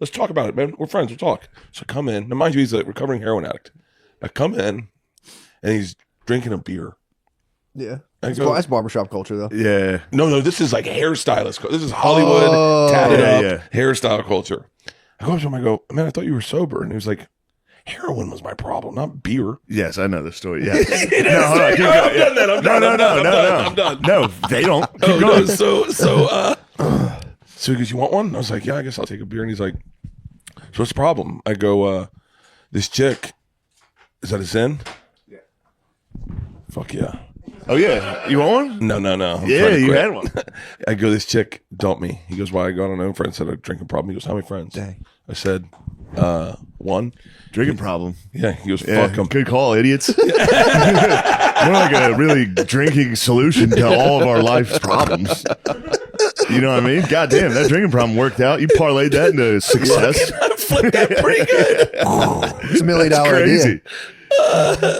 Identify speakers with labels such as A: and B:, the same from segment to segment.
A: Let's talk about it, man. We're friends. We'll talk. So I come in. Now, mind you, he's a recovering heroin addict. I come in, and he's drinking a beer.
B: Yeah.
C: That's barbershop culture, though.
A: Yeah. No, this is like hairstylist. This is Hollywood, tatted up, hairstyle culture. I go up to him, I go, man, I thought you were sober. And he was like, heroin was my problem, not beer.
D: Yes, I know the story. Yeah.
A: I'm done.
D: No, they don't.
A: Keep going. So he goes, you want one? I was like, yeah, I guess I'll take a beer. And he's like, so what's the problem? I go, this chick, is that a sin? Yeah. Fuck yeah.
D: Oh, yeah. You want one?
A: No.
D: Yeah, you had one.
A: I go, this chick dumped me. He goes, why? I go, I don't know. Friend said a drinking problem. He goes, how many friends?
C: Dang.
A: I said, one.
D: Drinking problem.
A: Yeah. He goes, fuck him.
D: Good call, idiots. More like a really drinking solution to all of our life's problems. You know what I mean? God damn, that drinking problem worked out. You parlayed that into success.
A: Flipped that pretty good.
C: It's $1 million
D: Crazy.
C: idea.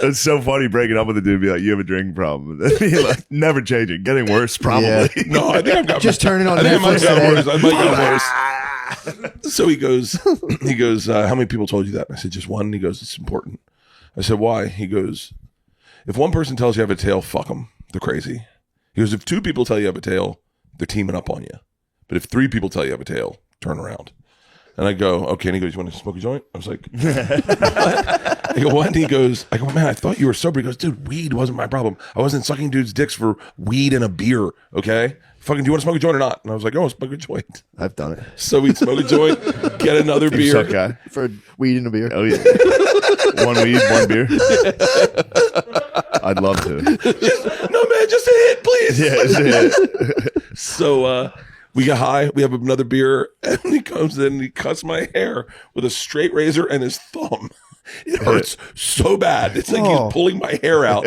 D: It's so funny breaking up with a dude and be like, you have a drinking problem. Be like, never changing. Getting worse, probably.
C: Yeah.
A: No, I think I've got
C: Just turning on
A: I think I might
C: Netflix
A: have got
C: today.
A: worse. I might get worse. So he goes, how many people told you that? I said, just one. And he goes, it's important. I said, why? He goes, if one person tells you you have a tail, fuck them. They're crazy. He goes, if two people tell you have a tail, they're teaming up on you. But if three people tell you have a tail, turn around. And I go, okay. And he goes, you want to smoke a joint? I was like, what? I go, what? And he goes, I go, man, I thought you were sober. He goes, dude, weed wasn't my problem. I wasn't sucking dudes' dicks for weed and a beer, okay? Fucking, do you want to smoke a joint or not? And I was like, oh, smoke a joint.
C: I've done it.
A: So we'd smoke a joint, get another beer.
D: Suck guy.
C: For weed and a beer.
D: Oh, yeah. One weed, one beer. I'd love to.
A: No, man, just a hit, please.
D: Yeah, just a hit.
A: So we get high, we have another beer, and he comes in and he cuts my hair with a straight razor and his thumb. It hurts so bad. It's like he's pulling my hair out.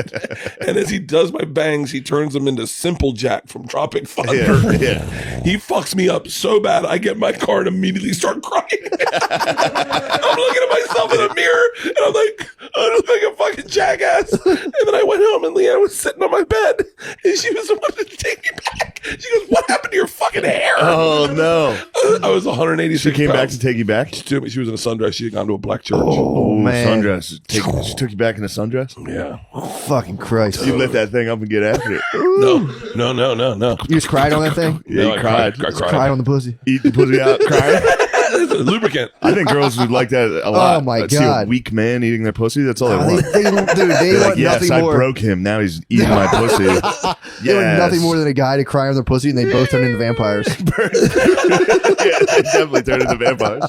A: And as he does my bangs, he turns them into Simple Jack from Tropic Thunder.
D: Yeah.
A: He fucks me up so bad, I get in my car and immediately start crying. I'm looking at myself in the mirror, and I'm like, I look like a fucking jackass. And then I went home, and Leanne was sitting on my bed, and she was the one to take me back. She goes, what happened to your fucking hair?
D: Oh, no.
A: I was 186
D: She came back
A: pounds.
D: to take you back?
A: She was in a sundress. She had gone to a black church.
C: Oh, man.
D: Sundress. She took you back in a sundress?
A: Yeah.
C: Fucking Christ.
D: You lift that thing up and get after it.
A: No.
C: You just cried on that thing?
D: Yeah,
A: No,
D: you
A: I
D: cried.
C: Cried on the pussy.
D: Eat the pussy out, crying.
A: Lubricant.
D: I think girls would like that a lot.
C: Oh, my
D: See a
C: God.
D: weak man eating their pussy. That's all they
C: Oh,
D: want.
C: they
D: They're
C: want
D: like, yes,
C: nothing
D: I
C: more.
D: broke him. Now he's eating my pussy.
C: They want
D: Yes.
C: nothing more than a guy to cry on their pussy, and they both turn into vampires.
D: Yeah, they definitely turn into vampires.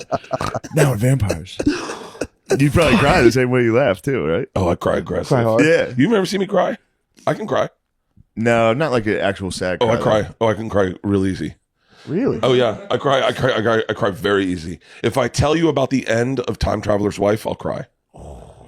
D: Now we're vampires. You probably cry the same way you laugh too, right?
A: Oh, I cry aggressive.
C: Cry hard.
D: Yeah.
A: You've never seen me cry? I can cry.
D: No, not like an actual sad
A: Oh,
D: cry.
A: I cry. Oh, I can cry real easy.
C: Really?
A: Oh yeah, I cry very easy. If I tell you about the end of Time Traveler's Wife, I'll cry.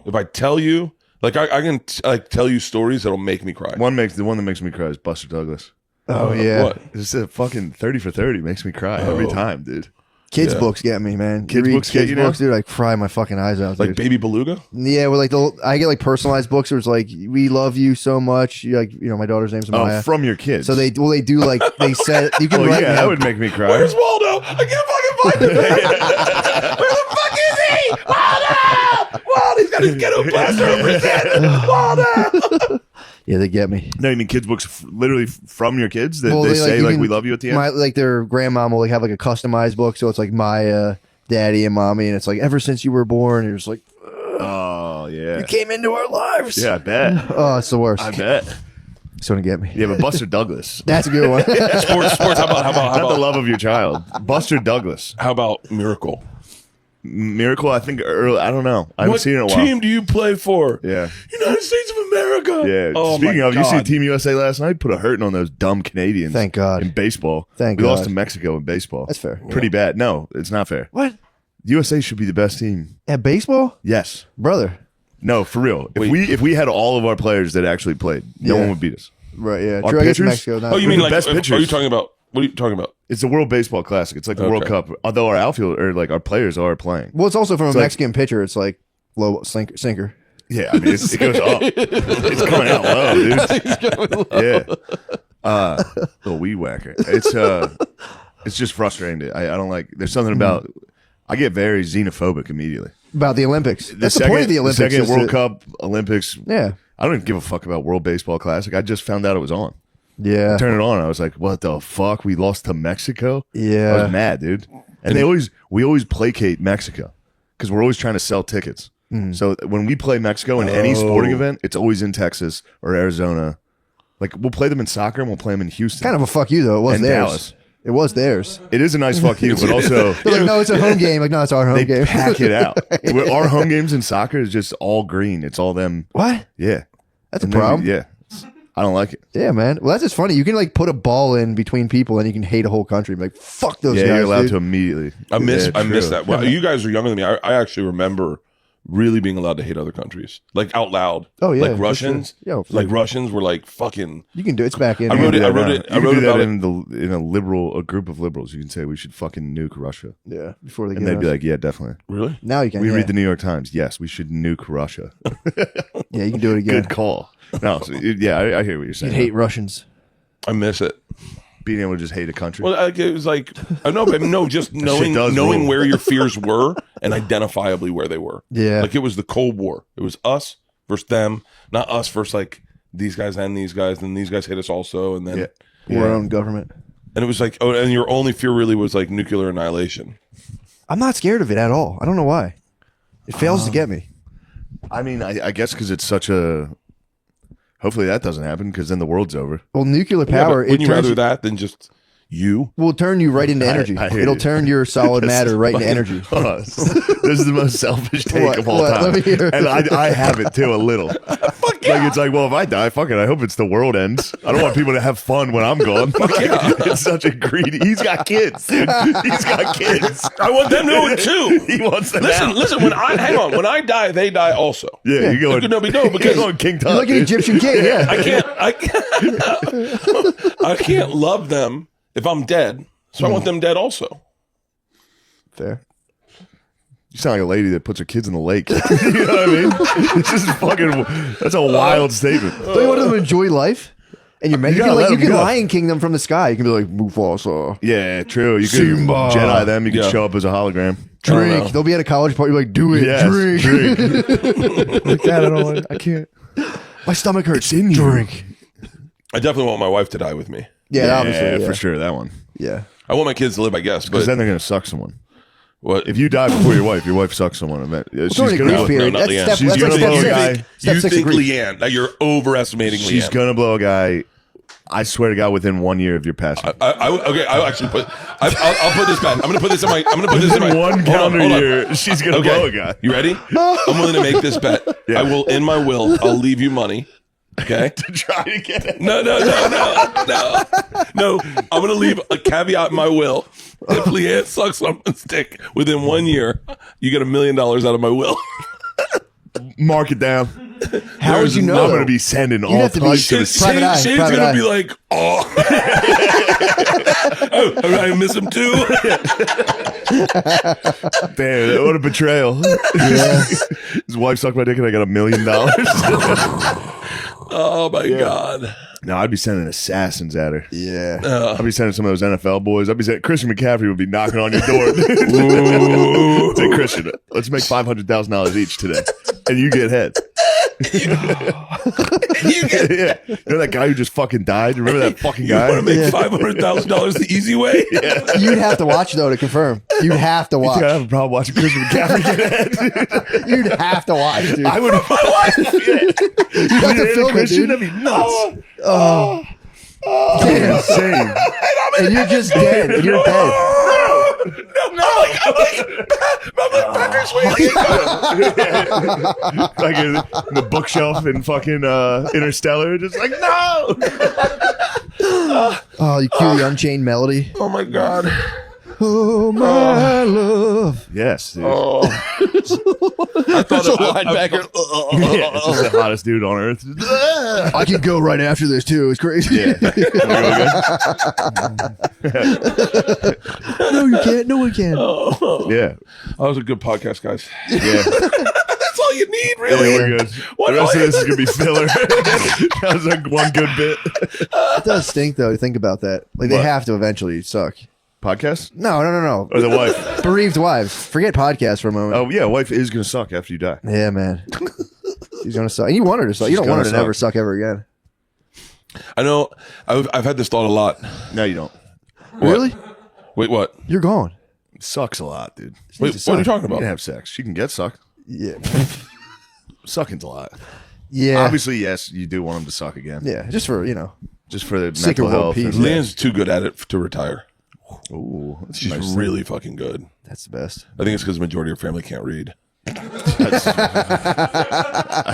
A: If I tell you, like I can tell you stories that'll make me cry.
D: The one that makes me cry is Buster Douglas.
C: Oh, yeah.
A: What?
D: It's a fucking 30 for 30 makes me cry every time, dude.
C: Kids'
A: Yeah.
C: books get me, man.
D: Kids'
C: You read
D: books get
C: kids'
D: you now?
C: books, dude. I cry my fucking eyes out.
A: Like
C: Dude.
A: Baby Beluga?
C: Yeah, well, like I get like personalized books where it's like, we love you so much. You like, my daughter's name's Maya.
D: Oh, from your kids.
C: So they do like they said you can
D: Oh,
C: write
D: yeah,
C: me
D: that
C: a-
D: would make me cry.
A: Where's Waldo? I can't fucking find him. Where the fuck is he? Waldo! Waldo! He's got his ghetto blaster over his head. Waldo!
C: Yeah, they get me.
D: No, you mean kids' books literally from your kids that
C: Well,
D: they say
C: you
D: like
C: can-
D: we love you at the end?
C: Like their grandmom will like have like a customized book, so it's like Maya, Daddy, and Mommy, and it's like ever since you were born, you're just like,
D: Oh, yeah.
C: you came into our lives.
D: Yeah, I bet.
C: Oh, it's the worst.
D: I bet.
C: It's gonna get me.
D: Yeah, but Buster Douglas.
C: That's a good one.
A: Sports. How
D: Not the
A: about
D: love of your child. Buster Douglas.
A: how about Miracle?
D: Miracle, I think early. I don't know. I haven't
A: What
D: seen it in a while.
A: team do you play for?
D: Yeah.
A: United States of America.
D: Yeah.
A: Oh,
D: Speaking
A: my
D: of, you see
A: God.
D: Team USA last night? Put a hurting on those dumb Canadians.
C: Thank God.
D: In baseball.
C: Thank
D: we lost
C: God.
D: to Mexico in baseball.
C: That's fair.
D: Pretty bad. No, it's not fair.
C: What?
D: USA should be the best team.
C: At baseball,
D: Yes.
C: brother.
D: No, for real.
A: Wait.
D: If we had all of our players that actually played, no
C: Yeah.
D: one would beat us.
C: Right? Yeah.
D: Our
C: True. I guess
D: pitchers?
C: Mexico. Not
A: Oh, you
D: We're
A: mean
D: the
A: like?
D: best
A: Are
D: pitchers.
A: you talking about? What are you talking about?
D: It's the World Baseball Classic. It's like the World
A: Okay.
D: Cup. Although our outfield or like our players are playing.
C: Well, it's also from a
D: like-
C: Mexican pitcher. It's like low sinker.
D: Yeah, I mean it goes up. It's coming out low, dude. Yeah. Little weed whacker. It's just frustrating. I don't like. There's something about I get very xenophobic immediately.
C: About the Olympics. That's the point of the Olympics.
D: The second
C: is
D: World
C: to-
D: Cup, Olympics.
C: Yeah.
D: I don't even give a fuck about World Baseball Classic. I just found out it was on.
C: Yeah.
D: Turn it on. I was like, what the fuck? We lost to Mexico?
C: Yeah.
D: I was mad, dude. And we always placate Mexico because we're always trying to sell tickets. So when we play Mexico in any sporting event, it's always in Texas or Arizona. Like we'll play them in soccer and we'll play them in Houston.
C: Kind of a fuck you, though. It was
D: And
C: theirs.
D: Dallas.
C: It was theirs.
D: It is a nice fuck you, but also
C: They're like, no, it's a home game. Like, no, it's our home
D: they
C: game.
D: pack it out. Our home games in soccer is just all green. It's all them.
C: What?
D: Yeah.
C: That's a
D: And then
C: problem.
D: yeah. I don't like it.
C: Yeah, man. Well, that's just funny. You can like put a ball in between people and you can hate a whole country. Be like, fuck those
D: Yeah,
C: guys.
D: you're allowed
C: dude.
D: to immediately.
A: I miss
D: true.
A: that. Well, you guys are younger than me. I actually remember really being allowed to hate other countries, like out loud.
C: Oh, yeah,
A: like
C: for
A: Russians.
C: sure. Yeah,
A: like Russians were like fucking.
C: You can do it. It's back in.
A: I wrote it. I wrote
D: You
A: it. I
D: can
A: wrote
D: do that
A: about it.
D: in a group of liberals. You can say we should fucking nuke Russia,
C: Yeah, before they
D: and
C: get
D: they'd be
C: us.
D: like, "Yeah, definitely."
A: Really?
C: Now you can.
D: We
C: yeah.
D: read the New York Times. Yes, we should nuke Russia.
C: Yeah, you can do it again.
D: Good call. No, so, yeah, I hear what you're
C: You
D: saying.
C: hate Russians.
A: I miss it.
D: being able to just hate a country.
A: Well, it was like I know, but no, just knowing
D: does rule.
A: where your fears were and identifiably where they were.
C: Yeah.
A: like it was the Cold War. It was us versus them, not us versus like these guys and these guys, and these guys hate us also, and then
C: Our own government.
A: and it was like, oh, and your only fear really was like nuclear annihilation.
C: I'm not scared of it at all. I don't know why. It fails to get me.
D: I mean, I guess because it's such a. Hopefully that doesn't happen because then the world's over.
C: Well, nucler
A: Yeah, but
C: power,
A: wouldn't
C: it
A: you
C: turns
A: rather that than just you?
C: will turn you right into energy.
D: I hear
C: It'll
D: you.
C: turn your solid matter right into energy.
D: This is the most selfish take
C: What?
D: of all
C: What?
D: time.
C: Let me hear it.
D: And I have it too, a little. Like it's like, well, if I die, fuck it. I hope it's the world ends. I don't want people to have fun when I'm gone. It's such a greedy. He's got kids. Dude. He's got kids.
A: I want them to know it too.
D: He wants them
A: Listen,
D: out.
A: listen. When I die, they die also.
D: Yeah, you're going.
A: No, because
D: you're going King Tut.
C: You're like an Egyptian king, yeah.
A: I can't love them if I'm dead. So I want them dead also.
C: Fair.
D: You sound like a lady that puts her kids in the lake. You know what I mean? It's just fucking. That's a wild statement.
C: Don't you want them to enjoy life? And you
D: gotta
C: can,
D: let
C: you
D: them
C: can
D: go.
C: Lion King them from the sky. You can be like, Mufasa.
D: Yeah, true. You could
C: Simba.
D: Jedi them. You could
A: Yeah.
D: show up as a hologram.
C: Drink. They'll be at a college party. You're like, do it.
D: Yes,
C: Drink.
D: like that. I don't. Want, I can't.
C: My stomach hurts.
D: in you.
C: Drink.
A: I definitely want my wife to die with me.
C: Yeah, obviously. Yeah.
D: for sure. That one.
C: Yeah.
A: I want my kids to live, I guess.
D: Because
A: But
D: then they're gonna suck someone.
A: what
D: If you die before your wife sucks someone. She's
C: During the
D: gonna.
C: grief
A: no,
C: period.
A: not
C: That's
A: Leanne.
C: step,
D: She's
C: that's
D: gonna
C: like
D: blow a
C: step
D: guy.
C: six. Step
A: you
C: six
A: think
C: of grief.
A: Leanne? Now you're overestimating
D: She's
A: Leanne.
D: gonna blow a guy. I swear to God, within 1 year of your passing.
A: I'll actually put. I'll put this back. I'm gonna put this in my. I'm gonna put this in my.
D: Within one
A: hold on,
D: calendar
A: hold on.
D: year, she's gonna blow a guy.
A: You ready? I'm willing to make this bet.
D: Yeah.
A: I will, in my will, I'll leave you money. Okay.
D: To try to get it.
A: No. I'm gonna leave a caveat in my will. If Leanne sucks someone's dick within 1 year, you get $1 million out of my will.
D: Mark it down.
C: How would you know?
D: I'm gonna be sending all
C: have to be
D: types of.
C: Private eye,
A: Shane's
C: private
A: gonna
C: eye.
A: be like, oh. Oh, I miss him too.
D: Damn, what a betrayal. His wife sucked my dick and I got $1 million.
A: Oh my god.
D: No, I'd be sending assassins at her.
C: Yeah.
D: I'd be sending some of those NFL boys. I'd be saying Christian McCaffrey would be knocking on your door. Say, Christian, let's make $500,000 each today, and you get head. Yeah, you know that guy who just fucking died. Remember that fucking
A: You want
D: guy?
A: to make
C: Yeah.
A: $500,000 the easy way?
C: You'd have to watch, though, to confirm. You'd have to
D: He's
C: watch.
D: gonna have a problem watching Christian McCaffrey get head.
C: You'd have to watch, dude.
D: I would. My wife.
C: You'd have to film it,
D: Christian,
C: dude.
D: that'd be nuts.
C: Damn.
D: Insane.
C: And you're just dead. And you're dead.
A: I'm like Patrick Swayze.
D: Like in the bookshelf in fucking Interstellar, just like no.
C: Oh, you cue the Unchained Melody.
A: Oh my god.
C: Oh, my love.
D: Yes, dude.
A: Oh. I thought
C: Linebacker.
D: Yeah, it's just the hottest dude on earth.
C: I can go right after this, too. It's crazy.
D: Yeah.
C: No, you can't. No one can.
D: Yeah.
A: That was a good podcast, guys.
D: Yeah.
A: That's all you need,
D: Yeah,
A: really.
D: we're good.
A: What
D: The rest of
A: else?
D: this is gonna be filler. That was like one good bit.
C: It does stink, though, to think about that. Like, they
A: What?
C: have to eventually suck.
D: Podcast?
C: No.
D: Or the wife?
C: Bereaved wives. Forget podcast for a moment.
D: Oh, yeah. Wife is going to suck after you die.
C: Yeah, man. She's going to suck. And you want her to suck. You don't want her to never suck ever again.
A: I know. I've had this thought a lot.
D: No, you don't.
C: Really?
A: Wait, what?
C: You're gone.
D: It sucks a lot, dude.
A: Wait, what are you talking
D: You
A: about?
D: can have sex. She can get sucked.
C: Yeah.
D: Sucking's a lot.
C: Yeah.
D: Obviously, yes, you do want him to suck again.
C: Yeah. Just for,
D: Just for the
C: Seek a
D: mental
C: world
D: health.
C: peace.
D: and-
A: Leanne's too good at it to retire.
D: Ooh, that's
A: She's
D: nice.
A: really fucking good.
C: That's the best.
A: I think it's because the majority of her family can't read.
D: I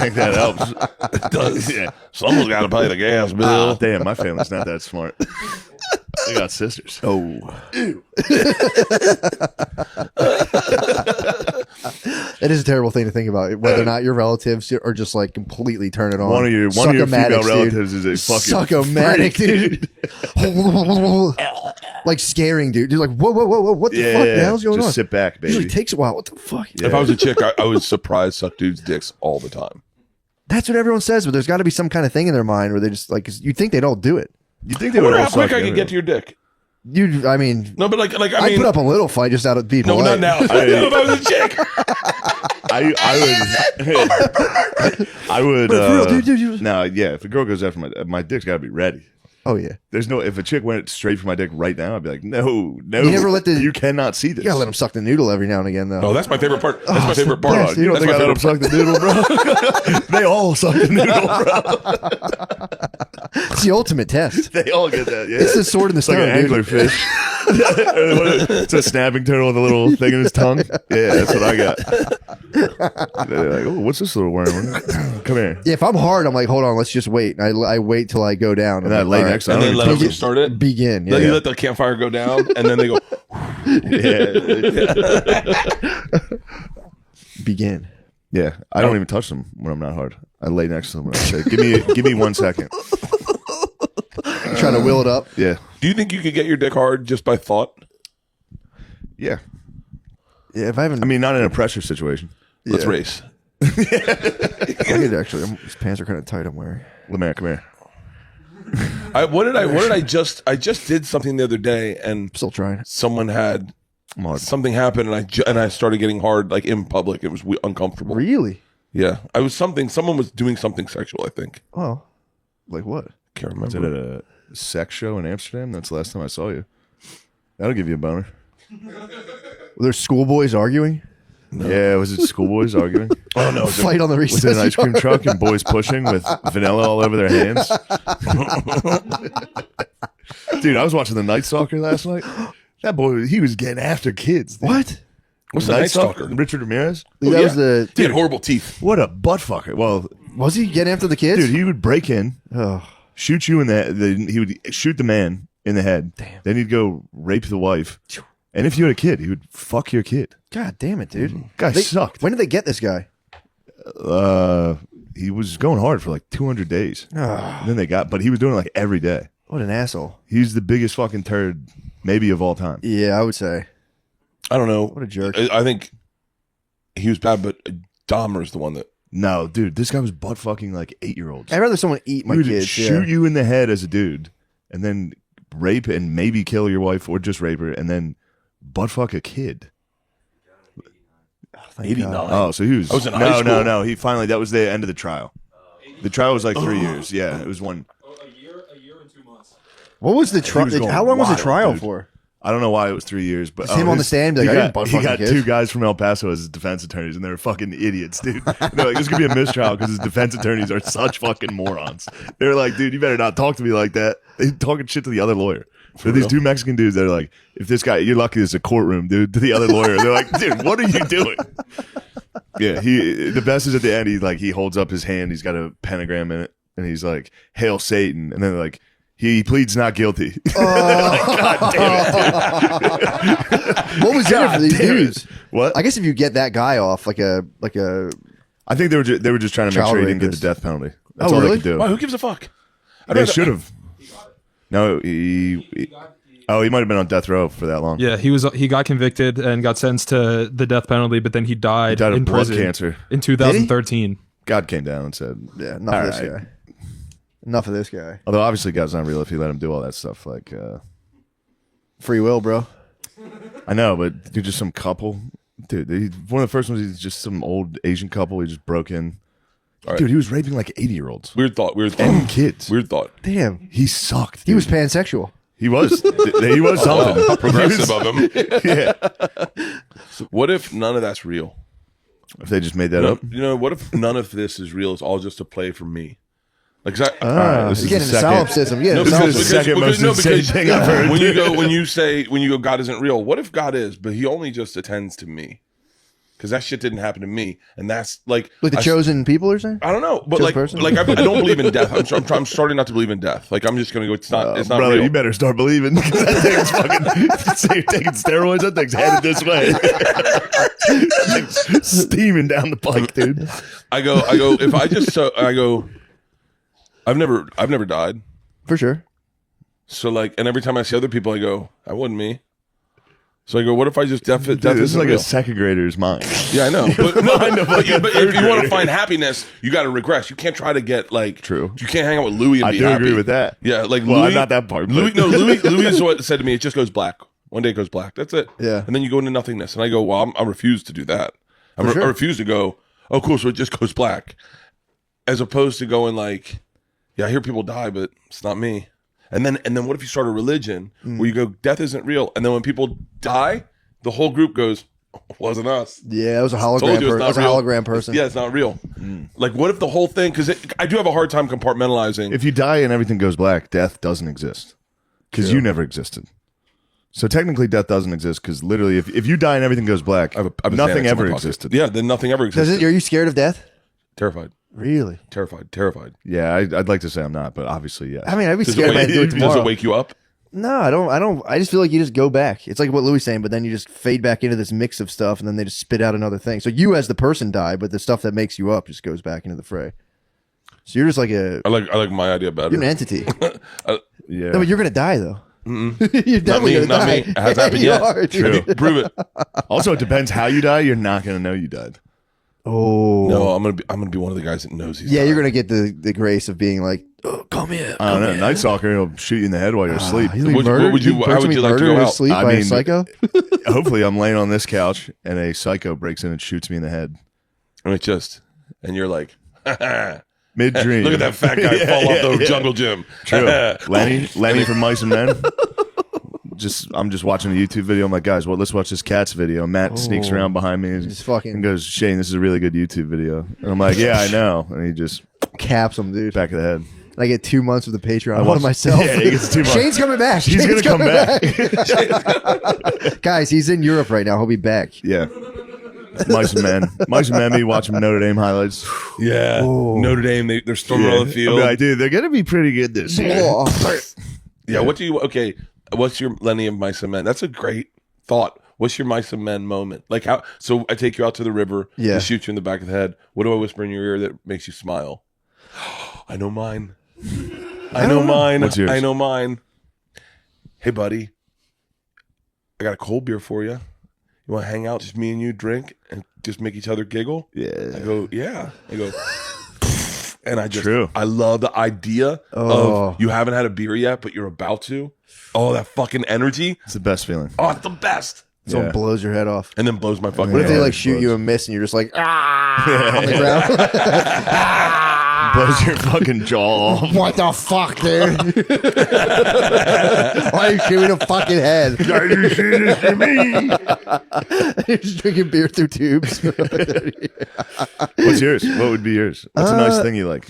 D: think that helps.
A: It does.
D: Yeah.
A: Someone's got to pay the gas bill.
D: Damn, my family's not that smart. They got sisters.
C: Oh. It is a terrible thing to think about, whether or not your relatives are just like completely turn it on.
D: One of your female relatives is a fucking
C: suckomatic, dude. Like scaring, dude. You're like, whoa, what the fuck the hell's going
D: just
C: on?
D: sit back, baby.
C: Usually takes a while. What the fuck?
A: If I was a chick, I would surprise suck dudes' dicks all the time.
C: That's what everyone says, but there's got to be some kind of thing in their mind where they just like, 'cause you'd think they'd all do it.
D: You think they
A: I
D: would
A: wonder
D: all
A: how quick
D: suck
A: I could get to your dick.
C: I mean,
A: No, but I
C: I'd
A: mean,
C: put up a little fight just out of being
A: no,
C: polite.
A: not now. No, if I was a chick.
D: I would.
C: But for real, dude.
D: No, yeah. If a girl goes after my dick's got to be ready.
C: Oh yeah,
D: There's no. If a chick went straight for my dick right now, I'd be like, no.
C: You never let
D: You cannot see this.
C: you gotta let them suck the noodle every now and again, though.
A: Oh, that's my favorite part. That's my
C: it's the
A: favorite part.
C: best.
D: You don't
A: That's
D: think
A: my
D: I let them
A: favorite
D: suck the noodle, bro? They all suck the noodle, bro.
C: It's the ultimate test.
D: They all get that. Yeah.
C: It's the sword in the
D: It's like
C: stone,
D: an
C: dude.
D: anglerfish. It's a snapping turtle with a little thing in his tongue. Yeah, that's what I got. They're like, oh, what's this little worm? Come here.
C: Yeah, if I'm hard, I'm like, hold on, let's just wait. And I wait till I go down.
D: And I
C: I'm
D: lay
C: like,
D: next to
A: And
D: them.
A: then let them start it.
C: begin.
A: Then
C: Yeah.
A: you let the campfire go down, and then they go.
C: Begin.
D: Yeah, I don't even touch them when I'm not hard. I lay next to them and I say, give me 1 second.
C: Trying to will it up.
D: Yeah.
A: Do you think you could get your dick hard just by thought?
D: Yeah.
C: Yeah, if I haven't,
D: I mean, not in a pressure situation.
A: Let's
C: Yeah.
A: race.
C: I could actually. These pants are kind of tight. I'm wearing.
D: Lemaire, come here.
A: What did I just did something the other day, and
C: Still trying.
A: someone had
D: I'm hard.
A: something happen, and I started getting hard like in public. It was uncomfortable.
C: Really?
A: Yeah, someone was doing something sexual. I think.
C: Oh, like what?
A: Can't
D: Was it
A: remember.
D: at a sex show in Amsterdam? That's the last time I saw you. That'll give you a boner.
C: Were there schoolboys arguing?
D: Yeah, was it schoolboys arguing?
A: Oh no!
C: Fight on the
D: Was
C: recess.
D: it an ice cream truck and boys pushing with vanilla all over their hands? Dude, I was watching The Night Stalker last night. That boy, he was getting after kids. Dude.
C: What?
A: What's the Night Stalker?
D: Richard Ramirez?
C: That was the.
A: He had horrible teeth.
D: What a butt fucker. Well,
C: Was he getting after the kids?
D: dude, he would break in,
C: Oh,
D: shoot you in he would shoot the man in the head.
C: Damn.
D: Then he'd go rape the wife. And if you had a kid, he would fuck your kid.
C: God damn it, dude.
D: Guy sucked.
C: When did they get this guy?
D: He was going hard for like 200 days.
C: Oh,
D: And then but he was doing it like every day.
C: what an asshole.
D: He's the biggest fucking turd maybe of all time.
C: Yeah, I would say.
A: I don't know.
C: What a jerk.
A: I think he was bad, but Dahmer's the one that.
D: No, dude, this guy was butt fucking like 8-year-olds.
C: I'd rather someone eat my
D: He would
C: kids.
D: shoot you in the head as a dude and then rape and maybe kill your wife or just rape her and then butt fuck a kid.
C: Thank
A: 89.
C: God.
D: Oh, so he was.
A: I was in high school.
D: No. He finally, that was the end of the trial. The trial was like 3 years. Yeah, it was one.
B: A year and 2 months.
C: What was the
D: was
C: trial?
D: going
C: How long was the
D: wild,
C: trial
D: dude.
C: for?
D: I don't know why it was 3 years, but
C: Just him on the stand, be like,
D: he
C: I didn't butt
D: he
C: fuck
D: got
C: the kids.
D: 2 guys from El Paso as his defense attorneys, and they were fucking idiots, dude. And they're like, this could be a mistrial because his defense attorneys are such fucking morons. They're like, dude, you better not talk to me like that. They talking shit to the other lawyer. So these 2 Mexican dudes that are like, if this guy, you're lucky this is a courtroom, dude. To the other lawyer, they're like, dude, what are you doing? Yeah, the best is at the end. He holds up his hand. He's got a pentagram in it, and he's like, "Hail Satan!" And then they're like, he pleads not guilty. God damn it, dude.
C: What was in it for these
D: damn it.
C: dudes?
D: What?
C: I guess if you get that guy off, like a
D: I think they were just trying to make
C: Child
D: sure he didn't get
C: rapist.
D: the death penalty. That's
C: Oh,
D: all
C: really?
D: they could do.
A: Wow, who gives a fuck?
D: They should have. No, he might have been on death row for that long.
B: Yeah, he got convicted and got sentenced to the death penalty, but then he died,
D: He died of
B: in
D: blood
B: prison
D: cancer.
B: in 2013.
D: God came down and said,
C: yeah. Enough
D: All
C: of this
D: right.
C: guy. Enough of this guy.
D: although obviously God's not real if you let him do all that stuff. Like,
C: Free will, bro.
D: I know, but dude, just some couple. Dude, one of the first ones, he's just some old Asian couple. He just broke in.
A: right.
D: Dude, he was raping like 80-year-olds.
A: Weird thought.
D: And kids.
A: Weird thought.
C: Damn.
D: He sucked.
C: He
D: Dude.
C: was pansexual.
D: He was. He was something.
A: Wow, progressive of him.
D: Yeah.
A: What if none of that's real?
D: If they just made that up.
A: You know, what if none of this is real? It's all just a play for me. Like, 'cause I,
D: right, this
C: You
D: is
C: get
D: the
C: into
D: second-
C: solipsism. Yeah,
A: No,
D: This
A: because-
D: is the second most insane thing I've heard.
A: when you go God isn't real. What if God is, but he only just attends to me? Because that shit didn't happen to me, and that's like
C: the chosen people are saying.
A: I don't know, but
C: Chosen
A: like
C: person?
A: I don't believe in death. I'm starting not to believe in death. Like I'm just gonna go. It's not
D: Brother,
A: real.
D: you better start believing. That thing's fucking. Say you're taking steroids. That thing's headed this way. That thing's steaming down the pike, dude.
A: I go. If I just I go. I've never died.
C: For sure.
A: So like, and every time I see other people, I go, that wasn't me. So I go, what if I just death
D: Dude,
A: this
D: this is like
A: real?
D: a second grader's mind.
A: Yeah, I know. But no,
D: Mind of like a
A: but
D: third
A: if you want to
D: grader.
A: find happiness, you got to regress. You can't try to get like
D: True.
A: You can't hang out with Louis and
D: I
A: be
D: do
A: happy.
D: agree with that.
A: Yeah, like
D: Well,
A: Louis,
D: not that part.
A: Louis,
D: but-
A: no, Louis is what said to me. It just goes black. One day it goes black. That's it.
C: Yeah.
A: And then you go into nothingness. And I go, well, I refuse to do that. I
C: sure.
A: refuse to go. Oh, cool. So it just goes black, as opposed to going like, yeah, I hear people die, but it's not me. And then what if you start a religion where you go, death isn't real, and then when people die, the whole group goes, wasn't us.
C: Yeah, it was a
A: Told
C: hologram.
A: you it's
C: It
A: not
C: was a
A: real.
C: hologram person.
A: Yeah, it's not real. Like, what if the whole thing? Because I do have a hard time compartmentalizing.
D: If you die and everything goes black, death doesn't exist because you never existed. So technically, death doesn't exist because literally, if you die and everything goes black,
A: I have a
D: nothing
A: Xanax in my
D: ever
A: pocket.
D: existed.
A: Yeah, then nothing ever
C: Does
A: existed.
C: it? Are you scared of death?
A: Terrified,
C: Really?
A: terrified.
D: Yeah, I'd like to say I'm not, but obviously, yes.
C: I mean, I'd be
A: Does
C: scared
A: it,
C: if I had to do it
A: does
C: tomorrow.
A: it wake you up?
C: No, I don't. I just feel like you just go back. It's like what Louis saying, but then you just fade back into this mix of stuff, and then they just spit out another thing. So you, as the person, die, but the stuff that makes you up just goes back into the fray. So you're just like
A: I like my idea better.
C: you're an entity.
D: yeah.
C: No, but you're gonna die though. you're
A: Not
C: definitely
A: me,
C: gonna
A: not
C: die.
A: me. It hasn't happened
C: You
A: yet.
C: are, dude.
D: True.
A: Prove it.
D: Also, it depends how you die. You're not going to know you died.
C: Oh
A: No, I'm gonna be one of the guys that knows he's
C: yeah,
A: dying.
C: you're gonna get the grace of being like, oh, come here.
D: I don't know. Night Stalker, he'll shoot you in the head while you're asleep.
C: He's gonna be
A: What
C: murdered.
A: would you-
C: He's
A: how would
C: gonna
A: you
C: be
A: like to
C: murdered
A: go
C: in his
A: out?
C: sleep
D: I
C: by a
D: mean,
C: psycho.
D: Hopefully, I'm laying on this couch and a psycho breaks in and shoots me in the head.
A: And you're like,
D: Mid dream.
A: look at that fat guy fall off the jungle gym.
D: True. Lenny from Mice and Men. I'm just watching a YouTube video. I'm like, guys, well, let's watch this Cats video. Matt sneaks around behind me
C: Just fucking
D: and goes, Shane, this is a really good YouTube video. And I'm like, yeah, I know. And he just
C: caps him, dude.
D: back of the head.
C: And I get 2 months of the Patreon. I
D: watched-
C: want myself.
D: Yeah, he gets 2 months.
C: Shane's coming back.
D: He's
C: Shane's
D: gonna come
C: back. Guys, he's in Europe right now. He'll be back.
D: Yeah. Mice and Men. Mice and Men, me watching Notre Dame highlights.
A: Yeah, Notre Dame. They're storming on the
D: I'll
A: field.
D: be like, dude, they're going to be pretty good this year.
C: Oh,
A: Yeah. What do you? Okay. What's your Lenny of Mice and Men? That's a great thought. What's your Mice and Men moment? Like how? So I take you out to the river.
C: Yeah.
A: To shoot you in the back of the head. What do I whisper in your ear that makes you smile? I know mine. I know mine.
D: What's yours?
A: I know mine. Hey, buddy. I got a cold beer for you. You want to hang out, just me and you, drink, and just make each other giggle? I
D: Yeah.
A: go, yeah. I go, and I just,
D: True.
A: I love the idea
C: Oh.
A: of you haven't had a beer yet, but you're about to. Oh, that fucking energy.
D: It's the best feeling.
A: Oh, it's the best.
C: someone
D: Yeah.
C: blows your head off.
A: And then blows my fucking
C: What if they
A: head.
C: like shoot you and miss, and you're just like on the ground?
D: Blows your fucking jaw off.
C: What the fuck, dude? Why are you shooting a fucking head?
D: Why you say this to me?
C: You're just drinking beer through tubes.
D: What's yours? What would be yours? What's a nice thing you like?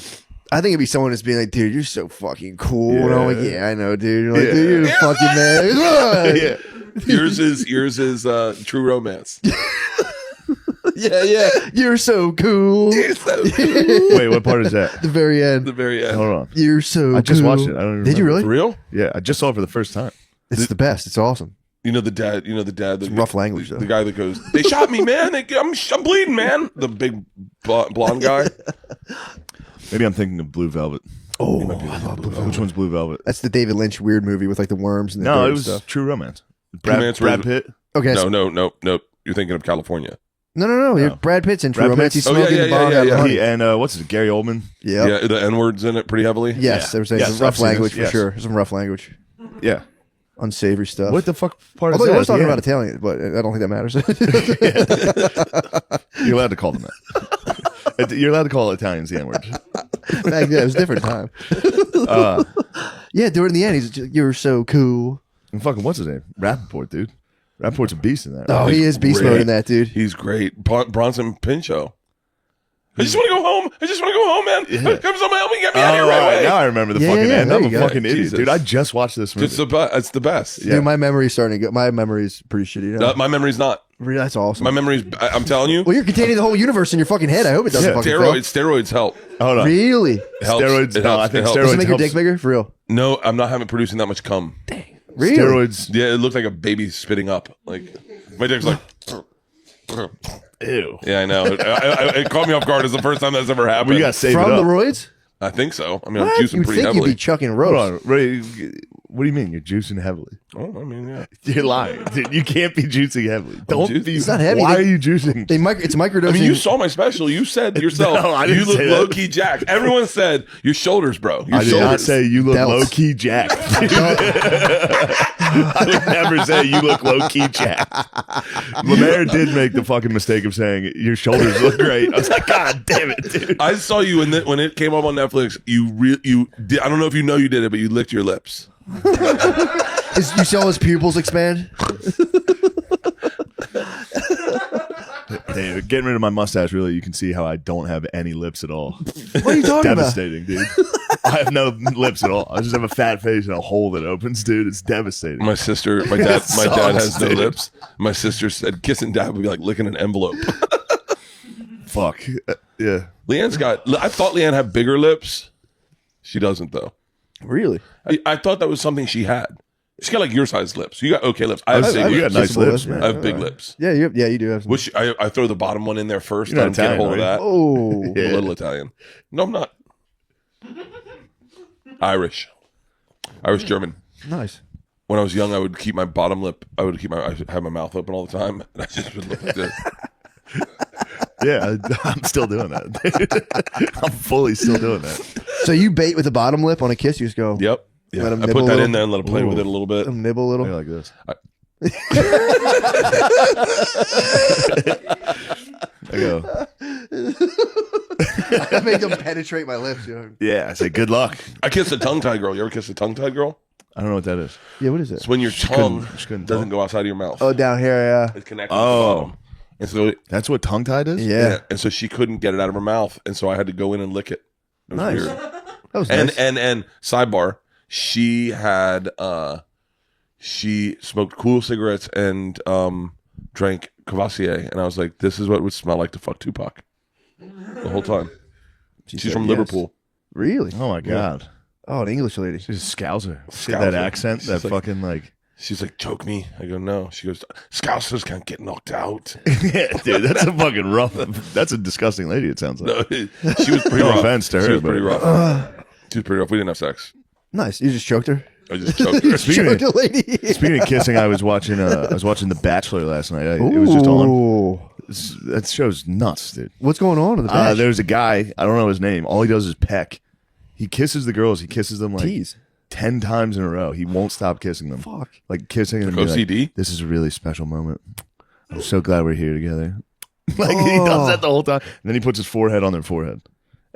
C: I think it'd be someone just being like, dude, you're so fucking cool. And I'm like,
D: Yeah.
C: yeah, I know, dude. You're like,
D: Yeah.
C: dude, you're the fucking man.
D: Yeah.
A: yours is True Romance.
C: Yeah. You're so cool.
D: Wait, what part is that?
C: The very
A: the
C: end.
A: very end.
D: Hold on.
C: You're so
D: I just
C: cool.
D: watched it. I don't even
C: Did you
D: remember.
C: really?
A: For real?
D: Yeah, I just saw it for the first time.
C: It's the best. It's awesome.
A: You know the dad. The
C: Rough language, though.
A: The guy that goes, they shot me, man. I'm bleeding, man. The big blonde guy.
D: Maybe I'm thinking of Blue Velvet.
C: Oh, I love Blue Velvet.
D: Which one's Blue Velvet?
C: That's the David Lynch weird movie with like the worms and the
D: No,
C: dirt
D: it
C: and
D: was
C: stuff.
D: True Romance.
A: Romance
D: Brad
A: was-
D: Pitt.
C: Okay.
A: No. You're thinking of California.
C: No. Brad Pitt's in True
D: Brad
C: Romance.
D: Pitt's-
C: He's
A: Oh, yeah,
C: smoking the bomb out of the honey.
D: And what's it? Gary Oldman.
C: Yep.
A: Yeah, the N-word's in it pretty heavily.
C: Yes,
D: Yeah.
C: there was
D: Yes,
C: some rough
D: I've seen
C: language
D: this,
C: for
D: yes.
C: sure. Some rough language.
D: Yeah.
C: unsavory stuff.
D: What the fuck part
C: Although
D: is that?
C: I was talking
D: Yeah.
C: about Italian, but I don't think that matters.
D: You're allowed to call them that. You're allowed to call Italians the N-word.
C: Back then, it was a different time. Yeah, during the end, he's just, you're so cool.
D: And fucking what's his name? Rappaport, dude. Rappaport's a beast in that.
C: Oh,
D: right?
C: he is beast
A: great.
C: mode in that, dude.
A: He's great. Bronson Pinchot. I just want to go home. I just want to go home, man.
D: Yeah.
A: Come someone help me get me out of here right
D: right.
A: away.
D: Now I remember the
C: Yeah,
D: fucking
C: yeah,
D: end.
C: there
D: I'm
C: you
D: a
C: go.
D: fucking idiot,
A: Jesus.
D: dude. I just watched this movie.
A: It's the best.
C: Dude, my memory's starting to go. My memory's pretty shitty. Now.
A: My memory's not.
C: Really, that's awesome.
A: My memory's. I'm telling you.
C: Well, you're containing the whole universe in your fucking head. I hope it doesn't
D: Yeah.
C: fucking
A: Steroids help.
D: Hold
C: fail.
D: on.
C: Really?
A: It helps.
D: Steroids.
A: It
D: No,
A: helps.
D: I think
A: It helps.
C: Does it
D: steroids
C: make your
D: helps.
C: dick bigger? For real?
A: No, I'm not having producing that much cum.
C: Really?
D: Steroids.
A: Yeah, it looked like a baby spitting up. Like my dick's like.
D: Ew.
A: Yeah, I know. It caught me off guard. It's the first time that's ever happened.
D: We got to save
C: From
D: it
C: the
D: up.
C: roids?
A: I think so. I mean, I'm
C: What?
A: juicing
C: You'd
A: pretty
C: think
A: heavily.
C: you'd be chucking
D: Hold
C: roast.
D: on. Ray, what do you mean? You're juicing heavily?
A: Oh, I mean, yeah.
D: You're lying. Dude, you can't be juicing heavily. Don't
A: juicing.
D: be.
C: It's not heavy.
D: Why
C: They-
D: are you juicing?
C: It's microdosing.
A: I mean, you saw my special. You said yourself,
D: No, I
A: you
D: didn't
A: look
D: say that.
A: low key jacked. Everyone said your shoulders, bro. Your
D: I did
A: shoulders.
D: not say you look
C: Delts.
D: low key jacked. I would never say you look low key jacked. Lemaire did make the fucking mistake of saying your shoulders look great. I was like, God damn it, dude.
A: I saw you when it came up on Netflix. You did. I don't know if you know you did it, but you licked your lips.
C: You saw his pupils expand?
D: Hey, getting rid of my mustache, really, you can see how I don't have any lips at all.
C: What are you talking about?
D: Devastating, dude. I have no lips at all. I just have a fat face and a hole that opens, dude. It's devastating.
A: My dad has no
D: dude.
A: lips. My sister said kissing dad would be like licking an envelope.
D: Fuck. Yeah.
A: I thought Leanne had bigger lips. She doesn't though.
C: Really?
A: I thought that was something she had. She's got like your size lips. You got okay lips. I have big
D: you
A: lips.
D: got nice
C: Kissable
D: lips,
C: lips,
D: man.
A: I have big lips.
C: Yeah, you do have some.
A: Which I throw the bottom one in there first.
D: You're
A: I
D: not
A: don't get a
D: Italian,
A: hold of
D: are
A: that.
C: Oh.
A: I'm a little Italian. No, I'm not. Irish German.
C: Nice.
A: When I was young, I would keep my bottom lip. I would have my mouth open all the time, and I just would look like this.
D: Yeah, I'm still doing that. I'm fully still doing that.
C: So you bait with the bottom lip on a kiss, you just go,
A: Yep. Yeah.
C: Let 'em
A: I
C: nibble
A: put
C: a
A: that
C: little.
A: in there and let him play with it a little bit.
C: let 'em nibble a little.
D: I like this. I go,
C: I make them penetrate my lips.
D: yeah, I say good luck.
A: I kiss a tongue-tied girl. You ever kiss a tongue-tied girl?
D: I don't know what that is.
C: Yeah, what is it?
A: It's when your tongue
D: she couldn't
A: doesn't
D: talk.
A: go outside of your mouth.
C: Oh, down here, yeah.
A: It's connected
D: Oh.
A: to the bottom. And so
D: That's what tongue tied is?
C: Yeah.
A: and so she couldn't get it out of her mouth, and so I had to go in and lick it. It was
C: Nice.
A: weird.
C: That was
A: And
C: nice.
A: and sidebar, she had she smoked cool cigarettes and drank Cavassier, and I was like, this is what it would smell like to fuck Tupac the whole time.
C: She
A: She's
C: said
A: from
C: yes.
A: Liverpool.
C: Really?
D: Oh my God.
C: Oh, an English lady.
D: She's a scouser. See
A: Scouser.
D: that accent?
A: She's
D: That
A: like-
D: fucking like.
A: She's like, choke me. I go, no. She goes, Scousers can't get knocked out.
D: Yeah, dude, that's a fucking rough. That's a disgusting lady, it sounds like.
A: No, she was pretty
D: No
A: rough.
D: offense to
A: She
D: her,
A: was pretty
D: but-
A: rough. She was pretty rough. We didn't have sex.
C: Nice. You just choked her?
A: I just choked her.
D: Speaking
C: Choked
D: of,
C: a lady.
D: speaking of kissing, I was watching The Bachelor last night. It was just on.
C: Ooh.
D: That show's nuts, dude.
C: What's going on in the back?
D: There's a guy, I don't know his name. All he does is peck. He kisses the girls. He kisses them like
C: Tease.
D: 10 times in a row. He won't stop kissing them.
C: Fuck.
D: Like kissing and
A: Like
D: being like,
A: OCD?
D: this is a really special moment. I'm so glad we're here together. Like he does that the whole time. And then he puts his forehead on their forehead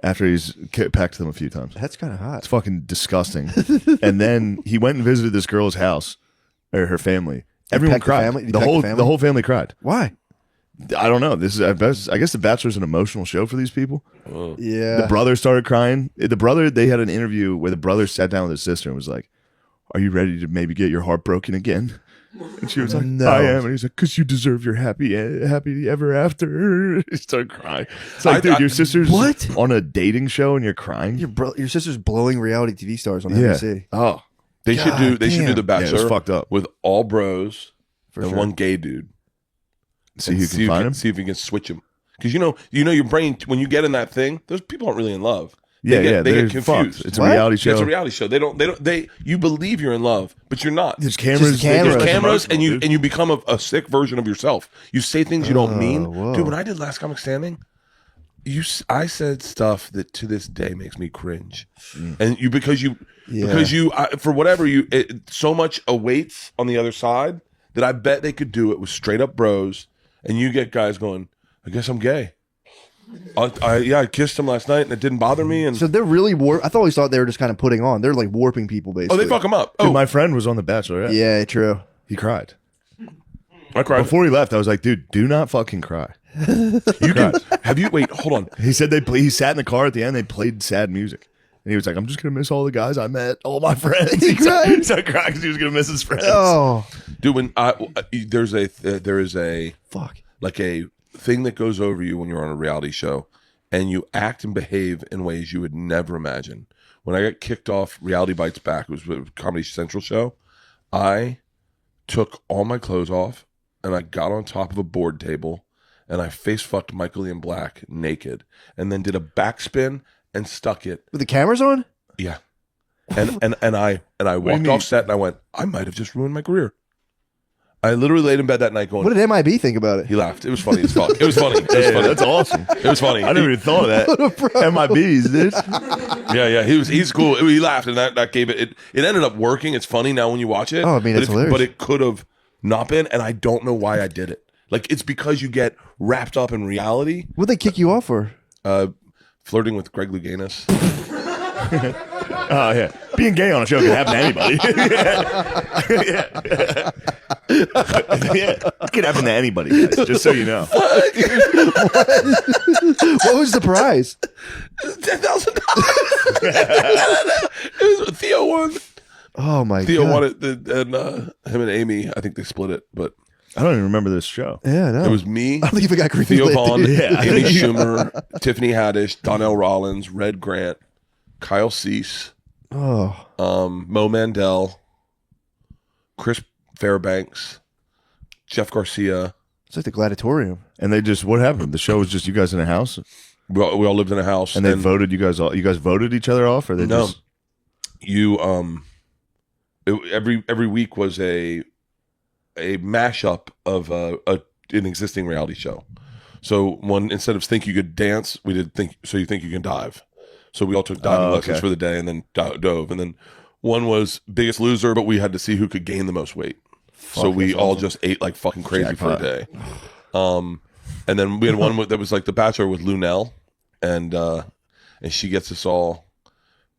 D: after he's pecked them a few times.
C: That's kind of hot.
D: It's fucking disgusting. And then he went and visited this girl's house or her family. Everyone
C: pecked the
D: cried.
C: family? He
D: The
C: pecked
D: whole
C: the family?
D: the whole family cried.
C: Why?
D: I don't know. This is I guess The Bachelor's an emotional show for these people.
C: Yeah.
D: The brother started crying. The brother, they had an interview where the brother sat down with his sister and was like, "Are you ready to maybe get your heart broken again?" And she was like,
C: No.
D: "I am." And he's like, "Because you deserve your happy ever after." He started crying. It's like, dude, your sister's
C: What?
D: on a dating show and you're crying.
C: Your sister's blowing reality TV stars on
D: Yeah.
C: NBC.
D: Oh,
A: They should do The
D: yeah, it
A: Bachelor
D: was fucked up.
A: with all bros
C: For
A: and
C: sure.
A: one gay dude.
D: See who can find him.
A: See if you can switch him. Because you know your brain, when you get in that thing, those people aren't really in love.
D: Yeah,
A: They
D: yeah,
A: they
D: they're
A: get confused.
D: fucked. It's a
C: What?
D: reality
A: Yeah,
D: show.
A: it's a reality show. You believe you're in love, but you're not.
D: There's cameras.
C: Just cameras.
A: There's cameras,
D: Emotional,
A: and you
D: dude.
A: and you become a sick version of yourself. You say things you don't mean,
C: whoa.
A: dude. When I did Last Comic Standing, I said stuff that to this day makes me cringe, and because for whatever so much awaits on the other side that I bet they could do it with straight up bros, and you get guys going, I guess I'm gay. I kissed him last night and it didn't bother me. And
C: so they're really I always thought they were just kind of putting on. They're like warping people basically.
A: oh, they fuck them up.
D: Dude, my friend was on The Bachelor.
C: Yeah, true.
D: He cried.
A: I cried
D: Before he left. I was like, dude, do not fucking cry.
A: You can have you wait? Hold on.
D: He said he sat in the car at the end. They played sad music, and he was like, "I'm just gonna miss all the guys I met, all my friends." He started crying because he was gonna miss his friends.
C: Oh,
A: Dude, when there is a
C: fuck.
A: like a thing that goes over you when you're on a reality show, and you act and behave in ways you would never imagine. When I got kicked off Reality Bites Back, it was a Comedy Central show. I took all my clothes off and I got on top of a board table. And I face fucked Michael Ian Black naked, and then did a backspin and stuck it
C: With the cameras on?
A: Yeah, and I walked off set and I went, I might have just ruined my career. I literally laid in bed that night going.
C: What did MIB think about it?
A: He laughed. It was funny as fuck. It was funny. It was funny.
D: That's awesome.
A: It was funny.
D: I never even thought of that. MIBs, dude.
A: Yeah. He's cool. He laughed, and that gave it. It ended up working. It's funny now when you watch it.
C: Oh, I mean, it's hilarious.
A: But it could have not been, and I don't know why I did it. Like, it's because you get wrapped up in reality.
C: What'd they kick you off for?
A: Flirting with Greg Louganis.
D: Oh, yeah. Being gay on a show can happen to anybody. Yeah. It can happen to anybody, guys, just so you know.
C: What was the prize?
A: $10,000. Theo won.
C: Oh, my
A: Theo
C: God.
A: won it, and him and Amy, I think they split it, but
D: I don't even remember this show.
C: Yeah, no.
A: it was me,
C: I don't think if it got green
A: Theo
C: lit,
A: Vaughn,
C: dude.
D: Yeah.
A: Amy Schumer, Tiffany Haddish, Donnell Rollins, Red Grant, Kyle Cease,
C: Oh.
A: Mo Mandel, Chris Fairbanks, Jeff Garcia.
C: It's like the gladiatorium.
D: And they just, what happened? The show was just you guys in a house,
A: We all lived in a house,
D: and they voted you guys all. You guys voted each other off, or they
A: No.
D: just
A: every week was a mashup of an existing reality show. So instead of think you could dance, we did think you think you can dive. So we all took diving lessons for the day and then dove. And then one was Biggest Loser, but we had to see who could gain the most weight. So we all just ate like fucking crazy for a day. And then we had one that was like The Bachelor with Lunel, and she gets us all,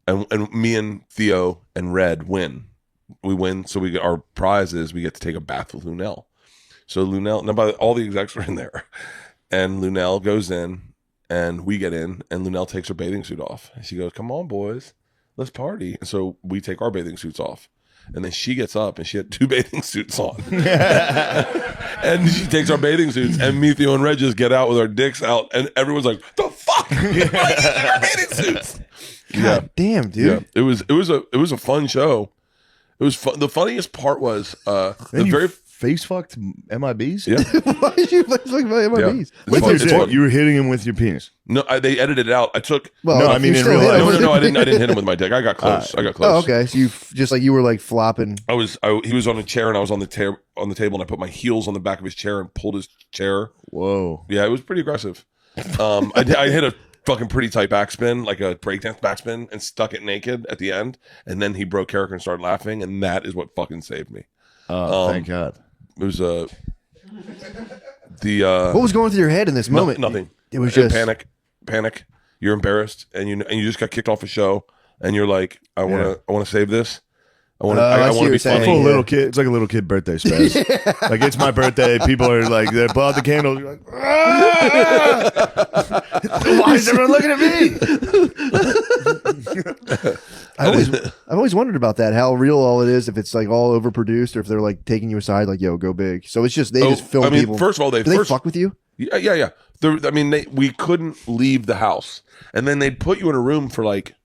A: and me and Theo and Red win. We win, so we get our prize is we get to take a bath with Lunel. So Lunel, now all the execs are in there, and Lunel goes in, and we get in, and Lunel takes her bathing suit off. And she goes, "Come on, boys, let's party." And so we take our bathing suits off, and then she gets up, and she had 2 bathing suits on, and she takes our bathing suits, and me, Theo, and Red just get out with our dicks out, and everyone's like, "The fuck? Why are you in our bathing suits?"
C: God damn, dude.
A: Yeah, it was a fun show. It was fun. The funniest part was
D: face fucked MIBs.
A: Yeah.
C: Why did you like my MIBs?
A: Yeah. It's fun.
D: You were hitting him with your penis.
A: No, they edited it out. I took.
C: Well,
D: No, I mean
C: you
D: in
C: still
D: real
C: hit
D: life.
C: him.
A: No, I didn't hit him with my dick. I got close. I got close.
C: Oh, okay. So you were like flopping.
A: He was on a chair and I was on the table, and I put my heels on the back of his chair and pulled his chair.
D: Whoa.
A: Yeah, it was pretty aggressive. I hit a fucking pretty tight backspin, like a breakdance backspin, and stuck it naked at the end. And then he broke character and started laughing, and that is what fucking saved me.
D: Thank God.
A: It was
C: What was going through your head in this moment?
A: nothing.
C: It was just
A: panic. You're embarrassed, and you just got kicked off a show, and you're like, I want to save this. I want
C: I see
A: to
C: what
A: be
C: you're saying.
A: funny.
D: Full
C: Yeah.
D: little kid. It's like a little kid birthday spaz. Like it's my birthday. People are like, they pull out the candles. You're like, "Ah!" Why is everyone looking at me?
C: I've always wondered about that, how real all it is, if it's like all overproduced or if they're like taking you aside, like, yo, go big. So it's just, they just film people.
A: First of all,
C: Do they fuck with you?
A: Yeah. We couldn't leave the house, and then they'd put you in a room for like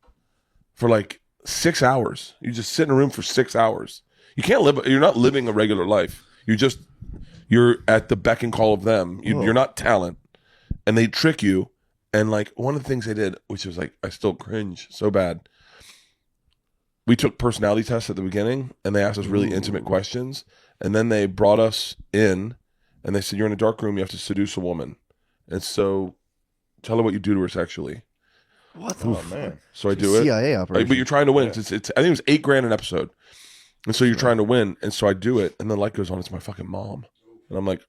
A: 6 hours. You just sit in a room for 6 hours. You can't live. You're not living a regular life. You're at the beck and call of them. You're not talent, and they trick you. And like one of the things they did, which was like, I still cringe so bad. We took personality tests at the beginning, and they asked us really intimate questions, and then they brought us in, and they said, "You're in a dark room. You have to seduce a woman." And so tell her what you do to her sexually.
C: What the
D: man.
A: So I do it.
C: CIA operation.
A: But you're trying to win. It's I think it was $8,000 an episode, and so you're trying to win, and so I do it, and the light goes on. It's my fucking mom, and I'm like,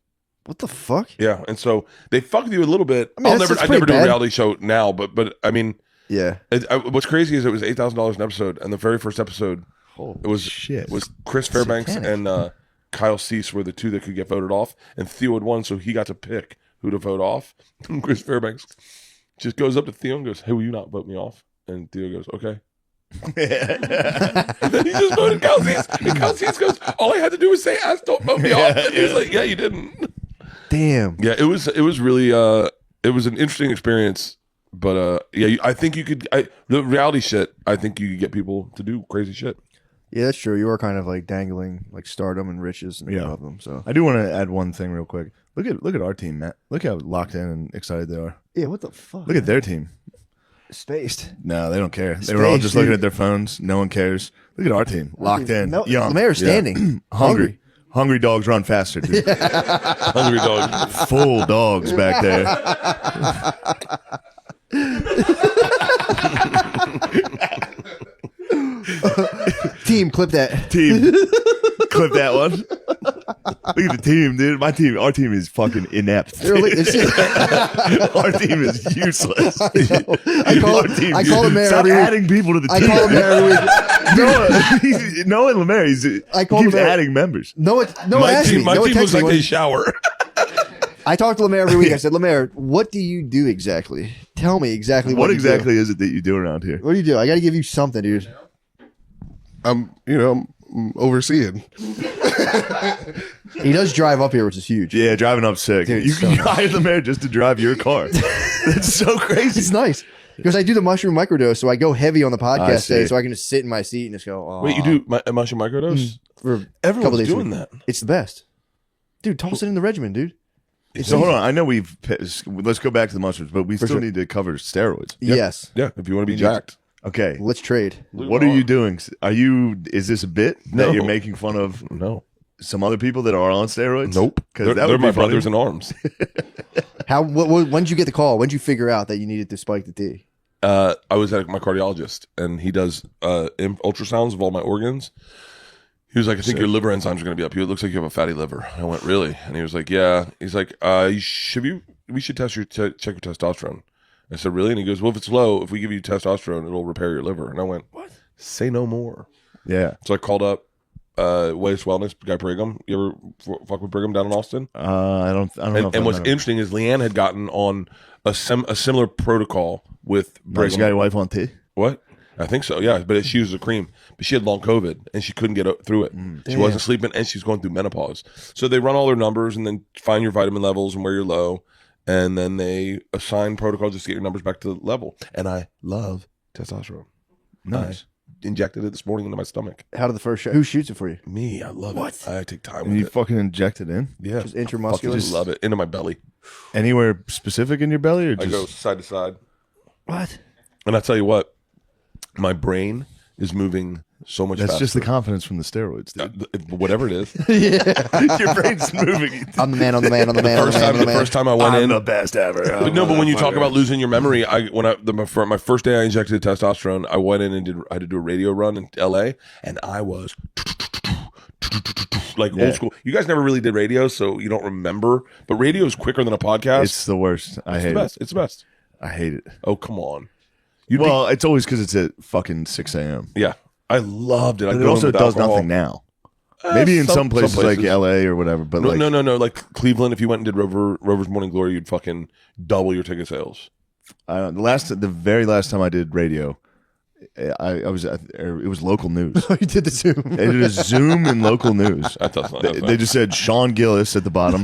C: what the fuck?
A: yeah. And so they fuck with you a little bit.
C: I mean,
A: I'd
C: that's
A: never do
C: pretty
A: a
C: bad.
A: reality show now, but I mean,
C: Yeah.
A: what's crazy is it was $8,000 an episode, and the very first episode,
D: Holy
A: it was
D: shit.
A: it was Chris Fairbanks
C: Satanic.
A: and Kyle Cease were the two that could get voted off, and Theo had won, so he got to pick who to vote off. And Chris Fairbanks just goes up to Theo and goes, "Hey, will you not vote me off?" And Theo goes, "Okay." And then he just voted Kyle Cease, and Kyle Cease goes, "All I had to do was say, "Ask, don't vote me off." And he was like, "Yeah, you didn't."
C: Damn.
A: Yeah, it was really it was an interesting experience, but I think you could the reality shit. I think you could get people to do crazy shit.
C: Yeah, that's true. You are kind of like dangling like stardom and riches and
D: Yeah.
C: above them. So
D: I do want to add one thing real quick. Look at our team, Matt. Look how locked in and excited they are.
C: yeah, what the fuck?
D: Look at their team.
C: Spaced.
D: No, they don't care. They were all
C: Space,
D: just looking
C: dude.
D: at their phones. No one cares. Look at our team. Locked in.
C: No,
D: Young.
C: Lemaire's standing.
D: Hungry. Hungry dogs run faster, dude.
A: Hungry dog.
D: Full dogs back there.
C: Team, clip that.
D: Team. Clip that one. Look at the team, dude. Our team is fucking inept.
C: They're like- it's-
D: Our team is useless.
C: I call Lemaire
D: Stop
C: every week.
D: adding people to the
C: I
D: team.
C: call Lemaire every week.
D: Noah Lemaire,
C: I call
D: keeps
C: Lemaire-
D: adding members.
C: No,
A: My
C: ask
A: team,
C: me.
A: my
C: No,
A: team
C: text
A: looks
C: me
A: like
C: when-
A: they shower.
C: I talk to Lemaire every week. I said, Lemaire, what do you do exactly? Tell me exactly
D: What
C: you
D: exactly is it that you do around here?
C: do. What do you do? I got to give you something, dude.
E: I'm overseeing.
C: He does drive up here, which is huge.
D: Yeah, driving up sick.
C: Dude,
D: you
C: so
D: you hired Lemaire just to drive your car. That's so crazy.
C: It's nice because I do the mushroom microdose, so I go heavy on the
D: I
C: podcast
D: see.
C: day, so I can just sit in my seat and just go. Aw.
A: Wait, you do mushroom microdose?
C: for a couple
A: Everyone's
C: days a
A: doing
C: week.
A: that.
C: It's the best, dude. Toss it in the regimen, dude. It's
D: So hold
C: easy.
D: on. I know let's go back to the mushrooms, but we still
C: sure.
D: need to cover steroids.
C: Yes,
A: Yeah, if you want to be jacked.
D: Okay.
C: let's trade.
D: What are you doing? Is this a bit
A: No.
D: that you're making fun of
A: No.
D: some other people that are on steroids?
A: Nope.
D: Because
A: They're my brothers in arms.
C: How? When did you get the call? When did you figure out that you needed to spike the D?
A: I was at my cardiologist, and he does ultrasounds of all my organs. He was like, "I think your liver enzymes are going to be up. It looks like you have a fatty liver." I went, "Really?" And he was like, "Yeah." He's like, we should test check your testosterone." I said, "Really?" And he goes, "Well, if it's low, if we give you testosterone, it'll repair your liver." And I went, "What? Say no more."
D: Yeah.
A: So I called up Waste Wellness guy Brigham. You ever fuck with Brigham down in Austin?
D: I don't know. if
A: And
D: I
A: what's
D: know.
A: interesting is Leanne had gotten on a similar protocol with
D: Nice,
A: Brigham.
D: you got your wife on T?
A: What? I think so, yeah. But she used a cream. But she had long COVID, and she couldn't get through it. She wasn't sleeping, and she's going through menopause. So they run all their numbers and then find your vitamin levels and where you're low. And then they assign protocol just to get your numbers back to the level. And I love testosterone.
D: Nice.
A: I injected it this morning into my stomach.
C: How did the first shot? Who shoots it for you?
A: Me, I love it. I take time
D: And
A: with
D: you
A: it.
D: fucking inject it in?
A: Yeah.
C: Just
A: I
C: intramuscular?
A: just love it. Into my belly.
D: Anywhere specific in your belly or
A: I
D: just
A: go side to side.
C: What?
A: And I tell you what, my brain is moving so much
D: that's
A: faster.
D: just the confidence from the steroids, dude.
A: Whatever it is.
D: Your brain's moving.
C: I'm the man on the man on the man on the
A: First
C: man
A: time,
C: on the
A: the
C: man.
A: first time I went in.
D: the best ever.
A: But no, but when you talk about losing your memory, my first day I injected testosterone, I went in and I had to do a radio run in LA, and I was like
D: Yeah.
A: old school. You guys never really did radio, so you don't remember. But radio is quicker than a podcast.
D: It's the worst. I
A: It's
D: hate
A: the
D: it.
A: best. It's the best.
D: I hate it.
A: Oh, come on.
D: Well, it's always because it's at fucking 6 a.m.
A: Yeah, I loved it. I
D: But it
A: go in
D: also
A: with
D: does
A: alcohol.
D: nothing now. Maybe in some places, like LA or whatever. But
A: No,
D: like,
A: no. Like Cleveland, if you went and did Rover's Morning Glory, you'd fucking double your ticket sales.
D: the very last time I did radio, it was local news.
C: You did the Zoom.
D: They did a Zoom and local news.
A: That's not.
D: They just said Sean Gillis at the bottom.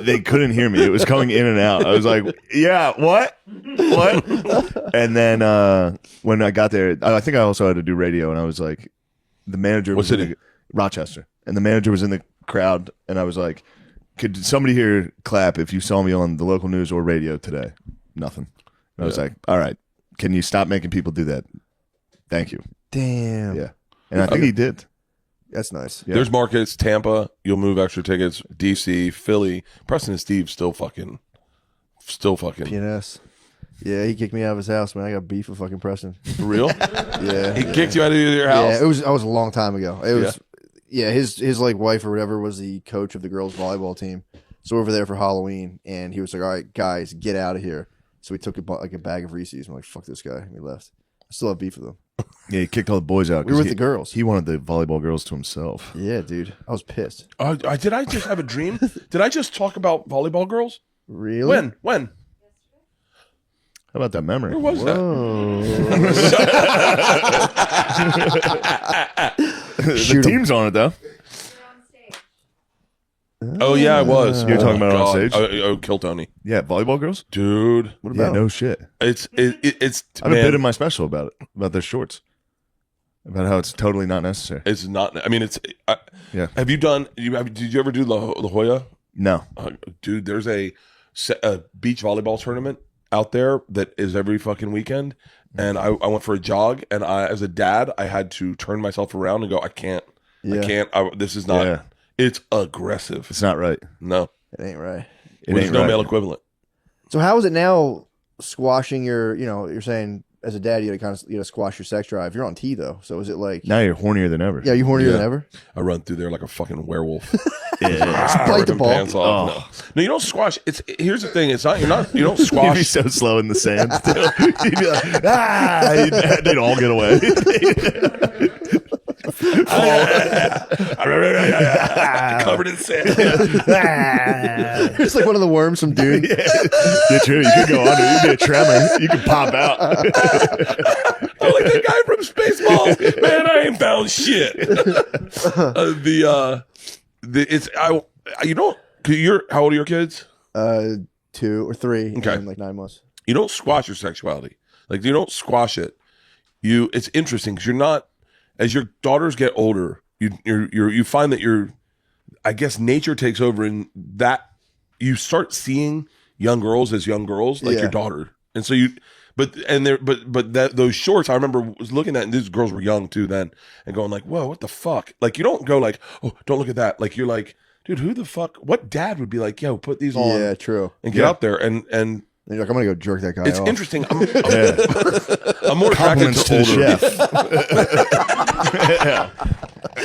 D: They couldn't hear me. It was coming in and out. I was like, yeah, what? And then when I got there, I think I also had to do radio, and I was like, the manager
A: What
D: was
A: city?
D: Rochester, and the manager was in the crowd, and I was like, could somebody here clap if you saw me on the local news or radio today? Nothing. And I was like, all right, can you stop making people do that? Thank you.
C: Damn.
D: Yeah. And I think he did.
C: That's nice.
D: Yeah.
A: There's markets, Tampa, you'll move extra tickets, DC, Philly. Preston and Steve still fucking still fucking
C: PNS. Yeah, he kicked me out of his house, man. I got beef with fucking Preston.
A: for real.
C: Yeah.
A: He kicked you out of your house.
C: Yeah, it was a long time ago. It was his like wife or whatever was the coach of the girls volleyball team. So we were there for Halloween, and he was like, "All right, guys, get out of here." So we took a bag of Reese's. I'm like, "Fuck this guy," and we left. I still have beef with him.
D: Yeah, he kicked all the boys out.
C: We were
D: 'cause
C: with the girls.
D: He wanted the volleyball girls to himself.
C: Yeah, dude, I was pissed.
A: Did I just have a dream? Did I just talk about volleyball girls?
C: Really?
A: When?
D: How about that memory?
A: Where was that?
D: The team's on it though.
A: Oh yeah, I was.
D: You were talking about it on
A: God.
D: stage?
A: Oh, Kill Tony,
D: Yeah, volleyball girls.
A: dude.
C: What
D: Yeah,
C: about?
D: no shit.
A: It's
D: I have a bit in my special about it, about their shorts, about how it's totally not necessary.
A: It's not. I mean, it's.
D: Yeah.
A: Have you done? Did you ever do La Jolla?
D: No,
A: Dude, there's a beach volleyball tournament out there that is every fucking weekend, and I went for a jog, and as a dad, I had to turn myself around and go, I can't. This is not.
D: Yeah.
A: It's aggressive.
D: it's not right.
A: No,
C: It ain't right.
D: It
A: there's
D: ain't
A: no
D: right.
A: male equivalent.
C: So how is it now squashing your? You know, you're saying as a dad, you gotta squash your sex drive. You're on T though, so is it like?
D: Now you're hornier than ever.
C: Yeah, you hornier
A: Yeah.
C: than ever.
A: I run through there like a fucking werewolf.
D: Yeah.
C: Bite the
A: Ripping
C: ball.
A: pants off. No, you don't squash. Here's the thing. It's not. You don't
D: You'd be
A: squash.
D: so slow in the sand. Still. You'd be like, they'd all get away.
A: Covered in sand.
C: It's like one of the worms from Dune.
D: Yeah, true. You could go under. You'd be a tremor. You could pop out.
A: I'm like that guy from Spaceballs. Man, I ain't found shit. You don't. How old are your kids?
C: 2 or 3.
A: Okay.
C: And like 9 months.
A: You don't squash your sexuality. Like you don't squash it. It's interesting because you're not. As your daughters get older, you find that I guess nature takes over, and that you start seeing young girls as young girls, like
C: Yeah.
A: your daughter, and so those shorts. I remember was looking at, and these girls were young too then, and going like, "Whoa, what the fuck?" Like you don't go like, "Oh, don't look at that." Like you're like, "Dude, who the fuck? What dad would be like? Yo, put these on,
C: Yeah, true.
A: and get out there." And
C: And you're like, I'm gonna go jerk that guy
A: it's
C: off.
A: interesting. I'm more attracted
D: Compliments
A: to
D: to
A: older.
D: the chef. Yeah.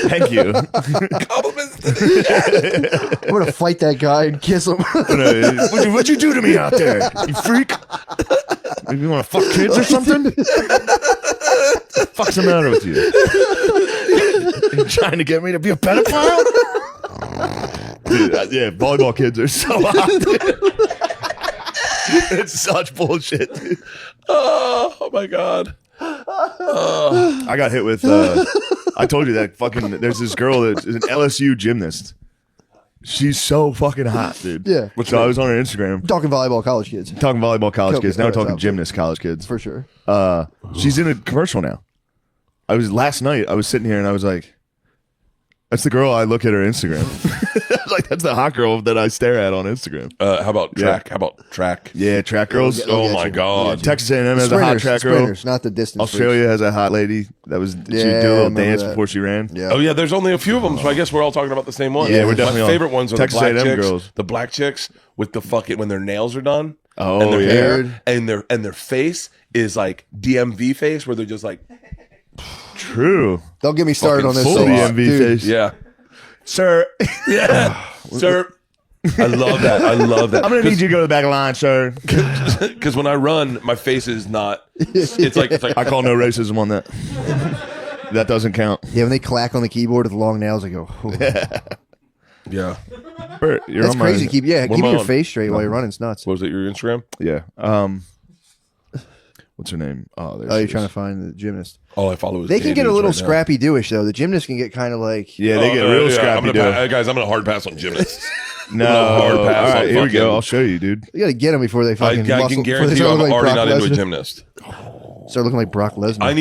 D: Thank you.
A: Compliments to the
C: I'm gonna fight that guy and kiss him.
D: What'd you do to me out there? You freak. Maybe you want to fuck kids or something? Fuck's the matter with you? You trying to get me to be a pedophile? Dude, yeah, volleyball kids are so hot. Dude. It's such bullshit. Dude.
A: Oh my god.
D: I got hit with. I told you that fucking. There's this girl that is an LSU gymnast. She's so fucking hot, dude.
C: Yeah.
D: So I was on her Instagram
C: Talking volleyball college kids.
D: talking volleyball college kids. Now we're talking
C: Absolutely.
D: gymnast college kids.
C: For sure.
D: She's in a commercial now. Last night. I was sitting here and I was like, "That's the girl I look at her Instagram." Like that's the hot girl that I stare at on Instagram.
A: How about track?
D: Yeah.
A: How about track?
D: Yeah, track girls.
C: I'll
A: Oh
C: get
A: my
C: you.
A: god.
D: Texas A&M has a hot track girl.
C: Sprinters, not the distance.
D: Australia has a hot lady that was. She
C: Yeah,
D: did a
C: I
D: little
C: remember
D: dance
C: that.
D: before she ran.
C: freaks. Yeah.
A: Oh yeah, there's only a few of them, so I guess we're all talking about the same one.
C: Yeah, we're
D: definitely
A: My
D: all-
A: favorite ones are
D: Texas
A: the black
D: A&M
A: chicks.
D: girls.
A: The black chicks with the fucking when their nails are done.
D: Oh,
A: and their
D: yeah.
A: hair and their face is like DMV face, where they're just like,
D: True.
C: Don't get me started
A: Fucking
C: on this.
A: full
C: sauce,
D: DMV
C: dude.
D: face.
A: yeah,
D: Sir,
A: yeah, sir. I love that. I love that.
D: I'm going to need you to go to the back of the line, sir.
A: Because when I run, my face is not. It's like
D: I call no racism on that. That doesn't count.
C: Yeah, when they clack on the keyboard with long nails, I go, "Oh."
A: yeah.
D: Bert, you're
C: That's
D: on my-
C: crazy. Keeping
A: am I
C: your
A: on?
C: face straight while you're running. It's nuts.
A: What was it? Your Instagram?
D: Yeah. What's her name? Oh, there
C: Oh,
D: she
C: you're
D: is.
C: trying to find the gymnast.
A: All I follow is
C: They can get a
A: idiots
C: little
A: right now.
C: scrappy doish though. The gymnast can get kind of like
D: Yeah, they get real scrappy, dude.
A: Guys, I'm gonna hard pass on gymnasts.
D: No.
A: hard
D: All
A: pass on
D: right, here we
A: fucking-
D: go. I'll show you, dude.
C: you got to get them before they
A: I
C: fucking.
A: can
C: muscle, before they
A: guarantee you,
C: start
A: I'm
C: looking like
A: already
C: Brock
A: not into a
C: Lesnar.
A: gymnast.
C: Start looking like Brock Lesnar.
A: I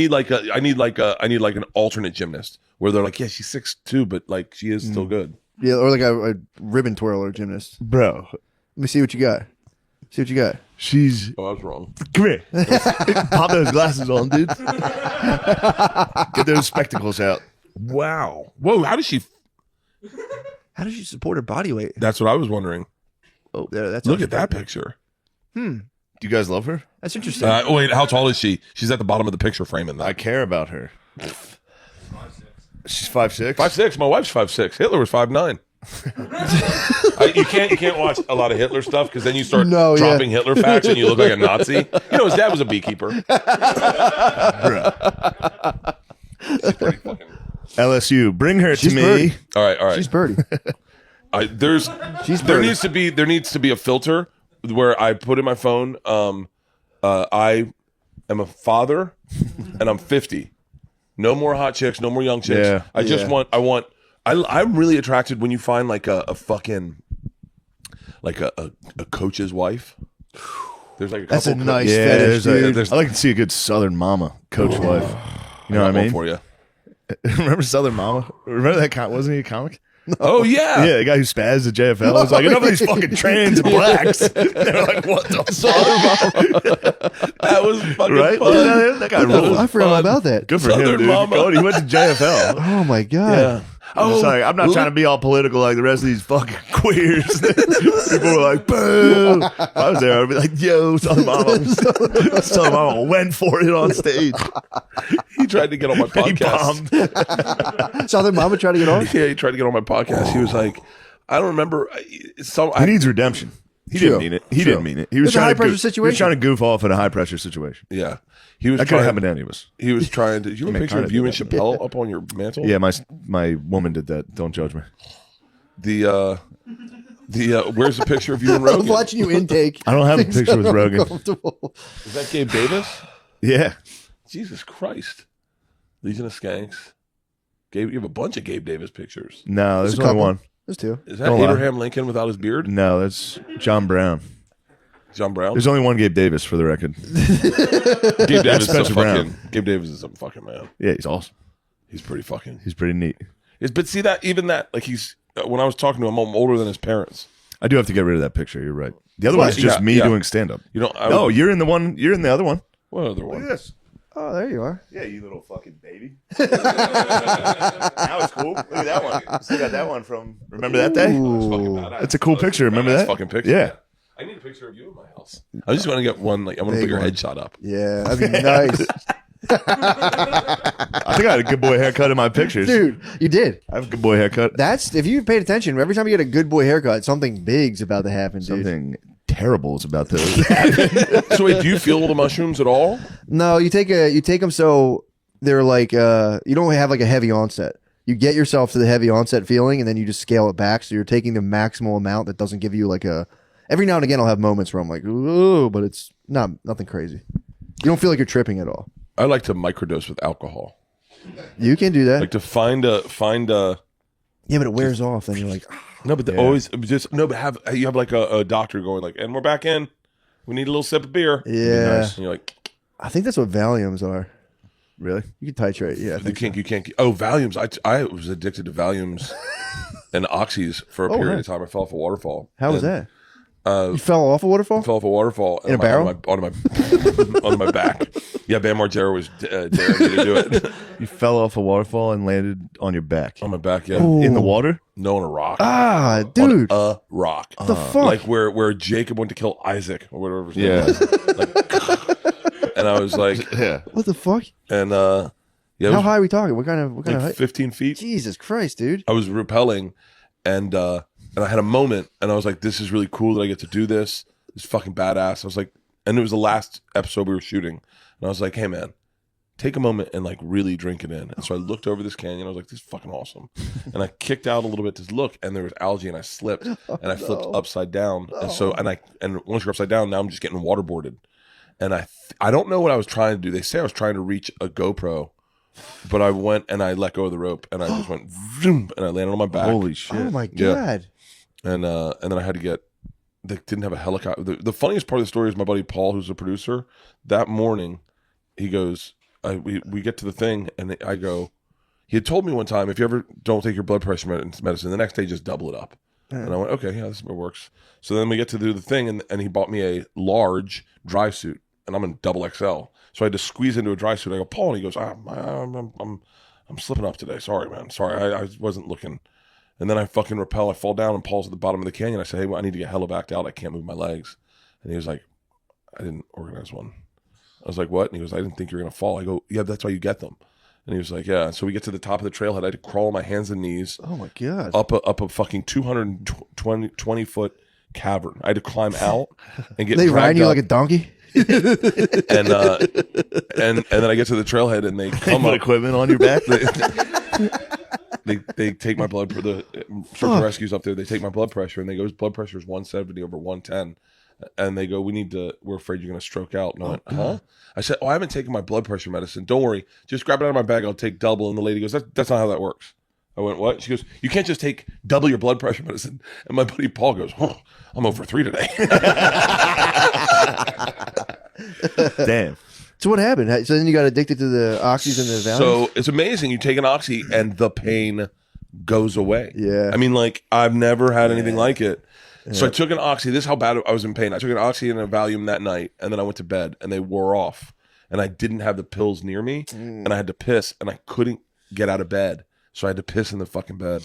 A: need like an alternate gymnast where they're like, yeah, she's 6'2", but like she is still good.
C: Yeah, or like a ribbon twirler gymnast.
D: Bro,
C: Let me see what you got. See what you got.
D: she's...
A: Oh, I was wrong.
D: Come here. Pop those glasses on, dude. Get those spectacles out.
A: Wow. Whoa. How does she?
C: How does she support her body weight?
A: That's what I was wondering.
C: Oh, there. That's
A: Look at that picture.
D: Do you guys love her?
C: That's interesting.
A: Wait, how tall is she? She's at the bottom of the picture frame in that.
D: I care about her. She's 5'6".
A: 5'6". My wife's 5'6". Hitler was 5'9". You can't watch a lot of Hitler stuff because then you start dropping Hitler facts and you look like a Nazi. You know, his dad was a beekeeper. Pretty fucking...
D: LSU, bring her to me.
C: Birdie.
A: All right.
C: She's Birdie.
A: There needs to be a filter where I put in my phone. I am a father, and I'm 50. No more hot chicks. No more young chicks.
D: Yeah.
A: I'm really attracted when you find like a fucking like a coach's wife. There's like a couple.
C: That's a nice
D: Yeah,
C: fetish, dude.
D: I like to see a good Southern mama, coach wife. You know what I mean?
A: For you.
D: Remember Southern Mama? Remember that? Wasn't he a comic?
A: Oh yeah.
D: Yeah, the guy who spazzed at JFL was like, enough of these fucking trans and blacks. They're like, what the fuck?
A: That was fucking
D: Right?
A: fun.
D: Wasn't that him? That guy ruled.
C: I forgot all about that.
D: Good for
A: Southern
D: him, dude.
A: Mama.
D: Cody, he went to JFL.
C: Oh my god.
A: Yeah.
D: I'm sorry, I'm not trying to be all political like the rest of these fucking queers. People were like, boo. If I was there, I'd be like, yo, Southern Mama. Southern Mama went for it on stage.
A: He tried to get on my
D: He
A: podcast.
D: bombed.
C: Southern Mama tried to get on.
A: Yeah, he tried to get on my podcast. He was like, I don't remember.
D: He needs redemption. He
C: True.
D: didn't mean it. He didn't mean it. He was
C: It's a
D: trying to
C: high-pressure
D: He was
C: situation.
D: trying to goof off in a high pressure situation.
A: Yeah, he was.
D: That could
A: trying,
D: have happened to any of us.
A: He was trying to. You have a
D: mean,
A: picture of
D: kinda
A: you
D: did
A: and
D: that.
A: Chappelle up on your mantle?
D: Yeah, my woman did that. Don't judge me.
A: The where's the picture of you and
C: I was
A: Rogan?
C: watching you intake.
D: I don't have a
C: things
D: picture with
C: that are
D: Rogan.
C: uncomfortable.
A: Is that Gabe Davis?
D: Yeah.
A: Jesus Christ, Legion of Skanks. Gabe, you have a bunch of Gabe Davis pictures.
D: No, there's
C: a
D: only
C: couple.
D: one.
C: There's two.
A: Is that
D: Don't lie.
A: Abraham Lincoln without his beard?
D: No, that's John Brown.
A: John Brown.
D: There's only one Gabe Davis for the record.
A: Gabe Davis is a
D: Spencer Brown.
A: fucking. Gabe Davis is a fucking man.
D: Yeah, he's awesome.
A: He's pretty fucking.
D: He's pretty neat.
A: But see that even that like he's when I was talking to him, I'm older than his parents.
D: I do have to get rid of that picture. You're right. The other one's just me doing stand up.
A: You don't.
D: No, you're in the one. You're in the other one.
A: What other one?
D: this.
C: Oh, there you are.
D: Yeah, you little fucking baby. Now it's cool. Look at that one. Still got that one from. Remember that day? That's a cool picture. Remember that?
A: Fucking picture.
D: Yeah.
A: I need a picture of you in my house. I just want to get one. Like I want to put
C: Big
A: your
C: one.
A: headshot up.
C: Yeah, that'd be nice.
D: I think I had a good boy haircut in my pictures.
C: Dude, you did.
D: I have a good boy haircut.
C: That's if you paid attention. Every time you get a good boy haircut, something big's about to happen, dude.
D: Something terrible is about to.
A: So wait, do you feel the mushrooms at all?
C: No, you take them so they're like you don't have like a heavy onset. You get yourself to the heavy onset feeling, and then you just scale it back. So you're taking the maximal amount that doesn't give you like a. Every now and again, I'll have moments where I'm like, ooh, but it's nothing crazy. You don't feel like you're tripping at all.
A: I like to microdose with alcohol.
C: You can do that.
A: Like to find a.
C: Yeah, but it wears off. Then you're like,
A: No, but always just no. But you have like a doctor going like, and we're back in. We need a little sip of beer.
C: yeah.
A: And you're like,
C: I think that's what Valiums are.
D: Really?
C: You can titrate. Yeah, I
A: you
C: think
A: can't. You can't. Oh, Valiums. I was addicted to Valiums and Oxys for a period of time. I fell off a waterfall.
C: How was
A: And,
C: that? You fell off a waterfall?
A: Fell off a waterfall
C: In a barrel?
A: on my on my back. Yeah, Bam Margera was daring me to do it
D: You fell off a waterfall and landed on your back.
A: on my back. Yeah,
D: In the water?
A: no, on a rock.
C: Ah, dude.
A: On a rock.
C: the fuck?
A: Like where Jacob went to kill Isaac or whatever. His name
D: Yeah.
A: was. And I was like,
D: Yeah.
C: What the fuck?
A: and yeah, it
C: How
A: was
C: high are we talking? What kind of
A: like
C: height?
A: 15 feet.
C: Jesus Christ, dude.
A: I was rappelling, and I had a moment, and I was like, "This is really cool that I get to do this. It's fucking badass." I was like, and it was the last episode we were shooting, and I was like, "Hey man, take a moment and like really drink it in." And so I looked over this canyon. I was like, "This is fucking awesome," and I kicked out a little bit to look, and there was algae, and I slipped, and I flipped upside down, and so and once you're upside down, now I'm just getting waterboarded, and I don't know what I was trying to do. They say I was trying to reach a GoPro. But I went and I let go of the rope and I just went vroom, and I landed on my back.
D: Holy shit.
C: Oh my
A: Yeah.
C: god.
A: And then I had to get. They didn't have a helicopter. The funniest part of the story is my buddy Paul, who's a producer. That morning, he goes, "We get to the thing," and I go. He had told me one time, if you ever don't take your blood pressure medicine, the next day just double it up. And I went, okay, yeah, this works. So then we get to do the thing, and he bought me a large dry suit, and I'm in double XL. So I had to squeeze into a dry suit. I go, Paul, and he goes, I'm slipping up today. Sorry, man. Sorry, I wasn't looking. And then I fucking rappel. I fall down, and Paul's at the bottom of the canyon. I say, hey, I need to get hella backed out. I can't move my legs. And he was like, I didn't organize one. I was like, what? And he goes, I didn't think you were gonna fall. I go, yeah, that's why you get them. And he was like, yeah. So we get to the top of the trailhead. I had to crawl on my hands and knees
C: Oh my god.
A: up a fucking 220 foot cavern. I had to climb out and get.
C: They
A: dragged
C: riding you
A: up.
C: like a donkey?
A: and then I get to the trailhead and they come
D: Put
A: up.
D: equipment on your back.
A: They take my blood. The search and rescues up there. They take my blood pressure and they go, his blood pressure is 170 over 110. And they go, we're afraid you're going to stroke out. And I went, huh? I said, I haven't taken my blood pressure medicine. Don't worry. Just grab it out of my bag. I'll take double. And the lady goes, that's not how that works. I went, what? She goes, you can't just take double your blood pressure medicine. And my buddy Paul goes, I'm over 3 today.
D: Damn.
C: So what happened? So then you got addicted to the oxys and the Valiums?
A: So it's amazing. You take an oxy and the pain goes away.
C: Yeah.
A: I mean, like, I've never had anything like it. So I took an oxy. This is how bad I was in pain. I took an oxy and a Valium that night, and then I went to bed, and they wore off. And I didn't have the pills near me, and I had to piss, and I couldn't get out of bed, so I had to piss in the fucking bed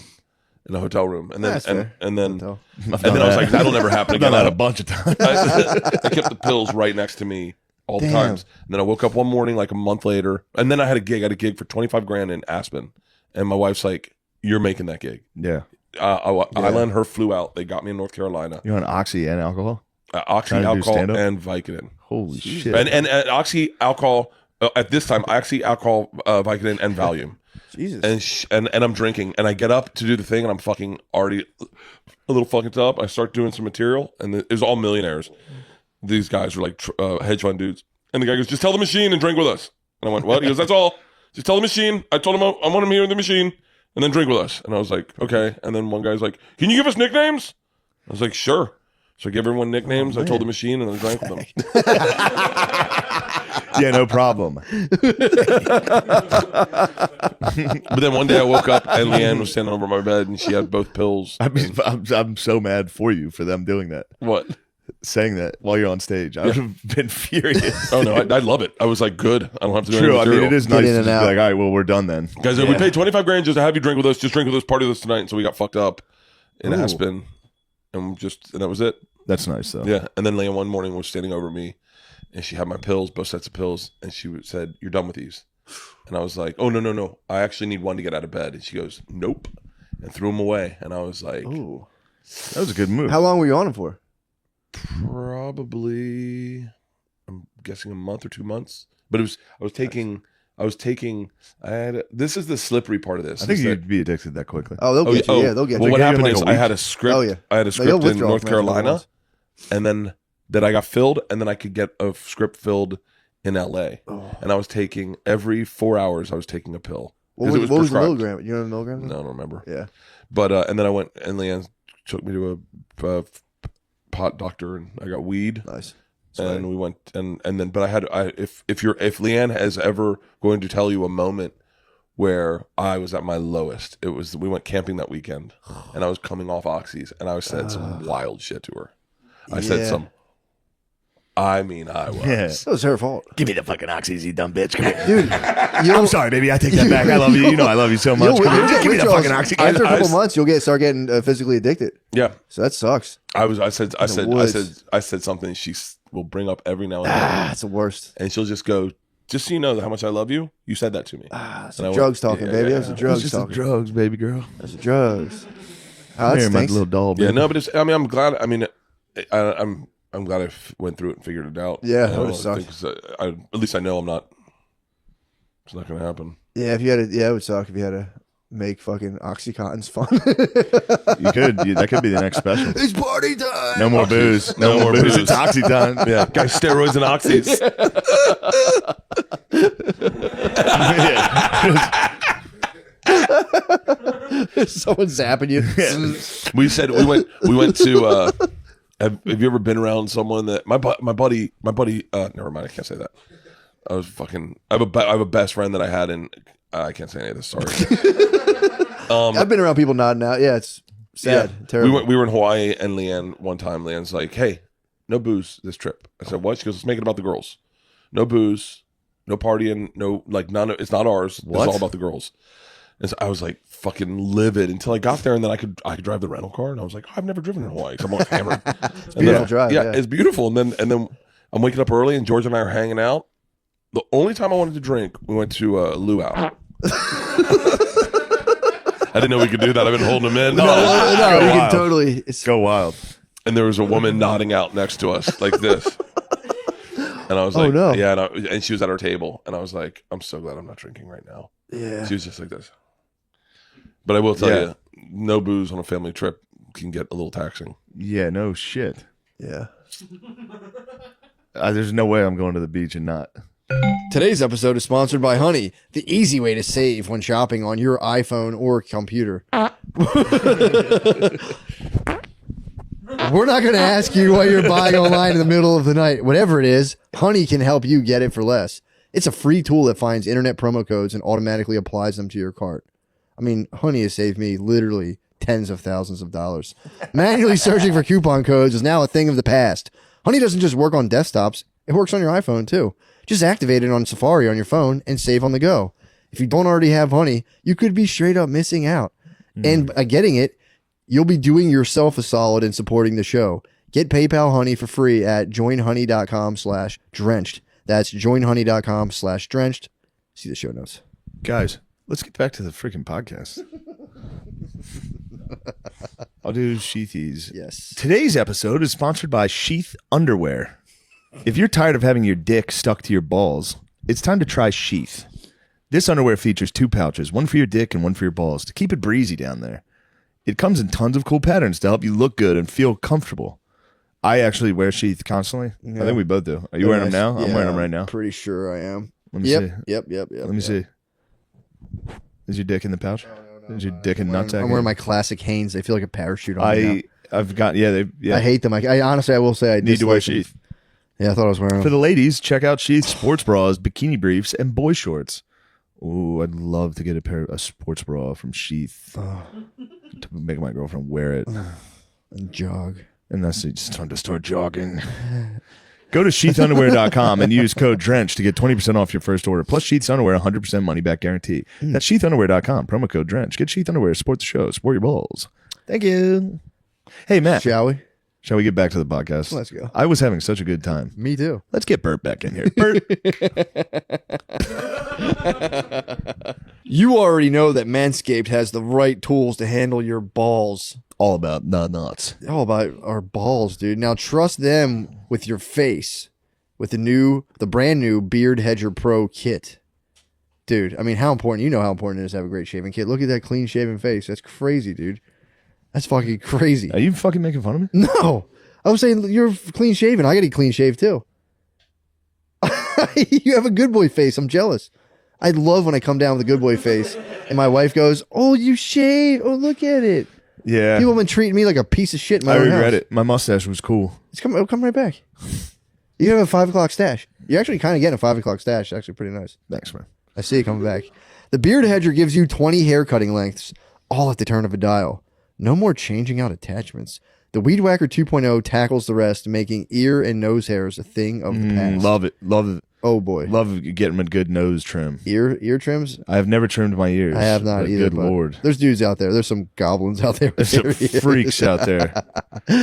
A: in the hotel room. And then
C: That's fair.
A: and then
C: Hotel.
A: and then I was like, that'll never happen
D: I've done
A: again.
D: that a bunch of times.
A: I kept the pills right next to me all the
C: Damn.
A: times. And then I woke up one morning, like a month later, and then I had a gig. I had a gig for $25,000 in Aspen, and my wife's like, "You're making that gig."
D: Yeah.
A: Isla and her flew out. They got me in North Carolina.
D: You're on oxy and alcohol?
A: Oxy,
D: Trying to do
A: alcohol,
D: stand-up?
A: and Vicodin.
D: Holy shit.
A: And Oxy, alcohol, at this time, Oxy, alcohol, Vicodin, and Valium.
C: Jesus.
A: And I'm drinking, and I get up to do the thing, and I'm fucking already a little fucked up. I start doing some material, and it was all millionaires. These guys were like hedge fund dudes. And the guy goes, just tell the machine and drink with us. And I went, what? He goes, that's all. Just tell the machine. I told him I want him here in the machine. And then drink with us. And I was like, okay. And then one guy's like, can you give us nicknames? I was like, sure. So I gave everyone nicknames. I told the machine and then drank with them.
D: Yeah, no problem.
A: But then one day I woke up and Leanne was standing over my bed and she had both pills.
D: I mean, I'm so mad for you for them doing that.
A: What?
D: Saying that while you're on stage. I would have been furious.
A: Oh, no, I love it. I was like, good. I don't have to do
D: True.
A: any
D: I
A: material.
D: mean, it is
C: Get
D: nice
C: in
D: to
C: and
D: just be
C: out.
D: like, all right, well, we're done then.
A: Guys, we paid $25,000 just to have you drink with us. Just drink with us, party with us tonight. So we got fucked up in Aspen. And that was it.
D: That's nice, though.
A: Yeah. And then Leanne one morning was standing over me and she had my pills, both sets of pills. And she said, you're done with these. And I was like, oh, no. I actually need one to get out of bed. And she goes, nope. And threw them away. And I was like,
C: Ooh.
D: That was a good move.
C: How long were you on them for?
A: probably, I'm guessing a month or 2 months. But I was taking, this is the slippery part of this.
D: I think
A: is that-
D: you'd be addicted that quickly.
C: Oh, they'll get you. Yeah, they'll get
A: well,
C: you.
A: what
D: They gave
A: happened
D: you, like,
A: is
D: a
A: I
D: week?
A: had a script.
C: Oh, yeah.
A: I had a
C: They'll
A: script in
C: withdraw
A: North
C: from after the
A: Carolina,
C: ones.
A: and then that I got filled, and then I could get a script filled in LA. And I was taking every 4 hours. I was taking a pill.
C: What
A: 'Cause
C: was, what was the
A: prescribed.
C: milligram? You know the milligrams?
A: No, I don't remember.
C: Yeah.
A: But and then I went, and Leanne took me to a pot doctor, and I got weed.
C: Nice.
A: And we went, and then, but if Leanne has ever going to tell you a moment where I was at my lowest, it was, we went camping that weekend, and I was coming off oxys, and I said some wild shit to her. I said some, I was.
D: Yeah.
C: That was her fault.
D: Give me the fucking oxys, you dumb bitch. Come here.
C: Dude,
D: I'm sorry, baby. I take that back. I love you. You know I love you so much.
C: you'll
D: Come here.
C: get
D: Give me the
C: withdrawals.
D: fucking oxy.
C: After a couple months, you'll start getting physically addicted.
A: Yeah,
C: So that sucks.
A: I said something she will bring up every now and then,
C: That's the worst.
A: and she'll just go, just so you know how much I love you. You said that to me.
C: That's
A: And I
C: the
A: went,
C: drugs talking,
A: yeah,
C: baby.
A: yeah,
C: That's the
A: yeah.
C: drugs
D: It's just the
C: talking.
D: drugs, baby girl.
C: That's the drugs. Oh,
D: Come
C: that
D: here, my
C: stinks.
D: little doll, baby.
A: Yeah, no, but it's, I mean, I'm glad. I mean, I'm glad I went through it and figured it out.
C: Yeah,
A: I
C: that
A: don't
C: would suck.
A: think at least I know I'm not. It's not going to happen.
C: Yeah, if you had to, yeah, it would suck if you had to make fucking Oxycontin's fun.
D: You could. That could be the next special.
C: It's party time.
D: No more booze. No more booze. It's oxy time.
A: Yeah, guys, steroids and oxys.
C: Someone's zapping you.
A: we went to. Have you ever been around someone that my buddy? Never mind, I can't say that. I have a best friend that I had, and I can't say any of this. Sorry.
C: I've been around people nodding out. Yeah, it's sad. Terrible.
A: We were in Hawaii, and Leanne one time. Leanne's like, "Hey, no booze this trip." I said, "What?" She goes, "Let's make it about the girls. No booze, no partying, no like none. It's not ours.
D: What?
A: It's all about the girls." And so I was like fucking livid until I got there, and then I could drive the rental car, and I was like, oh, I've never driven in Hawaii. 'Cause I'm like hammered. It's
C: beautiful drive, yeah.
A: It's beautiful. And then I'm waking up early, and George and I are hanging out. The only time I wanted to drink, we went to Luau. I didn't know we could do that. I've been holding him in.
C: No,
D: Go
C: you can
D: wild.
C: totally. It's,
D: Go wild.
A: And there was a woman nodding out next to us like this. And I was
C: Oh,
A: like,
C: no.
A: yeah. And she was at our table. And I was like, I'm so glad I'm not drinking right now.
C: yeah.
A: She was just like this. But I will tell you, no booze on a family trip can get a little taxing.
D: Yeah, no shit.
C: Yeah.
D: There's no way I'm going to the beach and not.
C: Today's episode is sponsored by Honey, the easy way to save when shopping on your iPhone or computer. We're not going to ask you what you're buying online in the middle of the night. Whatever it is, Honey can help you get it for less. It's a free tool that finds internet promo codes and automatically applies them to your cart. I mean, Honey has saved me literally tens of thousands of dollars. Manually searching for coupon codes is now a thing of the past. Honey doesn't just work on desktops, it works on your iPhone too. Just activate it on Safari on your phone and save on the go. If you don't already have Honey, you could be straight up missing out. And by getting it, you'll be doing yourself a solid in supporting the show. Get PayPal Honey for free at joinhoney.com/drenched. That's joinhoney.com/drenched. See the show notes.
D: Guys, let's get back to the freaking podcast. I'll do Sheathies.
C: Yes.
D: Today's episode is sponsored by Sheath Underwear. If you're tired of having your dick stuck to your balls, it's time to try Sheath. This underwear features 2 pouches, one for your dick and one for your balls, to keep it breezy down there. It comes in tons of cool patterns to help you look good and feel comfortable. I actually wear Sheath constantly.
C: Yeah.
D: I think we both do. Are you wearing them now? I'm wearing them right now.
C: Pretty sure I am.
D: Let me see.
C: Yep.
D: Let me see. Is your dick in the pouch? Is your dick in nutsack?
C: I'm wearing my classic Hanes. They feel like a parachute on me
D: I've got
C: now. I hate them. I honestly, I will say I
D: need to wear
C: dislike them.
D: Sheath.
C: Yeah, I thought I was wearing
D: For
C: them.
D: the ladies, check out Sheath sports bras, bikini briefs, and boy shorts. Ooh, I'd love to get a sports bra from Sheath to make my girlfriend wear it.
C: And jog.
D: And that's it's time to start jogging. Go to sheathunderwear.com and use code DRENCH to get 20% off your first order. Plus Sheath's underwear, 100% money back guarantee. That's sheathunderwear.com, promo code DRENCH. Get Sheath underwear, support the show, support your balls. Thank you. Hey, Matt.
C: Shall we?
D: Shall we get back to the podcast?
C: Let's go.
D: I was having such a good time.
C: Me too.
D: Let's get Bert back in here. Bert.
C: You already know that Manscaped has the right tools to handle your balls.
D: All about the nuts.
C: All about our balls, dude. Now trust them with your face with the brand new Beard Hedger Pro kit. Dude, I mean, how important, you know how important it is to have a great shaving kit. Look at that clean shaven face. That's crazy, dude. That's fucking crazy.
D: Are you fucking making fun of me?
C: No. I was saying you're clean shaven. I got to get clean shaved too. You have a good boy face. I'm jealous. I love when I come down with a good boy face and my wife goes, "Oh, you shave. Oh, look at it."
D: Yeah.
C: People have been treating me like a piece of shit in my
D: I
C: own
D: regret
C: house.
D: it. My mustache was cool.
C: It'll come right back. You have a 5 o'clock stash. You're actually kind of getting a 5 o'clock stash. It's actually pretty nice.
D: Thanks, man.
C: I see it coming back. The Beard Hedger gives you 20 hair cutting lengths, all at the turn of a dial. No more changing out attachments. The Weed Whacker 2.0 tackles the rest, making ear and nose hairs a thing of the past.
D: Love it. Love it.
C: Oh boy.
D: Love getting a good nose trim.
C: Ear trims?
D: I have never trimmed my ears.
C: I have not
D: but
C: either.
D: Good
C: but
D: lord.
C: There's dudes out there. There's some goblins out there.
D: There's some freaks out there.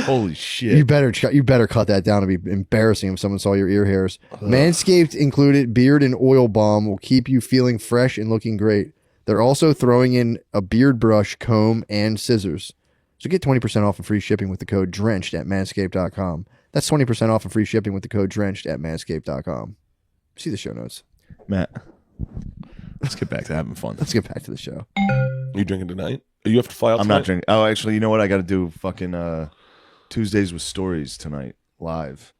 D: Holy shit.
C: You better cut that down. It'd be embarrassing if someone saw your ear hairs. Manscaped included beard and oil balm will keep you feeling fresh and looking great. They're also throwing in a beard brush, comb, and scissors. So get 20% off and free shipping with the code DRENCHED at manscaped.com. That's 20% off and free shipping with the code DRENCHED at manscaped.com. See the show notes.
D: Matt, let's get back to having fun.
C: Let's get back to the show.
A: You drinking tonight? You have to fly out
D: I'm
A: tonight?
D: not drinking. Oh, actually, you know what? I got to do fucking Tuesdays with Stories tonight, live.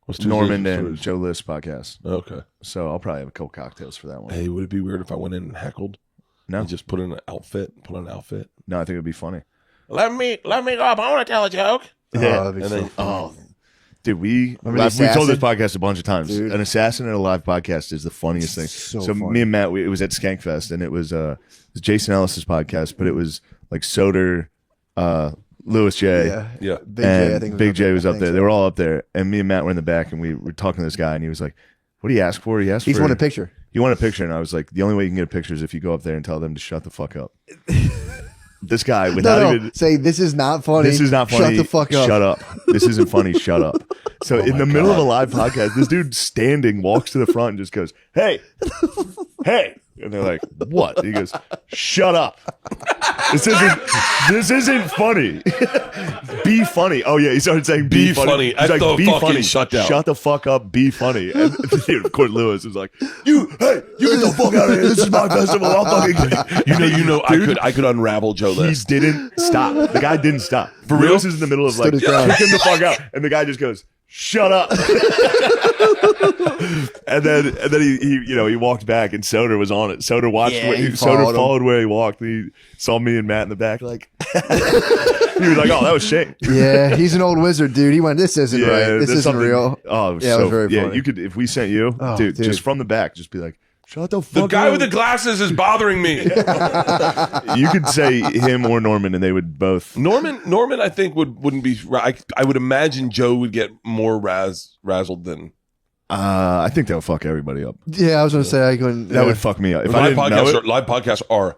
A: What's Tuesdays
D: Norman
A: with
D: and
A: Stories?
D: Joe List podcast.
A: Okay.
D: So I'll probably have a couple cocktails for that one.
A: Hey, would it be weird if I went in and heckled?
D: No,
A: And just put in an outfit?
D: no, I think it'd be funny.
A: Let me go up. I want to tell a joke.
C: Yeah. Oh,
A: And then,
D: Dude, we
C: Remember the
D: we've told this
C: assassin?
D: podcast a bunch of times.
C: Dude.
D: An assassin at a live podcast is the funniest thing.
C: So
D: So
C: funny.
D: me and Matt, it was at Skankfest, and it was Jason Ellis's podcast, but it was like Soder, Louis J.
A: yeah.
C: Big J, I
D: and
C: think.
D: Big J was
C: I
D: up
C: think
D: there.
C: so.
D: They were all up there, and me and Matt were in the back, and we were talking to this guy, and he was like, "What do you ask for?" He asked
C: He's
D: for
C: won a picture.
D: You want a picture? And I was like, the only way you can get a picture is if you go up there and tell them to shut the fuck up. this guy without even
C: say this is not funny.
D: This is not funny.
C: Shut the fuck up.
D: Shut up. This isn't funny. Shut up. So in the middle of a live podcast, this dude standing walks to the front and just goes, "Hey, hey." And they're like, "What?" He goes, "Shut up. This isn't funny. Be funny." Oh yeah, he started saying be funny. He's like, be funny.
A: Shut down.
D: Shut the fuck up. Be funny. And dude, of course, Lewis was like, you get the fuck out of here. This is my festival. I'll fucking
A: I could unravel Joe
D: He
A: List.
D: didn't stop. The guy didn't stop.
A: For real?
D: Lewis is in the middle of like
C: his ground.
D: kick him the fuck out, and the guy just goes, "Shut up." and then he walked back, and Soder was on it. Soder watched.
C: Yeah, he
D: Soder
C: followed
D: followed where he walked. He saw me and Matt in the back, like he was like, "Oh, that was Shane."
C: Yeah, he's an old wizard, dude. He went, "This isn't right. This
D: there's
C: isn't
D: something-
C: real."
D: Oh, it was
C: Yeah, it
D: so
C: was very funny.
D: You could if we sent you,
C: Oh,
D: dude,
C: dude.
D: just from the back, just be like, "Shut the
A: The
D: fuck
A: guy
D: up."
A: with the glasses is bothering me.
D: You could say him or Norman, and they would both.
A: Norman, I think wouldn't be. I would imagine Joe would get more razzled than
D: I think that would fuck everybody up.
C: Yeah, I was gonna say I couldn't.
D: That would fuck me up if I
A: live
D: didn't know
A: podcasts.
D: it.
A: Live podcasts are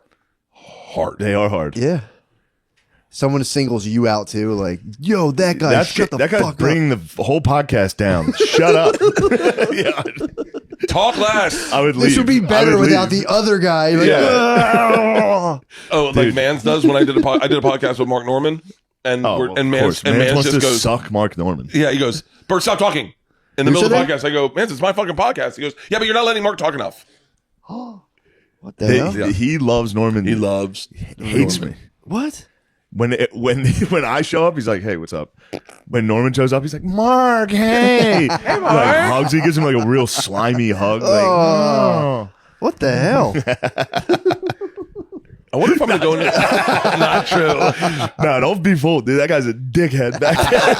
A: hard.
D: They are hard.
C: Yeah. Someone singles you out too, like, "Yo, that guy, shut the
D: that guy's
C: fuck
D: bringing
C: up."
D: the whole podcast down. Shut up. Yeah,
A: Talk less.
D: I would leave.
C: This would be
D: I
C: better
D: would
C: without
D: leave.
C: the other guy. Like,
D: Yeah.
A: Oh, like Mans does when I did a podcast with Mark Norman, and
D: Oh,
A: we're,
D: of
A: and
D: course.
A: Mans
D: Mans wants
A: just
D: to
A: goes,
D: suck Mark Norman.
A: yeah, he goes, "Bert, stop talking." In the
C: Who
A: middle of the
C: said
A: podcast, I go, "Mans, it's my fucking podcast." He goes, "Yeah, but you're not letting Mark talk enough."
C: What the hell?
D: He loves Norman.
A: He loves.
D: hates me.
C: What?
D: When I show up, he's like, "Hey, what's up?" When Norman shows up, he's like, "Mark, hey." Hey, Mark. Like hugs. He gives him like a real slimy hug. Like, oh.
C: What the hell?
A: I wonder if I'm gonna go into. Not true.
D: No, don't be fooled, dude. That guy's a dickhead back there.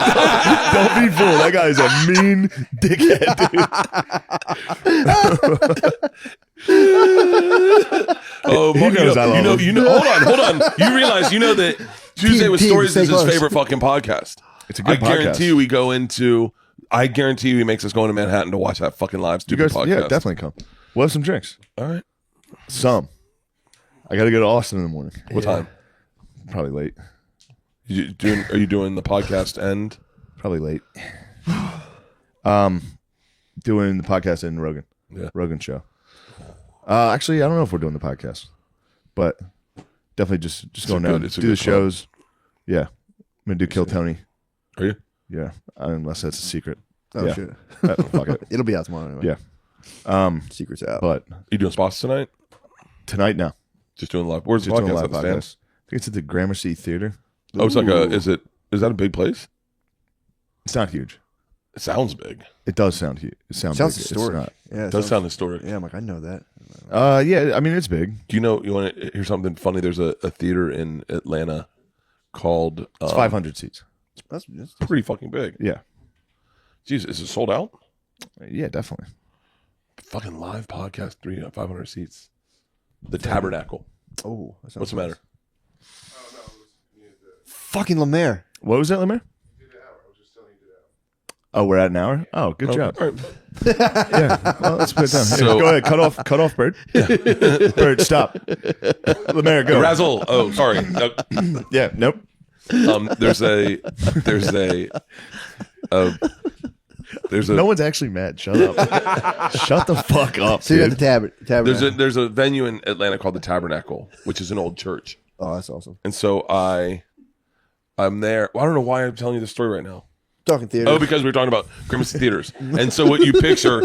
D: Don't be fooled. That guy's a mean dickhead, dude.
A: Oh,
D: He
A: Mark,
D: knows I love him.
A: Hold on. You realize, that Tuesday with
C: Team,
A: Stories
C: stay
A: is his
C: close.
A: favorite fucking podcast.
D: It's a good podcast.
A: I guarantee you he makes us go into Manhattan to watch that fucking live
D: You
A: stupid
D: guys,
A: podcast.
D: yeah, definitely come. We'll have some drinks.
A: All right.
D: Some. I got to go to Austin in the morning.
A: What time?
D: Probably late.
A: Are you doing the podcast and?
D: Probably late. Doing the podcast in Rogan.
A: Yeah.
D: Rogan show. Actually, I don't know if we're doing the podcast, but definitely just going down.
A: It's a
D: Do the
A: good club.
D: shows. Yeah. I'm going to do Kill Tony.
A: Are you?
D: Yeah. Unless that's a secret.
C: Oh
D: Yeah.
C: shit!
D: Fuck it.
C: It'll be out tomorrow anyway.
D: Yeah.
C: Secret's out.
D: But
A: You doing spots tonight?
D: tonight now.
A: Just doing live. Where's the
D: Just doing a
A: podcast?
D: live
A: At the stand?
D: podcast. I think it's at the Gramercy Theater.
A: Oh, it's like is that a big place?
D: It's not huge.
A: It sounds big.
D: It does sound huge. It sounds
C: Sounds
D: big.
C: historic.
D: It's not.
C: Yeah,
A: It does sound historic.
C: Yeah, I'm like, I know that.
D: Yeah, I mean, it's big.
A: Do you know? You want to hear something funny? There's a theater in Atlanta called.
D: It's 500 seats.
C: That's
A: Pretty fucking big.
D: Yeah.
A: Jeez, is it sold out?
D: Yeah, definitely.
A: Fucking live podcast, 500 seats. The Tabernacle.
C: oh. That sounds
A: What's the
C: nice.
A: matter?
C: Fucking Lemaire.
D: What was that, Lemaire? Oh, we're at an hour? Oh, good job.
A: All right.
D: Yeah. Well, let's put it down. Here,
A: So-
D: go ahead. Cut off, Bird. Bird, stop. Lemaire, go.
A: Razzle. Oh, sorry.
D: Yeah, nope.
A: There's a
D: No one's actually mad. Shut up. Shut the fuck up,
C: So you're at
D: dude.
C: the Tabernacle.
A: there's a venue in Atlanta called the Tabernacle, which is an old church.
C: Oh, that's awesome.
A: And so I'm there. Well, I don't know why I'm telling you this story right now.
C: Talking theater.
A: Oh, because we were talking about Grimace Theaters. And so what you picture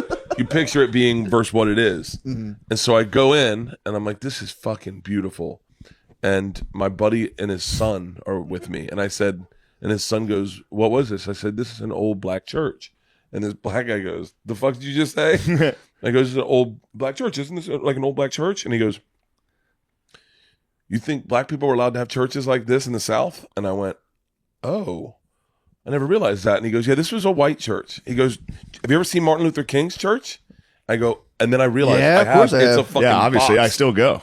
A: it being versus what it is. And so I go in and I'm like, this is fucking beautiful. And my buddy and his son are with me. And I said, and his son goes, what was this? I said, this is an old black church. And this black guy goes, the fuck did you just say? I go, this is an old black church. Isn't this like an old black church? And he goes, you think black people were allowed to have churches like this in the South? And I went, oh, I never realized that. And he goes, yeah, this was a white church. He goes, have you ever seen Martin Luther King's church? I go, and then I realized
C: Yeah, of course I
A: It's a
C: have.
A: fucking
D: Yeah, obviously, I
A: box.
D: still go.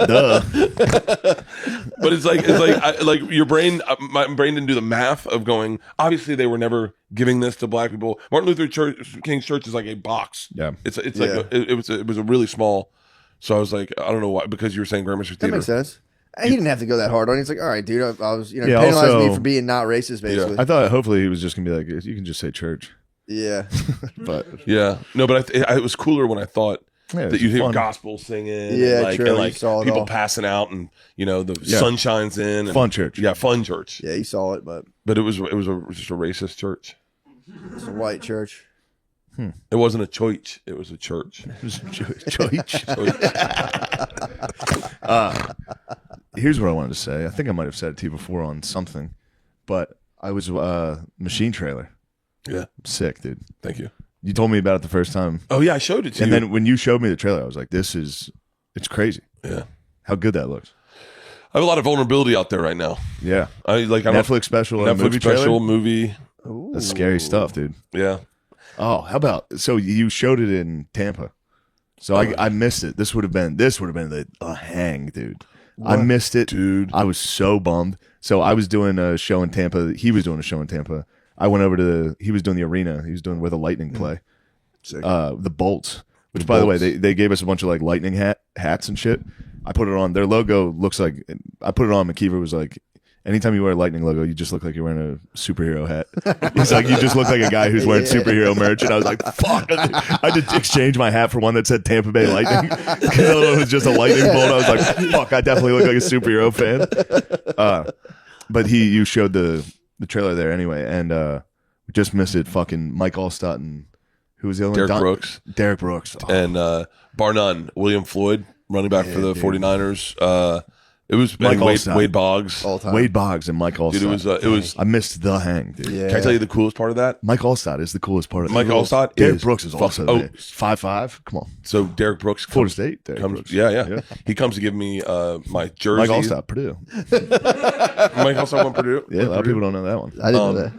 D: Duh.
A: But it's like your brain, my brain didn't do the math of going, obviously they were never giving this to black people. Martin Luther King's church is like a box.
D: Yeah.
A: It's
C: Yeah.
A: like it was a really small So I was like, I don't know why, because you were saying Grammar Street
C: That
A: Theater.
C: makes sense. He didn't have to go that hard on. He's like, all right, dude, I was,
D: Yeah,
C: penalizing
D: also-
C: me for being not racist, basically.
D: I thought hopefully he was just gonna be like, you can just say church,
C: Yeah.
D: but
A: Yeah, no, but it was cooler when I thought
D: yeah,
A: that you hear
D: fun.
A: gospel singing,
C: Yeah,
A: and like,
C: true,
A: and
C: you
A: like
C: saw it
A: people
C: all.
A: passing out, and the
D: Yeah.
A: sun shines in. And,
D: Fun church.
A: Yeah, fun church.
C: Yeah, he saw it, but
A: But it was just a racist church.
C: it's a white church.
A: It wasn't a church. It was a church.
D: Church. Here's what I wanted to say. I think I might have said it to you before on something, but I was machine trailer.
A: Yeah,
D: Sick, dude.
A: thank you.
D: You told me about it the first time,
A: Oh yeah, I showed it to
D: and
A: you.
D: then when you showed me the trailer, I was like, it's crazy.
A: Yeah,
D: How good that looks.
A: I have a lot of vulnerability out there right now.
D: Yeah.
A: I'm
D: Netflix special,
A: Netflix
D: movie
A: special
D: trailer.
A: movie.
D: That's scary stuff, dude.
A: Yeah,
D: Oh, how about so you showed it in Tampa? So I missed it. This would have been a hang, dude. I missed it,
A: dude.
D: I was so bummed. So I was doing a show in Tampa. He was doing a show in Tampa. I went over to he was doing the arena. He was doing where the Lightning play. The Bolts. Which by the way, they gave us a bunch of like lightning hats and shit. I put it on. Their logo looks like I put it on. McKeever was like, anytime you wear a lightning logo, you just look like you're wearing a superhero hat. He's like, you just look like a guy who's wearing superhero merch. And I was like, fuck. I did exchange my hat for one that said Tampa Bay Lightning because the other one was just a lightning bolt. I was like, fuck, I definitely look like a superhero fan. But you showed the trailer there anyway, and we just missed it. Fucking Mike Allstott and who was the other
A: Derek
D: one?
A: Brooks
D: Derek Brooks. Oh,
A: and bar none, William Floyd, running back for the 49ers. It was
D: Mike
A: Wade,
D: Allstott.
A: Wade Boggs.
C: All time.
D: Wade Boggs and Mike Allstott.
A: Dude, it was.
D: I missed the hang, dude.
C: Yeah.
A: Can I tell you the coolest part of that?
D: Mike Allstott is the coolest part of it.
A: Mike Allstott
D: Derek
A: is
D: Brooks is also
A: fucking-
D: there. 5'5". Come on.
A: So Derek Brooks
D: Florida
A: comes,
D: State. Derek
A: comes
D: Brooks.
A: yeah. He comes to give me my jersey.
D: Mike Allstott, Purdue.
A: Mike Allstott went Purdue.
D: Yeah, a lot of people don't know that one.
C: I didn't know that.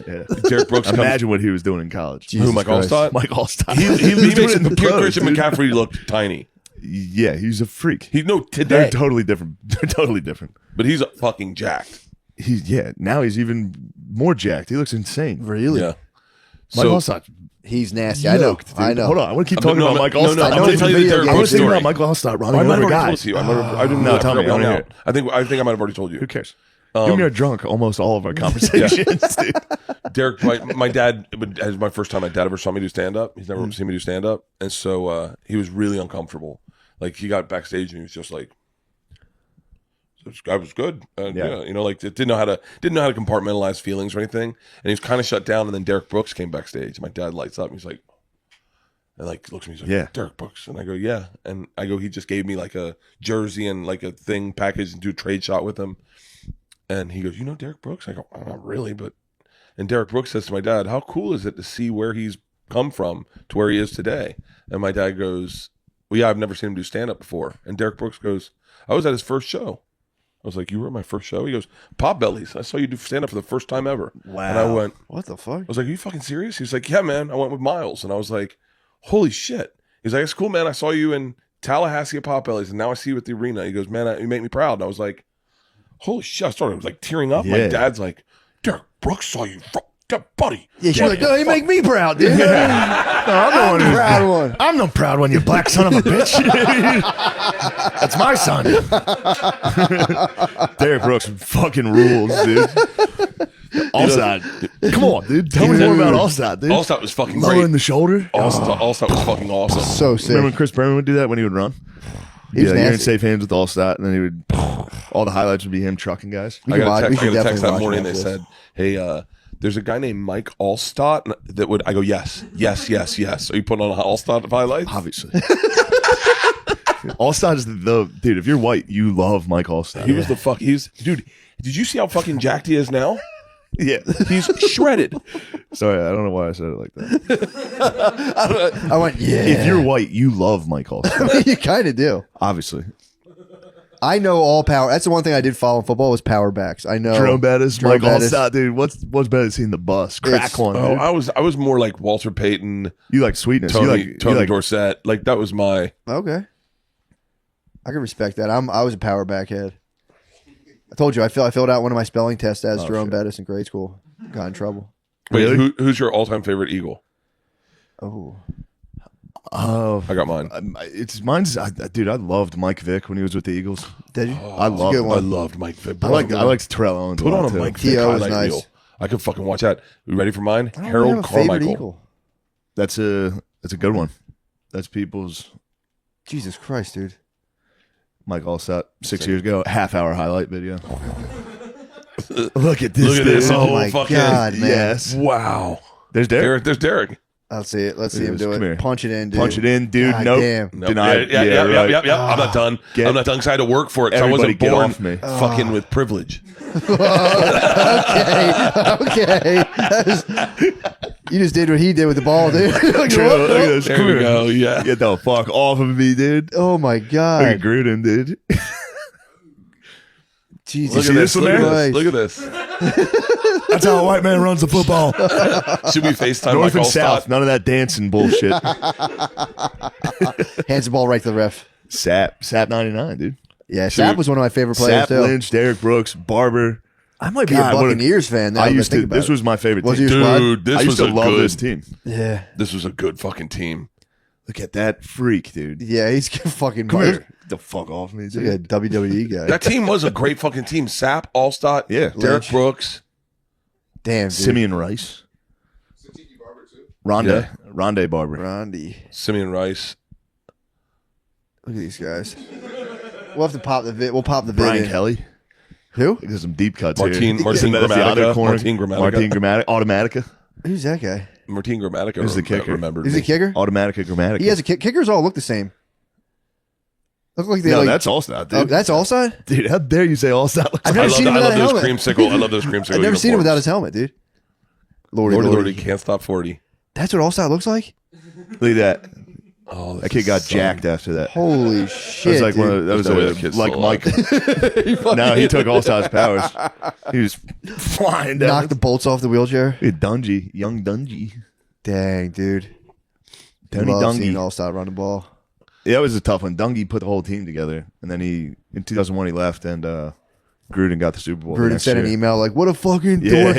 D: Yeah.
A: Derek Brooks comes.
D: Imagine what he was doing in college.
A: Who, Mike
C: Christ.
A: Allstott?
D: Mike Allstott.
A: He
D: was doing
A: makes
D: it in the pros,
A: Christian
D: dude.
A: McCaffrey look tiny.
D: Yeah, he's a freak.
A: No,
D: They're
A: today,
D: totally different. They're totally different.
A: but he's fucking jacked.
D: Now he's even more jacked. He looks insane.
C: Really?
A: Yeah.
D: Mike
A: So
D: Allstott.
C: He's nasty. I know.
D: Yoked, dude.
C: I know.
D: Hold on. I want to keep talking
A: no,
D: about
A: no,
D: Mike
A: no,
D: Allstott.
A: no,
C: I
A: I'm
C: know
A: going to
C: he's
A: tell
C: a
A: you the
C: video
A: Derek
C: game
D: I
A: Brooks
D: was thinking
A: story.
D: about Mike Allstott
A: I
D: running
A: might
D: over
A: have already
D: guys.
A: told it to you. I didn't.
D: No,
A: I
D: tell me.
A: forgot
D: I wanna
A: now.
D: hear it.
A: I think I might have already told you.
D: Who cares? you and me are drunk almost all of our conversations, dude.
A: Derek, my dad, it was my first time my dad ever saw me do stand up. He's never seen me do stand up, and so he was really uncomfortable. Like he got backstage and he was just like, "This guy was good."
D: Yeah.
A: Like it didn't know how to compartmentalize feelings or anything. And he was kind of shut down. And then Derek Brooks came backstage. My dad lights up. And he's like, and like looks at me. He's like,
D: Yeah.
A: Derek Brooks. And I go, yeah. And I go, he just gave me like a jersey and like a thing packaged and do a trade shot with him. And he goes, you know Derek Brooks? I go, not really, but. And Derek Brooks says to my dad, how cool is it to see where he's come from to where he is today? And my dad goes, well, yeah, I've never seen him do stand-up before. And Derek Brooks goes, I was at his first show. I was like, you were at my first show? He goes, Potbellies. I saw you do stand-up for the first time ever.
D: Wow.
A: And I went,
C: What the fuck?
A: I was like, are you fucking serious? He's like, yeah, man. I went with Miles. And I was like, holy shit. He's like, it's cool, man. I saw you in Tallahassee at Potbellies, and now I see you at the arena. He goes, man, you make me proud. And I was like, holy shit. I started like tearing up. My
D: Yeah.
A: dad's like, Derek Brooks saw you. Buddy.
C: Yeah, she's like, no, you make me proud, dude. I'm the proud one.
D: I'm the proud one, you black son of a bitch. That's my son. Derek Brooks fucking rules, dude. Allstott. Come on, dude. Tell me more about Allstott, dude.
A: Allstott was fucking
D: Lower
A: great.
D: in the shoulder.
A: Allstott was fucking awesome.
C: So sick.
D: Remember when Chris Berman would do that when he would run?
C: He was
D: Yeah, you're in
C: nasty.
D: safe hands with Allstott, and then he would. All the highlights would be him trucking guys.
C: We
A: I
C: can
A: got
C: watch-
A: a
C: we
A: text,
C: can
A: I got a text
C: definitely
A: that
C: watch
A: morning.
C: him
A: They
C: after
A: said, hey, there's a guy named Mike Allstott that would. I go, yes. Are you putting on Allstott highlights?
D: Obviously. Allstott is the dude. If you're white, you love Mike Allstott.
A: He was the fuck. Dude. Did you see how fucking jacked he is now?
D: Yeah.
A: He's shredded.
D: Sorry, I don't know why I said it like that.
C: I went, yeah.
D: If you're white, you love Mike Allstott.
C: you kind of do.
D: Obviously.
C: I know all power. That's the one thing I did follow in football was power backs. I know.
D: Jerome Bettis,
C: Jerome
D: Mike
C: Bettis.
D: Allstott, dude. What's better than seeing the bus? Crack
C: It's-
D: one.
A: Oh,
D: Dude.
A: I was more like Walter Payton,
D: You like sweetness.
A: Tony
D: you like
A: Dorsett. Like that was my.
C: Okay. I can respect that. I was a power back head. I told you I filled out one of my spelling tests as Jerome Bettis in grade school. Got in trouble.
A: Wait,
D: Really?
A: who's your all-time favorite Eagle?
C: Oh.
D: Oh,
A: I got mine.
D: Dude, I loved Mike Vick when he was with the Eagles.
C: Did you?
D: I
C: It's a
D: loved
C: good one.
A: I loved Mike Vick.
D: I liked Terrell Owens.
A: Put on a
D: too.
A: Mike Vick
C: T.O. was
A: highlight
C: nice.
A: reel. I could fucking watch that. You ready for mine?
C: I don't
A: Harold
C: have a favorite
A: Carmichael.
C: Eagle.
D: That's a good one. That's people's
C: Jesus Christ, dude.
D: Mike Allstott 6 years ago. Half-hour highlight video. Look at this.
A: Look at this.
D: dude.
C: Oh
A: Oh,
C: my
A: fucking-
C: God, man.
D: Yes.
A: Wow.
D: There's Derek.
A: Derek, there's Derek.
C: Let's see it. Let's see
D: Look
C: him
D: at
C: do
D: this. Come
C: it.
D: here.
C: Punch it in, dude.
D: Punch it in, dude.
C: God
D: Nope.
C: damn.
A: Nope.
D: Denied.
A: Yeah.
D: right.
A: I'm not done.
D: Get-
A: I'm not done because I had to work for it. 'Cause I
D: Everybody
A: wasn't
D: get
A: born
D: off me.
A: fucking with privilege.
C: Okay. You just did what he did with the ball, dude. Like,
D: True.
C: what?
D: Look at this.
A: There
D: Come
A: we
D: here.
A: go. Yeah.
D: Get the fuck off of me, dude.
C: Oh my
D: Look at
C: God.
D: Gruden, dude.
C: Jesus
A: Look at
D: see
A: this.
D: this
A: Look
D: one
A: at
C: there?
A: this. Look at this.
D: That's how a white man runs the football.
A: Should we FaceTime
D: North
A: Mike
D: and
A: Allstott?
D: South. None of that dancing bullshit.
C: Hands the ball right to the ref.
D: Sap 99, dude.
C: Yeah, Sapp was one of my favorite players
D: Sap,
C: too.
D: Lynch, Derek Brooks, Barber.
C: I might be
D: God,
C: a
D: what a-
C: Buccaneers fan now.
D: I
C: that
D: used to.
C: think about
D: This
C: it.
D: was my favorite
C: Was
D: team.
C: your squad?
A: Dude, this
D: I used
A: was
D: to
A: a
D: love
A: good.
D: this team.
C: Yeah.
A: This was a good fucking team.
D: Look at that freak, dude.
C: Yeah, he's fucking
D: Come
C: he's
D: here. Get the fuck off me,
C: like
D: dude.
C: a WWE guy.
A: That team was a great fucking team. Sapp, Allstott,
D: Yeah.
A: Derek
C: Lynch.
A: Brooks.
C: Damn, dude.
D: Simeon Rice. Rondé Barber.
C: Rondy.
A: Simeon Rice.
C: Look at these guys. We'll have to pop the vid. We'll pop the vid.
D: Brian
C: in.
D: Kelly.
C: Who?
D: There's some deep cuts
A: Martin
D: here.
A: Martin
D: That's the other
A: Gramatica.
D: corner.
A: Martin Gramatica.
D: Martin Gramatica. Automatica.
C: Who's that guy?
A: Martin Gramatica.
D: Who's the kicker?
A: Remembered
C: Is
A: me.
C: he kicker?
D: Automatica Gramatica.
C: He has a kick. Kickers all look the same. Look like they
D: No,
C: like.
D: that's Allstott, dude.
C: Oh, that's Allside?
D: Dude, how dare you say Allstott?
C: I've
A: I
C: never
A: love,
C: seen him
A: I
C: without
A: love
C: a
A: those
C: helmet.
A: creamsicle. I love those creamsicle.
C: I've never seen him without
A: uniforms.
C: his helmet, dude. Lordy,
A: Lordy, can't stop 40.
C: That's what Allside looks like?
D: Look at that.
A: Oh,
D: That kid got jacked after that.
C: Holy
D: That
C: shit.
D: was like
C: dude.
D: one of, that was
A: There's no way
D: a,
A: that kid's
D: like
A: still
D: Mike. No, he took Allstott's powers. He was flying down.
C: Knocked the bolts off the wheelchair.
D: Look at Dungy, young Dungy.
C: Dang, dude.
D: Tony
C: Love seeing
D: Dungy.
C: Allside run the ball.
D: Yeah, that was a tough one. Dungy put the whole team together, and then in 2001 he left, and Gruden got the Super Bowl. the
C: Gruden
D: next
C: sent an
D: year.
C: email like, "What a fucking
D: Yeah,
C: dork."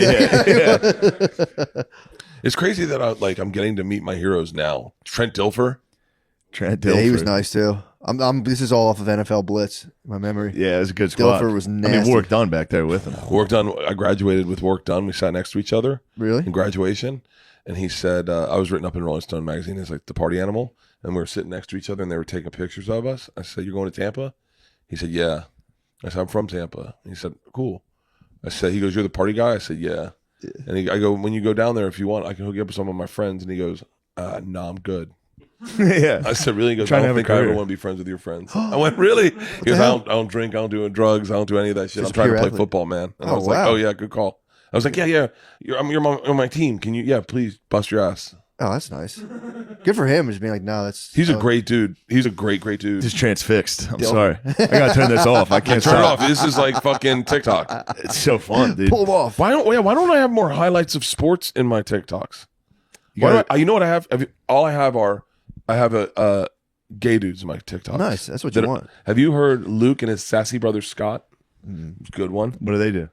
D: yeah.
A: It's crazy that I'm getting to meet my heroes now. Trent Dilfer.
D: Trent
C: Yeah, he was
D: Dilfer.
C: nice too. This is all off of NFL Blitz. My memory.
D: Yeah, it was a good squad.
C: Dilfer was
D: I
C: nasty.
D: mean, work done back there with him.
A: Work done. I graduated with work done. We sat next to each other
C: Really?
A: in graduation. And he said, I was written up in Rolling Stone magazine as like the party animal. And we were sitting next to each other and they were taking pictures of us. I said, "You're going to Tampa?" He said, "Yeah." I said, "I'm from Tampa." He said, "Cool." I said, he goes, "You're the party guy?" I said, "Yeah." And I go, "When you go down there, if you want, I can hook you up with some of my friends." And he goes, "No, I'm good."
D: Yeah.
A: I said, "Really?" He goes,
D: Trying
A: "I
D: to
A: don't
D: have a
A: think I ever
D: career.
A: want to be friends with your friends." I went, "Really?" He goes, I don't drink, I don't do drugs, I don't do any of that shit.
C: Just
A: I'm trying to
C: pure
A: play
C: athlete.
A: football, man. And I
C: Oh,
A: was like,
C: wow.
A: "Oh yeah, good call." I was like, "Yeah, you're on my team. Can you? Yeah, please bust your ass."
C: Oh, that's nice. Good for him. Just being like, no, that's.
A: He's a great dude. He's a great dude.
D: Just transfixed. I'm sorry. I gotta turn this off. I can't
A: Turn it
D: stop.
A: off. This is like fucking TikTok.
D: It's so fun, dude.
C: Pull him off.
A: Why don't I have more highlights of sports in my TikToks? You know what I have? All I have are gay dudes in my TikToks.
C: Nice. That's what you want.
A: Have you heard Luke and his sassy brother Scott? Good one.
D: What do they do?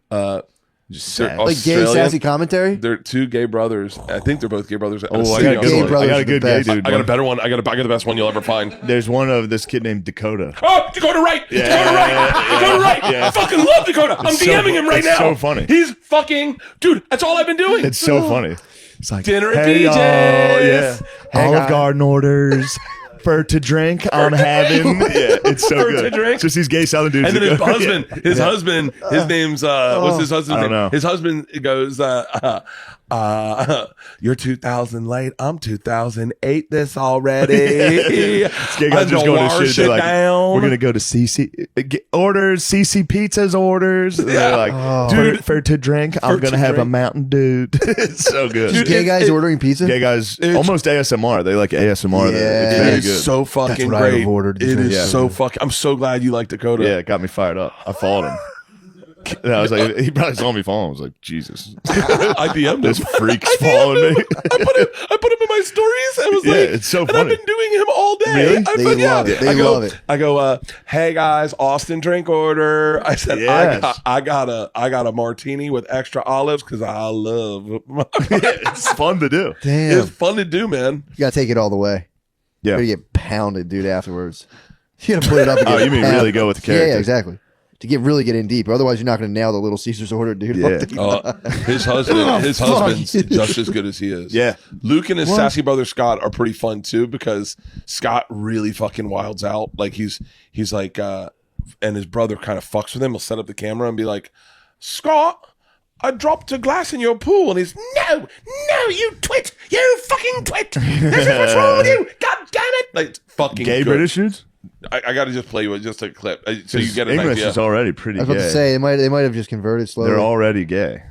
A: Just
D: sad.
C: Like gay sassy commentary.
A: They're two gay brothers. I think they're both gay brothers.
D: Oh, I got a
C: Gay
D: good one.
C: brothers
D: I got
C: are
D: a
C: the
D: good gay
C: best.
D: dude.
A: I got a better one. I got the best one you'll ever find.
D: There's one of this kid named Dakota.
A: Oh, Dakota Wright! Dakota Wright! Dakota Wright! I fucking love Dakota. I'm
D: It's so-
A: DMing him right
D: it's
A: now.
D: so funny.
A: He's fucking dude. That's all I've been doing.
D: It's so funny. It's like
A: Dinner at
D: hey,
A: BJ's.
D: y'all,
C: Hey,
D: Olive
C: guys.
D: Garden orders. For to drink, I'm having. Yeah, it's so
A: For
D: good.
A: to drink.
D: Just these gay Southern dudes.
A: And then his
D: that go-
A: husband, his name's what's his husband's
D: I don't
A: name?
D: know.
A: His husband goes, "You're 2000 late. I'm 2008. This already.
D: This gay guys just going to
A: Wash
D: shit. They're
A: it
D: like,
A: down.
D: we're gonna go to CC orders, CC Pizza's orders. They're like,
A: Dude.
D: for to drink, I'm gonna
A: to
D: have a
A: drink.
D: Mountain Dew. It's so good.
A: Dude,
C: Gay guys
A: it-
C: ordering pizza.
D: Gay guys, almost ASMR. They like ASMR.
C: Yeah.
D: It's
A: It
D: very
A: is
D: good.
A: so fucking
C: what I
A: great.
C: have ordered.
A: It is
C: Yeah.
A: so fucking. I'm so glad you like Dakota.
D: Yeah, it got me fired up. I followed him. And I was like, he probably saw me following. I was like, Jesus,
A: I DM'd
D: this
A: him.
D: freak's following me.
A: I put him in my stories. I was
D: Yeah,
A: like,
D: it's so
A: and
D: funny.
A: I've been doing him all day.
D: Really?
A: I
C: They
A: said,
C: love it. They love it.
A: I go, "Hey guys, Austin drink order." I said,
D: Yes.
A: I got a martini with extra olives because I love.
D: It's fun to do.
C: Damn.
A: It's fun to do, man.
C: You gotta take it all the way. You're gonna get pounded, dude. Afterwards, you gotta put it up. And
D: Oh,
C: get
D: you mean
C: pounded.
D: really go with the character?
C: Yeah, exactly. To really get in deep. Otherwise, you're not gonna nail the Little Caesars order, dude.
D: Yeah.
A: His husband's just as good as he is.
D: Yeah.
A: Luke and his sassy brother Scott are pretty fun too because Scott really fucking wilds out. Like he's like, and his brother kind of fucks with him. He'll set up the camera and be like, Scott, I dropped a glass in your pool, and he's no, you twit, you fucking twit. This is what's wrong with you. God damn it! Like it's fucking
D: Gay
A: good.
D: British dudes?
A: I got to just play you with just a clip so you get an
D: English
A: idea.
D: is already pretty
C: I was about
D: gay.
C: to say they might have just converted slowly.
D: They're already gay.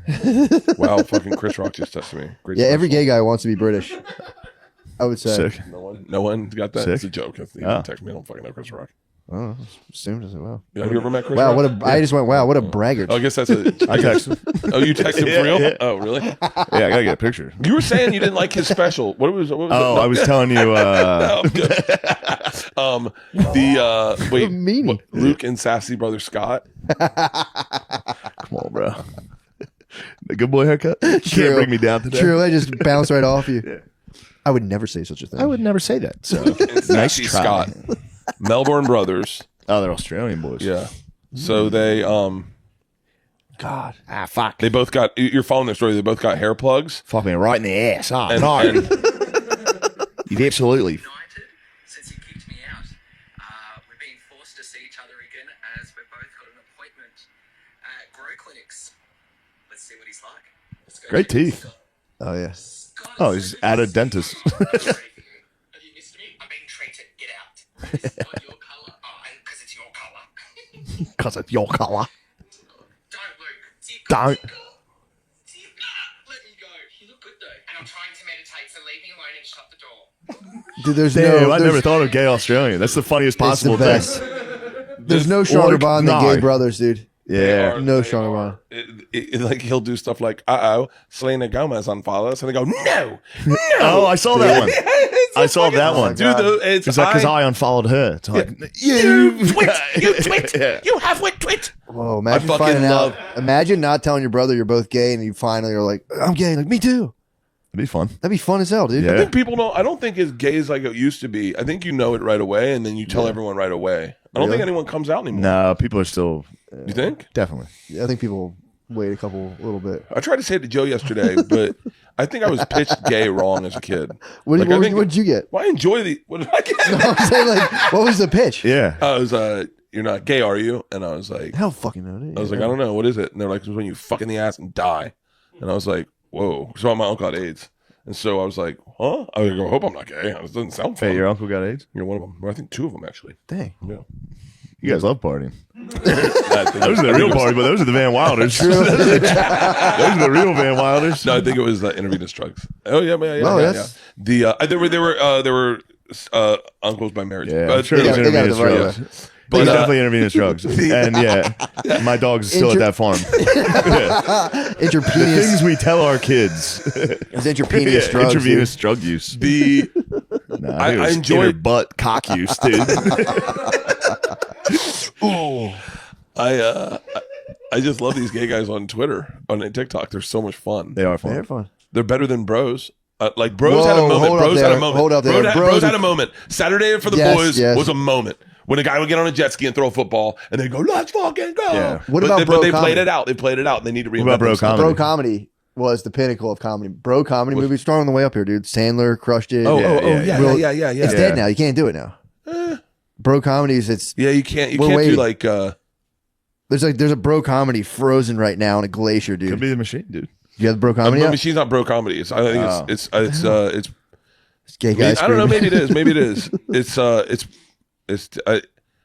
A: Wow, fucking Chris Rock just tested me. Great
C: yeah,
A: stuff.
C: every gay guy wants to be British. I would say.
D: Sick.
A: No one got that.
D: Sick.
A: It's a joke. He didn't text me. I don't fucking know Chris Rock.
C: Oh, assumed as well.
A: You ever met Chris
C: Wow,
A: Rock?
C: I just went. Wow, what a braggart.
A: Oh, I guess that's a.
D: I texted him.
A: Oh, you texted him for real?
D: Yeah.
A: Oh, really?
D: Yeah, I gotta get a picture.
A: You were saying you didn't like his special. What was
D: Oh, I was telling you.
A: No, I'm good. Wait,
C: meanie.
A: what, Luke and sassy brother Scott.
D: Come on, bro. The good boy haircut. You
C: True.
D: can't bring me down today.
C: True, I just bounced right off you. I would never say such a thing.
D: I would never say that. So
A: And sassy
D: try.
A: Scott, Melbourne brothers.
D: Oh, they're Australian boys.
A: Yeah. So they
C: God.
D: Fuck.
A: they both got. You're following their story. They both got hair plugs.
D: Fuck me right in the ass. Oh,
A: And,
D: no.
A: and
D: You'd absolutely.
F: United since he kicked me out. We're being forced to see each other again as we've both got an appointment at Grow Clinics. Let's see what he's like. Let's go
D: Great
F: check
D: teeth.
F: Scott.
C: Oh yeah.
F: Scott,
D: Oh, he's at a dentist.
F: Have you missed me? I'm being treated. Get out. It's not your colour. Oh, because it's your colour.
D: Because it's your color.
F: Don't, Luke.
D: Don't.
F: Let me go. You look good though. And I'm trying to meditate, so leave me alone and shut the door.
C: Dude, there's
D: Damn,
C: no.
D: I
C: there's-
D: never thought of gay Australian. That's the funniest
C: It's the
D: possible
C: best.
D: thing.
C: There's no stronger
D: Or-
C: bond than
D: no.
C: gay brothers, dude.
D: Yeah.
C: No stronger bond.
A: like he'll do stuff like, Selena Gomez unfollow us, and they go, no.
D: Oh, I saw that one. I saw that one.
A: Dude, it's
D: It's like because I unfollowed her. It's like
A: you twit, you twit,
D: Yeah.
A: you have wit twit.
C: Whoa, imagine
A: fucking
C: finding
A: love-
C: out. Imagine not telling your brother you're both gay, and you finally are like, I'm gay. Like me too.
D: It'd be fun.
C: That'd be fun as hell, dude.
D: Yeah.
A: I think people don't. I don't think it's gay as like it used to be. I think you know it right away, and then you tell everyone right away. I don't think anyone comes out anymore.
D: No, people are still
A: You think?
D: definitely.
C: Yeah, I think people wait a little bit.
A: I tried to say it to Joe yesterday, but I think I was pitched gay wrong as a kid.
C: What,
A: Like,
C: what,
A: I think-
C: what did you get?
A: Well, I enjoy the. What did I get?
C: I'm saying, like, what was the pitch?
D: Yeah.
A: I was you're not gay, are you? And I was like,
C: Hell fucking no. Dude.
A: I was like, I don't know, what is it? And they're like, it's when you fuck in the ass and die. And I was like, whoa. So my uncle got AIDS, and so I was like, huh? I was like, I hope I'm not gay. It doesn't sound fun.
D: Hey, your uncle got AIDS?
A: You're one of them. Well, I think two of them actually.
C: Dang.
A: Yeah.
D: You guys love partying.
A: I think
D: Those are the real party, but those are the Van Wilders. those are the real Van Wilders.
A: No, I think it was intravenous drugs. Oh yeah, yeah, yeah.
C: Oh,
A: yeah,
C: that's-
A: yeah. The there were uncles by marriage.
D: Yeah,
A: But
D: I'm sure it was
C: they got it
D: intravenous
C: the right
D: drugs.
C: way.
A: But,
D: It's definitely intravenous drugs. And yeah, my dog's still at that farm. The
C: Intravenous.
D: things we tell our kids.
C: It's intravenous
D: Yeah,
C: drugs.
D: intravenous drug use.
A: the
D: Nah,
A: I
D: it was
A: enjoy-
D: inner butt cock use, dude.
A: I just love these gay guys on Twitter, on TikTok. They're so much fun.
D: They are
C: They're
D: fun.
C: fun.
A: They're better than bros. Like bros
C: Whoa,
A: had a moment.
C: hold up
A: Bros had
C: there.
A: a moment.
C: Hold up there.
A: Bros
C: Bros
A: had
C: are-
A: a moment. Saturday for the
C: Yes,
A: boys
C: yes.
A: was a moment when a guy would get on a jet ski and throw a football, and they go, "Let's fucking go."
D: Yeah.
C: What
A: But
C: about
A: they,
C: bro
A: but they
C: comedy?
A: played it out. They played it out. And they need to reinvent
D: about bro
A: themselves.
D: comedy?
C: Bro comedy was the pinnacle of comedy. Bro comedy movie strong on the way up here, dude. Sandler crushed it.
A: Oh,
D: Yeah,
C: Will-
A: yeah.
C: It's dead now. You can't do it now. Bro comedies. It's
A: Yeah, you can't. You
C: We're
A: can't
C: waiting.
A: do like.
C: there's a bro comedy frozen right now in a glacier, dude.
D: Could be the machine, dude.
C: You have the bro comedy.
A: I
C: out?
A: mean, she's not bro comedy. I think it's
C: It's gay
A: I, mean,
C: guys.
A: I don't know.
C: screaming.
A: Maybe it is. Maybe it is. It's. I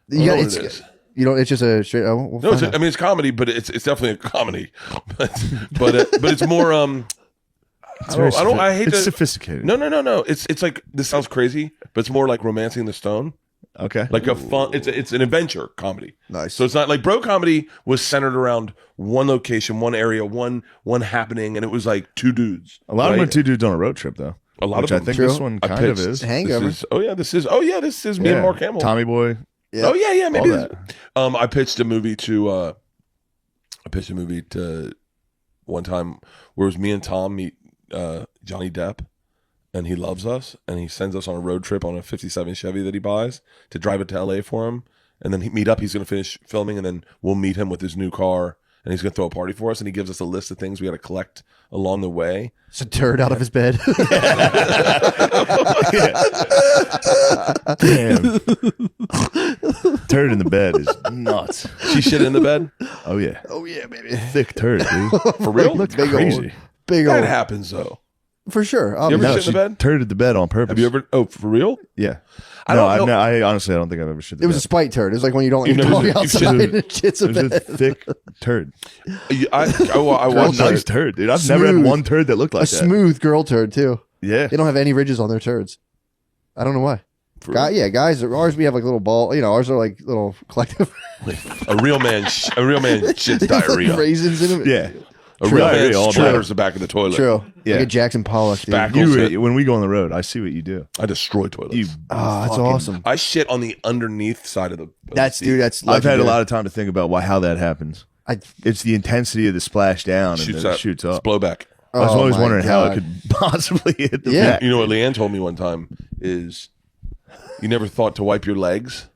C: You
A: don't
C: got
A: know
C: it's.
A: what it is.
C: You know, it's just a straight. Oh, we'll
A: No,
C: find out.
A: I mean it's comedy, but it's definitely a comedy. but it's more. I hate
D: It's
A: to.
D: sophisticated.
A: No. It's like this sounds crazy, but it's more like Romancing the Stone.
D: Okay.
A: Like a fun. It's an adventure comedy.
C: Nice.
A: So it's not like bro comedy was centered around one location, one area, one happening, and it was like two dudes.
D: A lot of them
A: right?
D: are two dudes on a road trip, though.
A: A lot
D: which
A: of
D: I
A: them.
D: think
C: True.
D: this one
A: I
D: kind of
A: pitched-
D: is.
C: Hangover.
A: This is me and Mark Hamill.
D: Tommy Boy.
C: Yeah.
A: Oh yeah, maybe.
D: All
A: This, I pitched a movie to. One time where it was me and Tom meet Johnny Depp, and he loves us, and he sends us on a road trip on a 57 Chevy that he buys to drive it to LA for him. And then meet up. He's going to finish filming, and then we'll meet him with his new car, and he's going to throw a party for us. And he gives us a list of things we got to collect along the way.
C: It's a turd out of his bed.
D: Damn. Turd in the bed is nuts.
A: She shit in the bed?
D: Oh yeah.
C: Oh yeah, baby.
D: Thick turd, dude.
A: For real?
C: Big
D: Crazy.
C: old, big
A: That
C: old.
A: happens, though.
C: For sure.
A: You ever
D: No,
A: shit in
D: she
A: the bed?
D: turded the bed on purpose.
A: Have you ever? Oh, for real?
D: Yeah.
A: I
D: No,
A: don't know.
D: I honestly, I don't think I've ever shit the
C: It was a
D: bed.
C: spite turd. It was like when you don't let
A: You've
C: your
A: never-
C: dog
A: you've
C: outside
A: shit-
C: and shits a
D: It was a
C: bed.
D: thick turd.
A: I
D: A
A: watched
D: nice turd, dude. I've never had
C: Smooth.
D: one turd that looked
C: A
D: like that.
C: smooth girl turd too.
D: Yeah.
C: They don't have any ridges on their turds. I don't know why.
A: For
C: Guys. Ours we have like little ball. You know, ours are like little collective
A: a real man shits diarrhea.
C: raisins in them.
D: Yeah.
A: A real man
D: Diarrhea all
A: shatters the back of the toilet.
C: True.
D: Yeah.
C: Like a Jackson Pollock. Dude.
A: Spackle.
D: When we go on the road, I see what you do.
A: I destroy toilets.
D: You
C: Oh, that's
D: fucking-
C: awesome.
A: I shit on the underneath side of the.
C: That's
A: seat.
C: dude. That's
D: I've had a
C: legendary.
D: lot of time to think about how that happens. It's the intensity of the splash down and
A: Shoots
D: then
A: up.
D: it shoots
A: It's
D: up.
A: blowback.
D: I was
C: Oh
D: always
C: my
D: wondering how
C: God.
D: it could possibly hit the
C: Yeah.
D: back.
A: You know what Leanne told me one time is, you never thought to wipe your legs.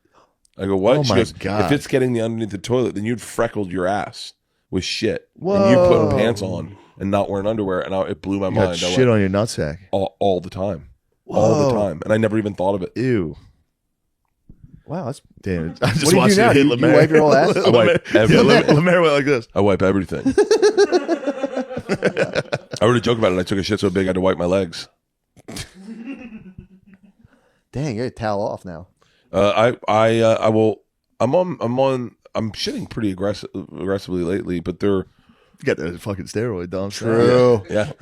A: I go, what?
D: Oh
A: She
D: my
A: goes,
D: God.
A: if it's getting the underneath the toilet, then you'd freckled your ass with shit, and you putting pants on and not wearing underwear, and it blew my
D: You got
A: mind. I
D: shit
A: went,
D: on your nutsack.
A: all the time, all the time, and I never even thought of it.
D: Ew.
C: Wow. That's
D: Damn it. I just
C: What do you
D: watched
C: do now?
D: it hit
C: You
D: Lemaire.
C: wipe your whole ass?
A: I wipe
D: Yeah,
A: everything.
D: Lemaire went like this.
A: I wipe everything. I wrote a joke about it. I took a shit so big I had to wipe my legs.
C: dang. You got to towel off now.
A: I will. I'm shitting pretty aggressively lately, but they're
D: You got that fucking steroid, Dom.
C: True.
A: yeah,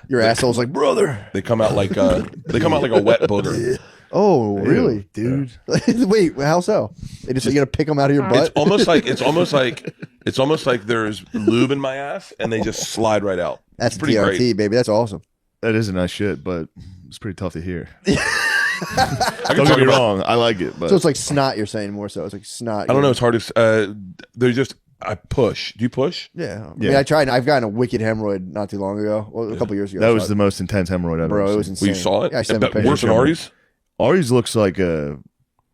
C: Your asshole's like, brother.
A: they come out like a wet booger.
C: Oh, really,
D: dude.
C: Wait, how so? They just you gonna pick them out of your butt?
A: It's almost like there's lube in my ass and they just slide right out.
C: That's
A: It's pretty
C: TRT,
A: great.
C: baby. That's awesome.
D: That is a nice shit, but it's pretty tough to hear.
A: I can
D: Don't
A: talk
D: get me
A: about.
D: wrong. I like it, but
C: So it's like snot. You're saying more so. It's like snot.
A: I don't know. It's hard to. They're just. I push. Do you push?
C: Yeah. I
D: Yeah.
C: mean, I tried. I've gotten a wicked hemorrhoid not too long ago. Well, a couple years ago.
D: that
C: I
D: was
C: saw
D: the
C: it.
D: most intense hemorrhoid I've
C: bro.
D: ever
C: It was
D: seen.
C: insane.
A: Well, you saw it.
C: Yeah, I sent him a
A: Worse
C: picture.
A: than Ari's.
D: Ari's looks like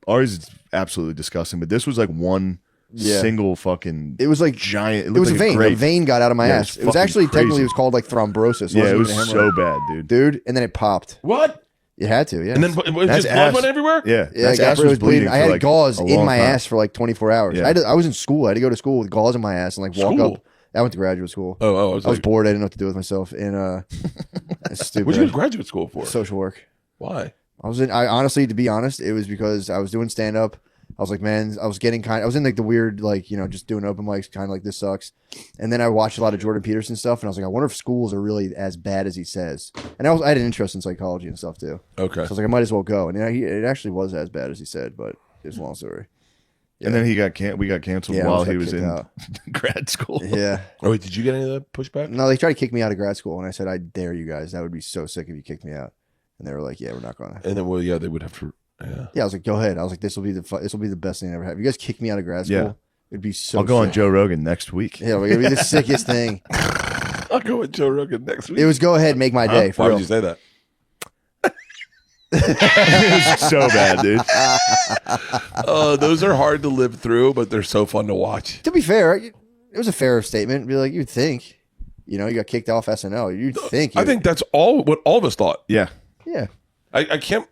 D: Ari's is absolutely disgusting, but this was like one
C: Yeah.
D: single fucking.
C: It was like
D: giant.
C: it was
D: looked
C: a
D: like
C: vein. A
D: grape.
C: vein got out of my
D: Yeah,
C: ass.
D: it's
C: It was
D: fucking
C: actually
D: crazy.
C: technically it was called like thrombosis.
D: Yeah, it
C: wasn't
D: was
C: even a
D: so
C: hemorrhoid.
D: bad, dude.
C: dude. And then it popped.
A: What?
C: You had to, yeah.
A: And then it was
D: That's
A: just blood
D: ass.
A: went everywhere.
D: Yeah,
C: yeah,
D: that's
C: I got
D: ass
C: it was bleeding. I
D: for,
C: had
D: like,
C: gauze
D: a
C: in
D: long
C: my
D: time.
C: ass for like 24 hours.
D: Yeah.
C: I was in school. I had to go to school with gauze in my ass and like walk
A: School?
C: up. I went to graduate school.
A: Oh,
C: I was
A: like,
C: bored. I didn't know what to do with myself. And it's stupid.
A: what'd you go to graduate school for?
C: Social work.
A: Why?
C: I honestly, to be honest, it was because I was doing stand up. I was like, man, I was in like the weird, like, just doing open mics, kind of like this sucks. And then I watched a lot of Jordan Peterson stuff, and I was like, I wonder if schools are really as bad as he says. And I had an interest in psychology and stuff too.
A: Okay.
C: So I was like, I might as well go. And it actually was as bad as he said, but it's a long story.
D: And then we got canceled
C: Yeah, I
D: while
C: almost
D: he
C: got
D: was
C: kicked
D: in
C: out.
D: grad school.
C: Yeah.
A: Oh wait, did you get any of the pushback?
C: No, they tried to kick me out of grad school, and I said, I dare you guys. That would be so sick if you kicked me out. And they were like, yeah, we're not going to.
A: And then, well, yeah, they would have to. Yeah.
C: Yeah, I was like, go ahead. I was like, this will be the best thing I ever have. You guys kick me out of grad school.
D: Yeah.
C: It'd be so
D: I'll go on
C: sick.
D: Joe Rogan next week.
C: Yeah, it'd be the sickest thing.
A: I'll go with Joe Rogan next week.
C: It was go ahead, make my day. For
A: Why
C: real.
A: would you say that?
D: It was so bad, dude.
A: Those are hard to live through, but they're so fun to watch.
C: To be fair, it was a fair statement. Be like, you'd think, you got kicked off SNL. You'd think.
A: I think that's what all of us thought.
D: Yeah.
C: Yeah.
A: I can't.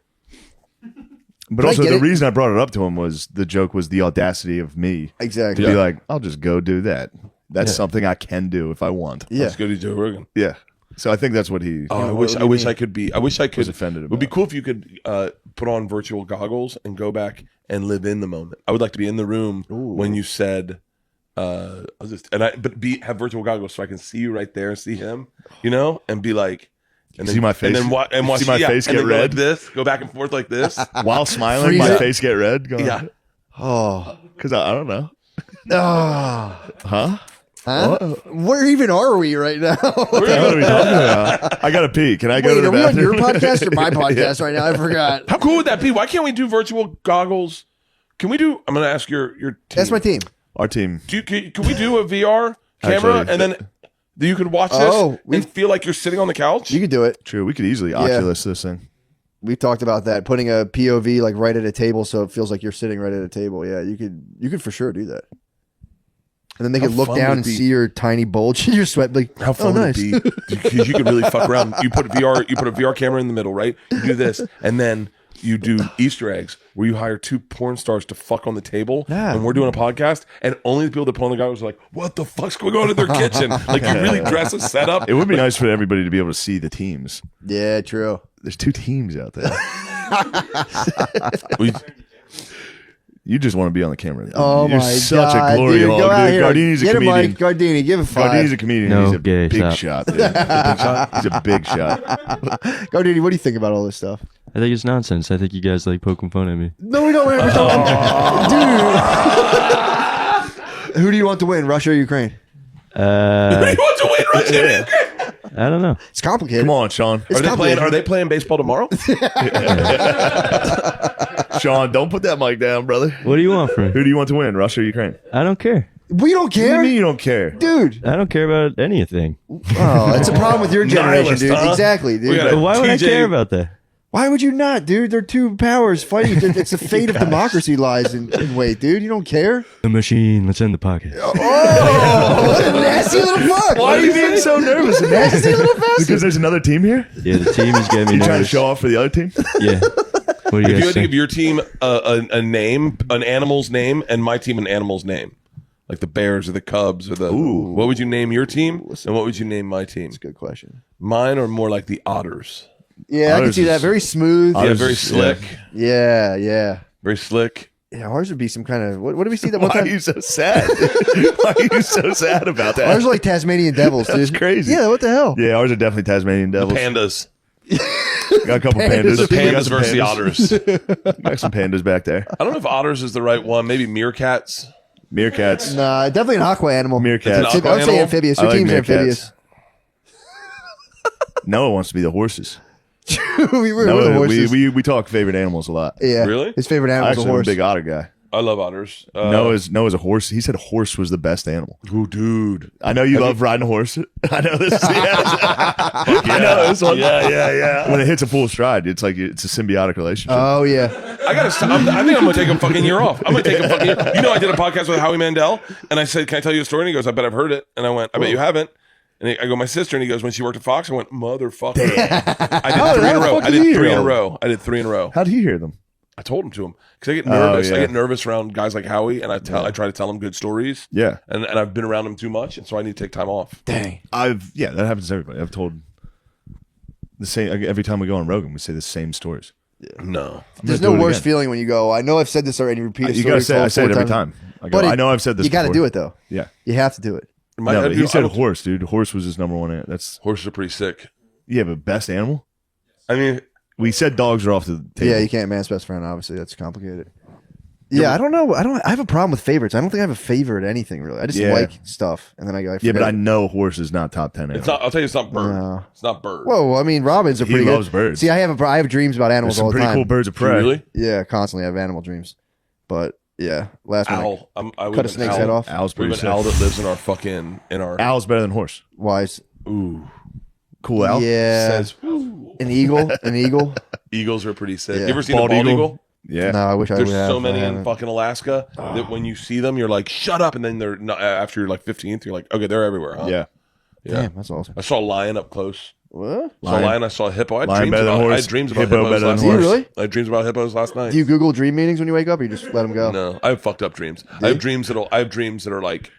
D: But
C: I
D: also,
C: get
D: the
C: it.
D: reason I brought it up to him was the joke was the audacity of me to
C: Exactly.
D: be like, I'll just go do that. That's something I can do if I want.
C: Yeah.
A: Let's go to Joe Rogan.
D: Yeah. So I think that's what he
A: Oh,
C: what do
A: I
C: you
A: wish
C: mean?
A: I could be. I wish I could.
D: was offended
A: It would be
D: about.
A: cool if you could put on virtual goggles and go back and live in the moment. I would like to be in the room when you said, have virtual goggles so I can see you right there and see him, and be like, and
D: See my face?
A: and then watch
D: See my face
A: and
D: get
A: then go
D: red?
A: like this, go back and forth like this.
D: While smiling,
C: Freeze
D: my
C: it.
D: face get red. Going,
A: Yeah.
C: Oh.
D: Because I don't know.
C: Oh.
D: Huh?
C: Huh? Where even are we right now?
D: What are we talking about? I got to pee. Can I go
C: Wait,
D: to the
C: are we on your
D: bathroom?
C: podcast or my podcast right now? I forgot.
A: How cool would that be? Why can't we do virtual goggles? Can we do? I'm going to ask your team.
C: That's my team.
D: Our team.
A: Can we do a VR camera
D: Actually,
A: and then You could watch this
C: Oh,
A: and feel like you're sitting on the couch.
C: You could do it.
D: True. We could easily Oculus this thing.
C: We've talked about that. Putting a POV like right at a table, so it feels like you're sitting right at a table. Yeah, you could for sure do that. And then they could look
A: fun
C: down
A: would
C: and
A: it be?
C: see your tiny bulge in your sweat. Like,
A: How fun would it be? Because you could really fuck around. You put a VR camera in the middle, right? You do this, and then you do Easter eggs where you hire 2 porn stars to fuck on the table,
C: Yeah.
A: and we're doing a podcast, and only the people that put on the guy was like, "What the fuck's going on in their kitchen?" Like you really dress a setup.
D: It would be nice for everybody to be able to see the teams.
C: Yeah, true.
D: There's 2 teams out there.
A: We-
D: You just want to be on the camera.
C: Oh
D: You're
C: my
D: such
C: God,
D: a glory
C: dude,
D: hog,
C: go out
D: dude.
C: here.
D: Gardini's a
C: Get him,
D: comedian.
C: Mike. Gardini, give him 5.
D: Gardini's a comedian.
B: No
D: He's a
B: gay
D: big
B: shot.
D: shot. Dude. He's a big shot.
C: Gardini, what do you think about all this stuff?
G: I think it's nonsense. I think you guys like poking fun at me.
C: No, we don't. We're talking, dude. Who do you want to win, Russia or Ukraine?
A: you want to win, Russia?
G: I don't know.
C: It's complicated.
D: Come on, Sean.
A: Are they playing baseball tomorrow?
D: Sean, don't put that mic down, brother.
G: What do you want from
D: Who
G: me?
D: do you want to win, Russia or Ukraine?
G: I don't care.
C: We don't
D: What do
C: care,
D: you mean you don't care?
C: dude.
G: I don't care about anything.
C: Oh, that's a problem with your generation,
A: Nihilist,
C: dude.
A: huh?
C: Exactly,
A: We
C: dude.
A: gotta-
G: But why would I
A: TJ
G: care about that?
C: Why would you not, dude? They're 2 powers fighting. It's the fate of democracy lies in wait, dude. You don't care.
G: The machine. Let's end the podcast.
C: Oh, what a nasty little fuck.
D: Why are you being so nervous?
C: Nasty little bastard.
D: Because there's another team here?
G: Yeah, the team is getting me
D: You trying to
G: nervous.
D: show off for the other team?
G: Yeah. What do
A: If
G: you
A: you
G: guys
A: had to
G: think?
A: give your team a name, an animal's name, and my team an animal's name, like the Bears or the Cubs or the, what would you name your team, and what would you name my team?
C: Good question.
A: Mine are more like the Otters.
C: Yeah, I can
D: Ours
C: see that.
D: is-
C: Very smooth.
A: Yeah,
D: Otters
A: very
D: is-
A: slick,
C: Yeah.
A: very slick.
C: Yeah, ours would be some kind of what did we see that
D: Why
C: one
D: are
C: time?
D: you so sad? Why are you so sad about that?
C: Ours are like Tasmanian devils, dude.
D: That's crazy.
C: Yeah, what the hell?
D: Yeah, ours are definitely Tasmanian devils.
A: Pandas.
D: Got a couple pandas.
A: The
D: We got
A: pandas
D: some
A: versus the
D: pandas.
A: Otters.
D: Got some pandas back there.
A: I don't know if Otters is the right one. Maybe meerkats.
D: Meerkats.
C: Nah, definitely an aqua animal.
D: Meerkats.
A: It's an aqua
C: I would say
A: animal?
C: amphibious.
D: I
C: Your
D: like
C: team's
D: meerkats.
C: amphibious.
D: Noah wants to be the horses.
C: we're the
D: Noah,
C: horses.
D: we talk favorite animals a lot.
C: yeah.
A: Really?
C: His favorite
D: I
C: animal is a
D: actually am a
C: horse.
D: big otter guy.
A: I love otters.
D: Noah's a horse. He said horse was the best animal.
A: Ooh, dude.
D: I know you love riding a horse. I know this. I know this one. Yeah. When it hits a full stride, it's like it's a symbiotic relationship.
C: Oh yeah.
A: I gotta stop. I think I'm gonna take a fucking year off. I'm gonna take a fucking year. You know, I did a podcast with Howie Mandel, and I said, "Can I tell you a story?" And he goes, "I bet I've heard it." And I went, "I bet you haven't." And I go, "My sister," and he goes, "When she worked at Fox," I went, "Motherfucker!" I did 3 in a row. I did 3 in a row. I did 3 in a row.
D: How did he hear them?
A: I told him to him because I get nervous.
D: yeah.
A: I get nervous around guys like Howie, and I try to tell him good stories.
D: Yeah.
A: And I've been around him too much, and so I need to take time off.
C: Dang.
D: That happens to everybody. I've told the same every time we go on Rogan. We say the same stories.
A: No,
C: There's
D: gonna
C: no
D: do it
C: worse
D: again.
C: feeling when you go, I know I've said this already, repeat a
D: You
C: story.
D: gotta say. I
C: told
D: say it
C: 4
D: every
C: times.
D: time. I go.
C: But
D: I know I've said this.
C: You got to
D: before.
C: do it though.
D: Yeah.
C: You have to do it.
D: No, but he
A: I
D: said
A: would-
D: horse, dude. Horse was his number one. That's
A: horses are pretty sick.
D: yeah, but best animal.
A: I mean,
D: We said dogs are off the table.
C: Yeah, you can't man's best friend. Obviously, that's complicated. Yeah, I don't know. I have a problem with favorites. I don't think I have a favorite anything really. I just
D: Yeah.
C: like stuff, and then I go.
D: Yeah, but I
C: forget.
D: know horse is not top 10 animal.
A: it's not. I'll tell you, it's not bird.
C: No.
A: It's not bird.
C: Whoa, I mean, robins are
D: He
C: pretty
D: loves
C: good.
D: birds.
C: See, I have dreams about
D: There's
C: animals
D: some
C: all the
D: pretty
C: time.
D: cool birds of
A: Do you
D: prey.
A: really?
C: Yeah, constantly I have animal dreams. But yeah, last one,
A: Owl. I
C: cut a snake's head off.
D: Owl's
A: We
D: pretty
A: have
D: sick.
A: an owl that lives in our fucking
D: Owl's better than horse.
C: Wise.
A: Ooh.
D: Cool owl.
C: Yeah,
A: Says "Ooh."
C: an eagle.
A: Eagles are pretty sick.
C: Yeah.
A: You ever seen
D: Bald
A: a bald
D: eagle?
A: eagle?
D: Yeah.
C: No, I wish I would
A: There's
C: have.
A: so many
C: I
A: in
C: haven't.
A: fucking Alaska that when you see them, you're like, shut up. And then they're not, after you're like 15th, you're like, okay, they're everywhere, huh?
D: Yeah.
A: Yeah.
C: Damn, that's awesome.
A: I saw a lion up close.
C: What?
A: Saw a lion. I saw a hippo. I had
D: Lion
A: dreams
D: better than
A: about,
D: horse.
A: I had dreams about
D: Hippo
A: hippos
D: better than
A: last
C: Do you
A: night.
C: really?
A: I had dreams about hippos last night.
C: Do you Google dream meanings when you wake up, or you just let them go?
A: No, I have fucked up dreams. I have dreams that are like,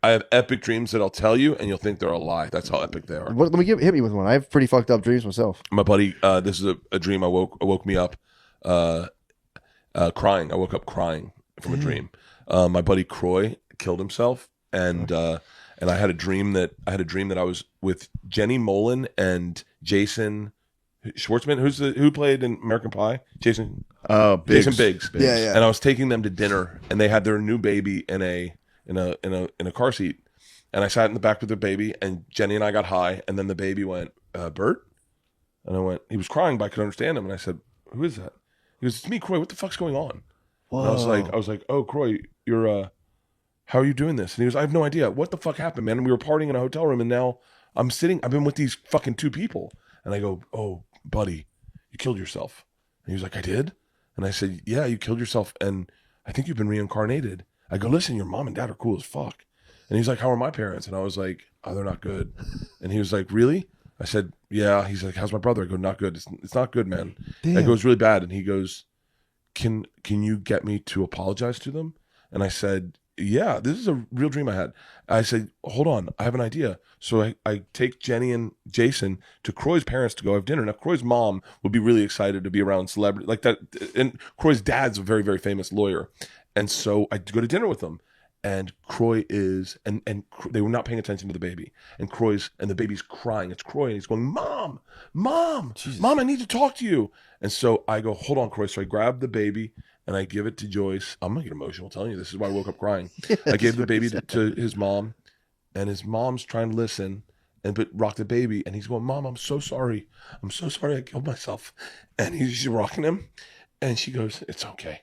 A: I have epic dreams that I'll tell you, and you'll think they're a lie. That's how epic they are.
C: Let me hit me with one. I have pretty fucked up dreams myself.
A: My buddy, this is a dream. Woke me up, crying. I woke up crying from a dream. My buddy Croy killed himself, and I had a dream that I was with Jenny Molin and Jason Schwartzman, who played in American Pie. Jason Biggs.
C: Yeah, yeah.
A: And I was taking them to dinner, and they had their new baby in a car seat, and I sat in the back with their baby, and Jenny and I got high, and then the baby went, Bert, and I went, he was crying, but I could understand him, and I said, who is that? He goes, it's me, Croy. What the fuck's going on? And I was like, oh, Croy, you're how are you doing this? And he goes, I have no idea. What the fuck happened, man? And we were partying in a hotel room, and now I've been with these fucking 2 people. And I go, oh, buddy, you killed yourself. And he was like, I did? And I said, yeah, you killed yourself, and I think you've been reincarnated. I go, listen, your mom and dad are cool as fuck. And he's like, how are my parents? And I was like, oh, they're not good. And he was like, really? I said, yeah. He's like, how's my brother? I go, not good. It's not good, man.
C: Damn.
A: I go, it's really bad. And he goes, can you get me to apologize to them? And I said, yeah, this is a real dream I had. I said, hold on, I have an idea. So I take Jenny and Jason to Croy's parents to go have dinner. Now, Croy's mom would be really excited to be around celebrity like that. And Croy's dad's a very, very famous lawyer. And so I go to dinner with them. And Croy is, and they were not paying attention to the baby. And the baby's crying. It's Croy, and he's going, Mom, I need to talk to you. And so I go, hold on, Croy. So I grab the baby and I give it to Joyce. I'm gonna get emotional telling you this is why I woke up crying. I gave the baby to his mom, and his mom's trying to listen but rock the baby, and he's going, Mom, I'm so sorry. I killed myself. And she's rocking him, and she goes, It's okay.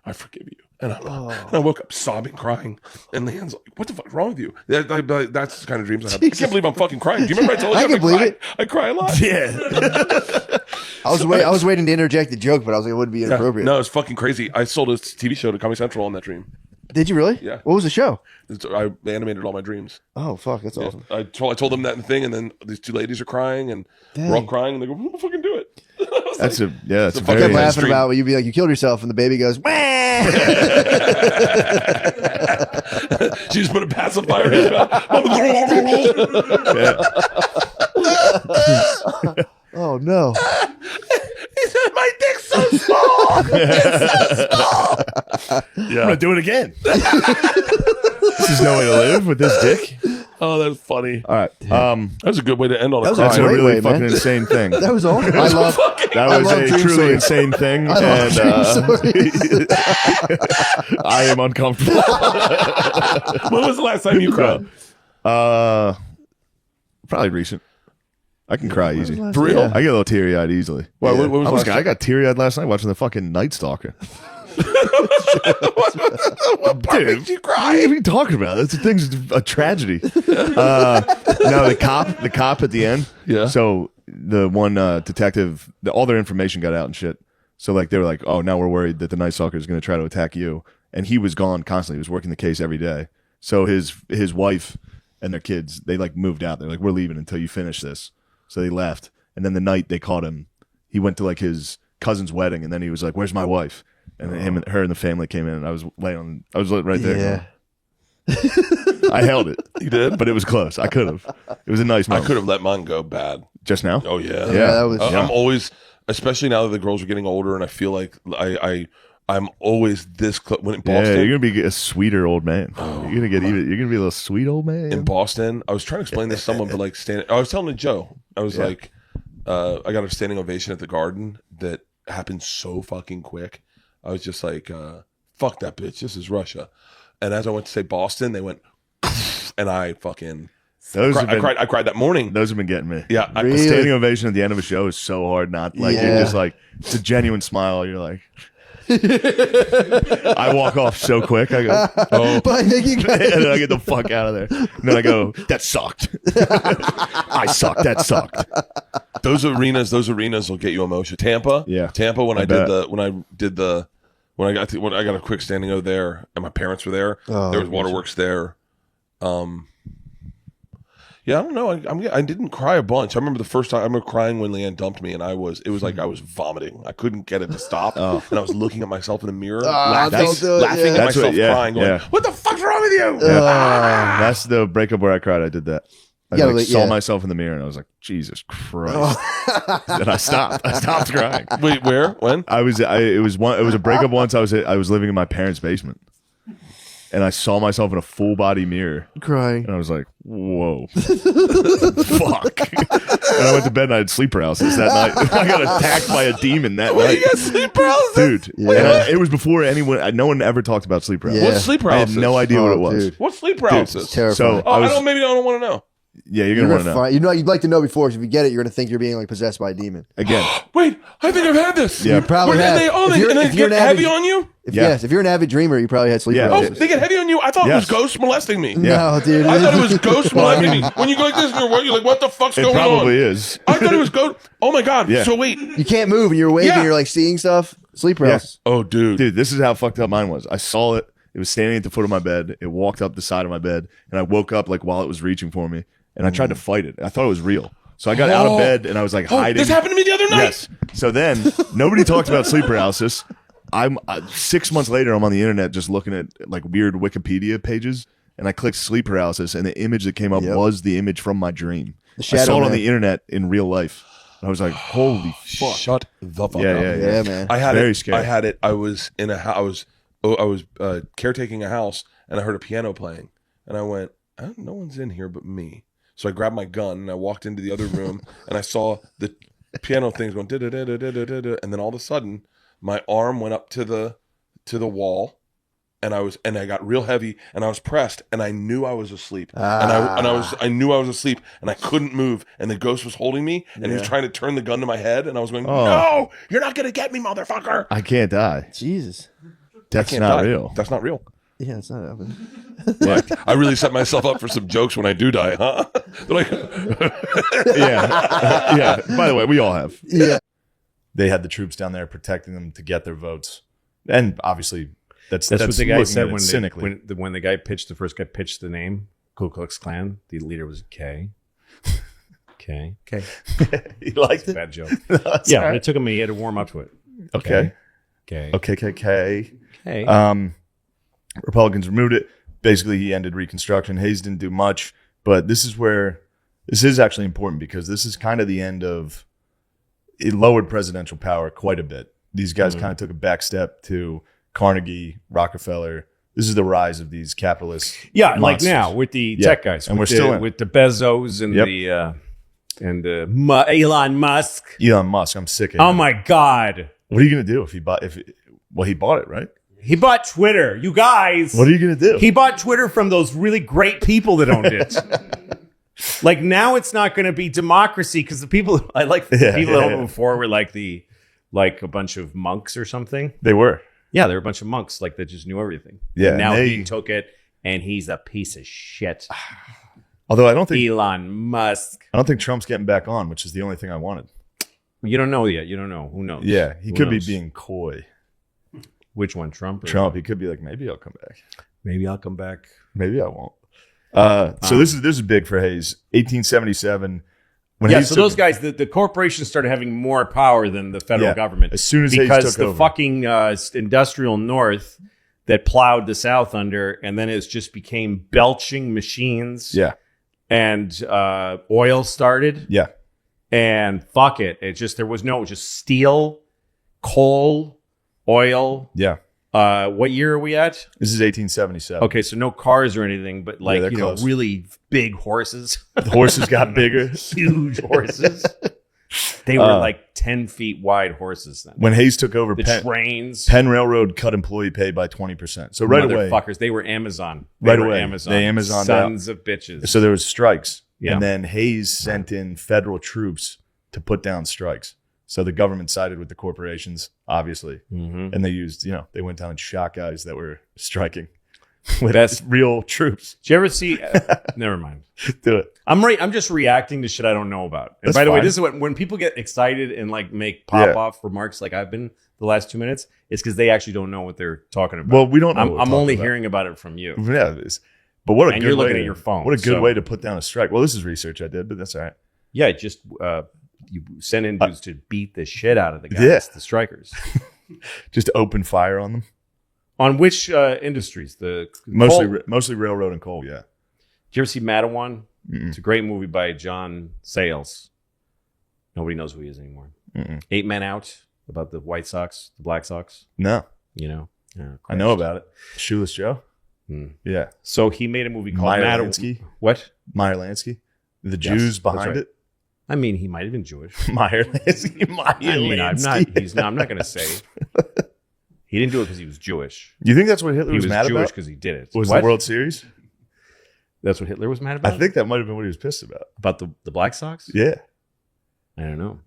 A: I forgive you. And I woke up sobbing, crying, and Leanne's like, "What the fuck is wrong with you?" That's the kind of dreams I have. I can't believe I'm fucking crying. Do you remember I told you?
C: I can believe it.
A: I cry a lot.
D: Yeah.
C: I was waiting to interject the joke, but I was like, it would be inappropriate.
A: No, it's fucking crazy. I sold a TV show to Comedy Central on that dream.
C: Did you really?
A: Yeah.
C: What was the show?
A: I animated all my dreams.
C: Oh fuck, that's awesome.
A: I told them that in the thing, and then these 2 ladies are crying, and
C: Dang.
A: we're all crying, and they go, "We'll fucking do it."
D: That's a
C: I
D: very
C: kept
D: nice
C: laughing
D: dream.
C: about when you'd be like, you killed yourself, and the baby goes, Wah!
A: She just put a pacifier in his mouth.
C: Oh no.
A: He said, "My dick's so small."
D: I'm gonna do it again. This is no way to live with this dick.
A: Oh, that's funny.
D: All right.
A: That's a good way to end on a
C: That was
A: cry.
D: That's a
C: great
D: really
C: way,
D: fucking
C: man.
D: insane thing.
C: That was awesome. I love
D: That
C: I
D: was
C: love
D: a
C: dream
D: truly
C: stories.
D: insane thing,
C: I love dream stories.
D: I am uncomfortable.
A: When was the last time you cried?
D: Probably recent. I can cry easy.
A: For real?
D: I get a little teary eyed easily.
A: Why, what was
D: I,
A: the last
D: I got teary eyed last night watching the fucking Night Stalker.
A: What part makes you
D: What
A: cry?
D: are you talking about? This thing's a tragedy. No, the cop at the end.
A: Yeah.
D: So the one detective, all their information got out and shit. So like they were like, oh, now we're worried that the Night Stalker is going to try to attack you. And he was gone constantly. He was working the case every day. So his wife and their kids, they like moved out. They're like, we're leaving until you finish this. So they left. And then the night they caught him, he went to like his cousin's wedding, and then he was like, where's my wife? And then her and the family came in, and I was right there.
C: Yeah.
D: I held it.
A: You did?
D: But it was close. I could have. It was a nice
A: I
D: moment.
A: could have let mine go bad.
D: Just now?
A: Oh, yeah.
C: Yeah, that was
A: I'm always, especially now that the girls are getting older, and I feel like I'm always this close. When in
D: Yeah,
A: Boston,
D: you're gonna be a sweeter old man. You're gonna be a little sweet old man.
A: in Boston, I was trying to explain this to someone, but like I was telling Joe, I was like, I got a standing ovation at the Garden that happened so fucking quick. I was just like, fuck that bitch. This is Russia. And as I went to say Boston, they went, and I fucking I cried that morning.
D: Those have been getting me.
A: Yeah,
D: A
C: Really?
D: standing ovation at the end of a show is so hard. Not like you're
C: Yeah.
D: just like it's a genuine smile. You're like. I walk off so quick. I go, oh,
C: But I think you
D: and then I get the fuck out of there. And then I go, that sucked. I sucked. That sucked.
A: Those arenas will get you emotional. Tampa,
D: Yeah.
A: Tampa. When
D: I
A: I
D: bet.
A: got a quick standing O there, and my parents were there.
C: Oh,
A: There was waterworks there. Yeah, I don't know. I didn't cry a bunch. I remember the first time. I remember crying when Leanne dumped me, and it was like I was vomiting. I couldn't get it to stop, and I was looking at myself in the mirror, laughing
C: don't do it,
A: at
C: yeah.
D: That's
A: myself,
D: what- yeah,
A: crying, going,
D: yeah.
A: "What the fuck's wrong with you?"
D: That's the breakup where I cried. I did that. I
C: Yeah,
D: like,
C: like,
D: saw
C: yeah.
D: myself in the mirror and I was like, Jesus Christ. And I stopped. I stopped crying.
A: Wait, where? When?
D: It was a breakup once. I was living in my parents' basement. And I saw myself in a full body mirror.
C: crying.
D: And I was like, whoa. Fuck. And I went to bed and I had sleep paralysis that night. I got attacked by a demon that night.
A: You got sleep paralysis?
D: Dude.
C: Yeah.
D: And it was before no one ever talked about sleep paralysis.
C: Yeah.
A: What's sleep
D: I had
A: paralysis?
D: no idea what it
C: Oh,
D: was.
C: dude.
A: What's sleep paralysis?
C: Terrifying.
D: So I
A: I
D: was,
A: don't want to know.
D: Yeah, you're gonna want to know.
C: You know, you'd like to know before. 'Cause if you get it, you're gonna think you're being like possessed by a demon.
D: Again,
A: Wait, I think I've had this.
D: Yeah.
C: You probably
A: Where
C: have.
A: they, oh,
C: If
A: they,
C: you're-
A: and they
C: if you're
A: get
C: an
A: heavy
C: avid-
A: on you?
C: Yes, if you're an avid dreamer, you probably had sleep
D: Yeah.
A: Oh,
C: paralysis.
A: they get heavy on you? I thought it was
D: Yes.
A: ghosts molesting me.
C: No, dude.
A: I thought it was ghosts molesting me. When you go like this and you're like, what the fuck's
D: it
A: going
D: probably
A: on?
D: is.
A: I thought it was ghost. Oh my God.
D: Yeah.
A: So wait.
C: You can't move, and you're awake,
A: Yeah.
C: and you're like seeing stuff. Sleep paralysis.
A: Oh, dude.
D: Dude, this is how fucked up mine was. I saw it. It was standing at the foot of my bed. It walked up the side of my bed, and I woke up like while it was reaching for me, and I tried to fight it. I thght it was real. So I got out of bed, and I was like
A: Oh,
D: hiding.
A: this happened to me the other night.
D: Yes. So then nobody talked about sleep paralysis. I'm 6 months later. I'm on the internet just looking at like weird Wikipedia pages, and I clicked sleep paralysis, and the image that came up
C: Yep.
D: was the image from my dream. I
C: Shadow
D: saw it on
C: Man.
D: the internet in real life. And I was like, "Holy fuck!"
A: Shut the fuck
D: Yeah,
A: up.
D: yeah,
C: Yeah, man.
A: I had
D: Very
A: it.
D: scary.
A: I had it. I was in a house. I was caretaking a house, and I heard a piano playing, and I went, "No one's in here but me." So I grabbed my gun and I walked into the other room, and I saw the piano things going da da da da da da da, and then all of a sudden, my arm went up to the wall, and I got real heavy, and I was pressed, and I knew I was asleep, and I knew I was asleep, and I couldn't move, and the ghost was holding me, and he was trying to turn the gun to my head, and I was going, "No, you're not gonna get me, motherfucker."
D: I can't die.
C: Jesus.
D: That's
A: Can't
D: not
A: die.
D: real.
A: That's not real.
C: Yeah, it's not happening.
A: I really set myself up for some jokes when I do die, huh? They're like,
D: Yeah, yeah. By the way, we all have.
C: Yeah.
D: They had the troops down there protecting them to get their votes, and obviously that's
H: That's what the guy
D: looking
H: said
D: at it
H: when
D: cynically.
H: when the guy pitched the first guy pitched the name Ku Klux Klan. The leader was K. K.
D: He liked it.
H: Bad joke.
D: That's
H: Yeah,
D: all
H: but
D: right.
H: it took him. He had to warm up to it.
D: Okay.
H: K.
D: Okay.
H: K.
D: Republicans removed it. Basically, he ended Reconstruction. Hayes didn't do much, but this is actually important because this is kind of the end of it. Lowered presidential power quite a bit. These guys kind of took a back step to Carnegie, Rockefeller. This is the rise of these capitalists.
H: Yeah, like
D: monsters.
H: now with the
D: Yeah,
H: tech guys,
D: and
H: with
D: we're still in.
H: with the Bezos and
D: Yep.
H: Elon Musk.
D: Elon Musk. I'm sick of
H: Oh
D: him.
H: my God,
D: What are you gonna do if he bought? He bought it, right?
H: he bought Twitter. You guys,
D: What are you gonna do?
H: He bought Twitter from those really great people that owned it. Like now, it's not going to be democracy because the people I like the
D: Yeah,
H: people
D: yeah,
H: that owned
D: yeah.
H: it before were like a bunch of monks or something.
D: They were.
H: Yeah, they were a bunch of monks like that just knew everything.
D: Yeah,
H: And now
D: and
H: he took it and he's a piece of shit.
D: Although I don't think
H: Elon Musk.
D: Trump's getting back on, which is the only thing I wanted.
H: You don't know yet. You don't know. Who knows?
D: Yeah, he
H: Who
D: could
H: knows?
D: be being coy.
H: Which one, Trump? Or
D: Trump, he could be like, maybe I'll come back.
H: Maybe I'll come back.
D: Maybe I won't. So this is big for Hayes. 1877. When
H: Yeah,
D: Hayes
H: so
D: took-
H: those guys, the corporations started having more power than the federal
D: Yeah,
H: government.
D: as soon as Hayes
H: because
D: took
H: the
D: over.
H: fucking industrial North that plowed the South under, and then it just became belching machines.
D: Yeah,
H: And oil started,
D: yeah.
H: and fuck it. There was just steel, coal, oil.
D: Yeah.
H: What year are we at?
D: This is 1877.
H: Okay, so no cars or anything, but like,
D: they're close.
H: really big horses.
D: The horses got bigger.
H: Huge horses. They were like 10 feet wide horses then.
D: When Hayes took over,
H: The
D: Penn,
H: trains.
D: Railroad cut employee pay by 20%. So right away,
H: Motherfuckers. They were Amazon.
D: Right
H: were
D: away.
H: Amazon.
D: They Amazoned
H: Sons of bitches.
D: so there was strikes.
H: Yeah.
D: And then Hayes sent in federal troops to put down strikes. So the government sided with the corporations, obviously.
H: Mhm.
D: And they used, they went down and shot guys that were striking with
H: That's-
D: real troops.
H: Did you ever see? Never mind.
D: Do it.
H: I'm just reacting to shit I don't know about. And
D: That's
H: by the way,
D: fine.
H: this is when people get excited and like make pop
D: Yeah.
H: off remarks like I've been the last 2 minutes, it's because they actually don't know what they're talking about.
D: Well, we don't know. what we're
H: I'm only
D: talking about.
H: hearing about it from you.
D: Yeah, it is. But what a
H: And
D: good
H: you're looking
D: way
H: at
D: to-
H: your phone,
D: What a good
H: so-
D: way to put down a strike. Well, this is research I did, but that's all right.
H: Yeah, just you send in dudes to beat the shit out of the guys,
D: Yeah.
H: the strikers.
D: Just open fire on them.
H: On which industries? The
D: Mostly,
H: coal?
D: mostly railroad and coal. Yeah.
H: Did you ever see Mattawan? It's a great movie by John Sayles. Nobody knows who he is anymore.
D: Mm-mm.
H: 8 Men Out, about the White Sox, the Black Sox.
D: No,
H: You know, Oh,
D: I know about it. Shoeless Joe.
H: Hmm.
D: Yeah.
H: So he made a movie called
D: Meyer
H: Mattawan.
D: Lansky.
H: What?
D: Meyer Lansky. The
H: Yes,
D: Jews
H: that's
D: behind
H: right.
D: it.
H: I mean, he might have been Jewish.
D: Meyer Lansky. Meyer
H: I mean, I'm
D: Lansky.
H: not going to say. He didn't do it because he was Jewish.
D: You think that's what Hitler
H: He
D: was,
H: was
D: mad
H: Jewish
D: about?
H: because he did it.
D: Was
H: What?
D: the World Series?
H: That's what Hitler was mad about?
D: I think that might have been what he was pissed about.
H: About the Black Sox?
D: Yeah.
H: I don't know.